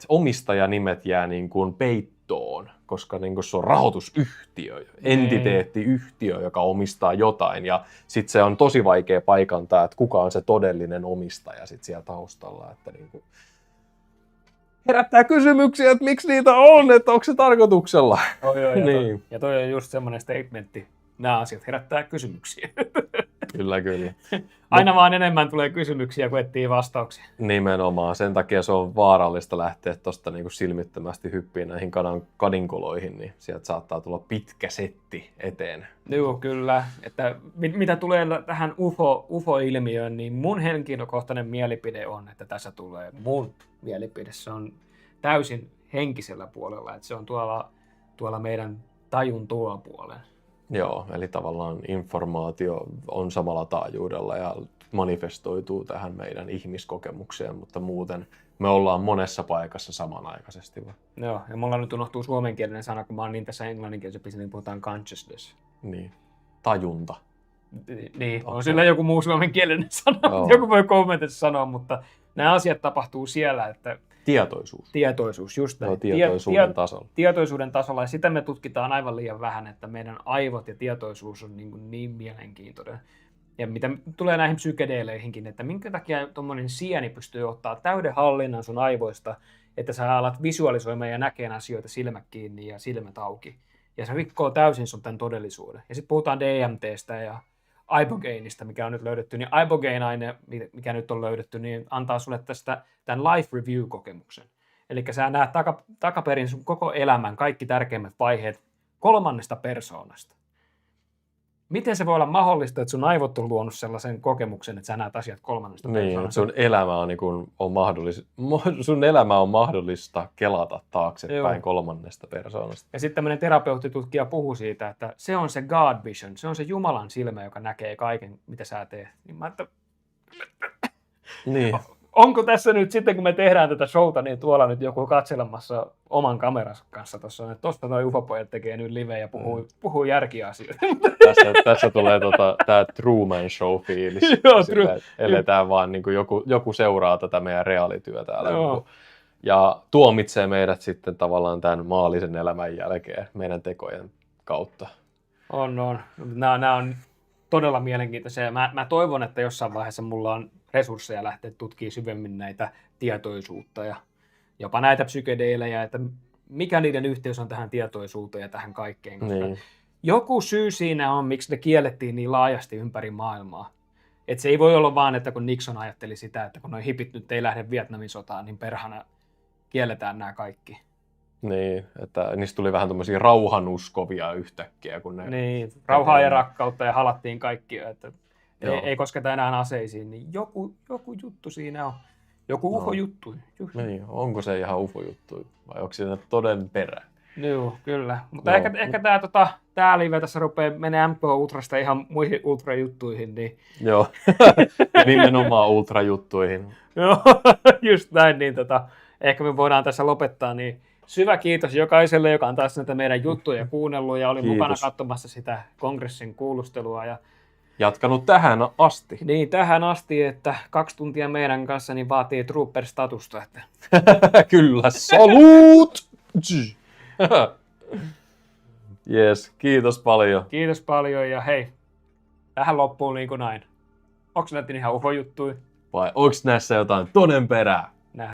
omistajanimet jää niin kuin peittoon, koska niin kuin se on rahoitusyhtiö, entiteettiyhtiö, joka omistaa jotain, ja sitten se on tosi vaikea paikantaa, että kuka on se todellinen omistaja sitten siellä taustalla, että niin kuin herättää kysymyksiä, että miksi niitä on, että onko se tarkoituksella. Niin. Ja toi on just semmoinen statementti. Nämä asiat herättää kysymyksiä. Kyllä. Aina vaan enemmän tulee kysymyksiä, kun etsii vastauksia. Nimenomaan. Sen takia se on vaarallista lähteä tuosta niin kuin silmittömästi hyppiin näihin kadinkoloihin, niin sieltä saattaa tulla pitkä setti eteen. Joo, kyllä. Että mitä tulee tähän UFO-ilmiöön, niin mun henkilökohtainen mielipide on, että tässä tulee mun mielipide. Se on täysin henkisellä puolella, että se on tuolla meidän tajun tuopuolella. Joo, eli tavallaan informaatio on samalla taajuudella ja manifestoituu tähän meidän ihmiskokemukseen, mutta muuten me ollaan monessa paikassa samanaikaisesti. Joo, ja mulla nyt unohtuu suomenkielinen sana, kun mä oon niin tässä englanninkielisessä, niin puhutaan consciousness. Niin, tajunta. Niin, on sillä joku muu suomenkielinen sana, joku voi kommentissa sanoa, mutta nämä asiat tapahtuu siellä, että Tietoisuus, just näin. Tietoisuuden tasolla. Tietoisuuden tasolla, ja sitä me tutkitaan aivan liian vähän, että meidän aivot ja tietoisuus on niin mielenkiintoinen. Ja mitä tulee näihin psykedeeleihinkin, että minkä takia tuommoinen sieni pystyy ottaa täyden hallinnan sun aivoista, että sä alat visualisoimaan ja näkeen asioita silmät kiinni ja silmät auki. Ja se rikkoo täysin sun tämän todellisuuden. Ja sitten puhutaan DMTstä ja Ibogeinista, mikä on nyt löydetty, niin Ibogaine-aine, mikä nyt on löydetty, niin antaa sulle tästä tämän life review-kokemuksen. Eli sä näet takaperin sun koko elämän kaikki tärkeimmät vaiheet 3. persoonasta. Miten se voi olla mahdollista, että sun aivot on luonut sellaisen kokemuksen, että sä näet asiat 3. persoonasta? Niin, sun elämä on mahdollista kelata taaksepäin 3. persoonasta. Ja sitten tämmöinen terapeuttitutkija puhuu siitä, että se on se God vision, se on se Jumalan silmä, joka näkee kaiken, mitä sä teet. Niin mä niin. Onko tässä nyt sitten, kun me tehdään tätä showta, niin tuolla nyt joku katselemassa oman kameransa kanssa tuossa, että tosta noi ufo-pojat tekee nyt live ja puhuu järkiasioita. Tässä tulee tää Truman Show-fiilis. Eletään vaan niin kuin joku seuraa tätä meidän reaalityötä täällä. Ja tuomitsee meidät sitten tavallaan tämän maallisen elämän jälkeen meidän tekojen kautta. On. Nämä on todella mielenkiintoisia. Mä toivon, että jossain vaiheessa mulla on resursseja lähteä tutkimaan syvemmin näitä tietoisuutta ja jopa näitä psykedeilejä, että mikä niiden yhteys on tähän tietoisuuteen ja tähän kaikkeen. Koska Niin. joku syy siinä on, miksi ne kiellettiin niin laajasti ympäri maailmaa. Et se ei voi olla vaan, että kun Nixon ajatteli sitä, että kun nuo hipit nyt ei lähde Vietnamin sotaan, niin perhana kielletään nämä kaikki. Niin, että niistä tuli vähän tämmöisiä rauhanuskovia yhtäkkiä. Kun ne Niin, rauhaa ja rakkautta ja halattiin kaikki, että Joo. ei kosketa enää aseisiin, niin joku juttu siinä on. Joku UFO-juttu. Niin, onko se ihan UFO-juttu vai onko siinä toden perä? Joo, kyllä. Mutta Joo. ehkä tää live tässä rupeaa menee MK Ultrasta ihan muihin ultrajuttuihin, niin Joo, nimenomaan ultrajuttuihin. joo, just näin, niin ehkä me voidaan tässä lopettaa, niin syvä kiitos jokaiselle, joka on taas näitä meidän juttuja kuunnellut ja oli Kiitos. mukana katsomassa sitä kongressin kuulustelua. Ja Jatkanut tähän asti. niin tähän asti, että 2 tuntia meidän kanssa niin vaatii trooper-statusta. Että Kyllä, salut! Yes, kiitos paljon. kiitos paljon ja hei, tähän loppuun niin kuin näin. Onko näitä ihan UFO-juttuja? Vai onko näissä jotain toden perää?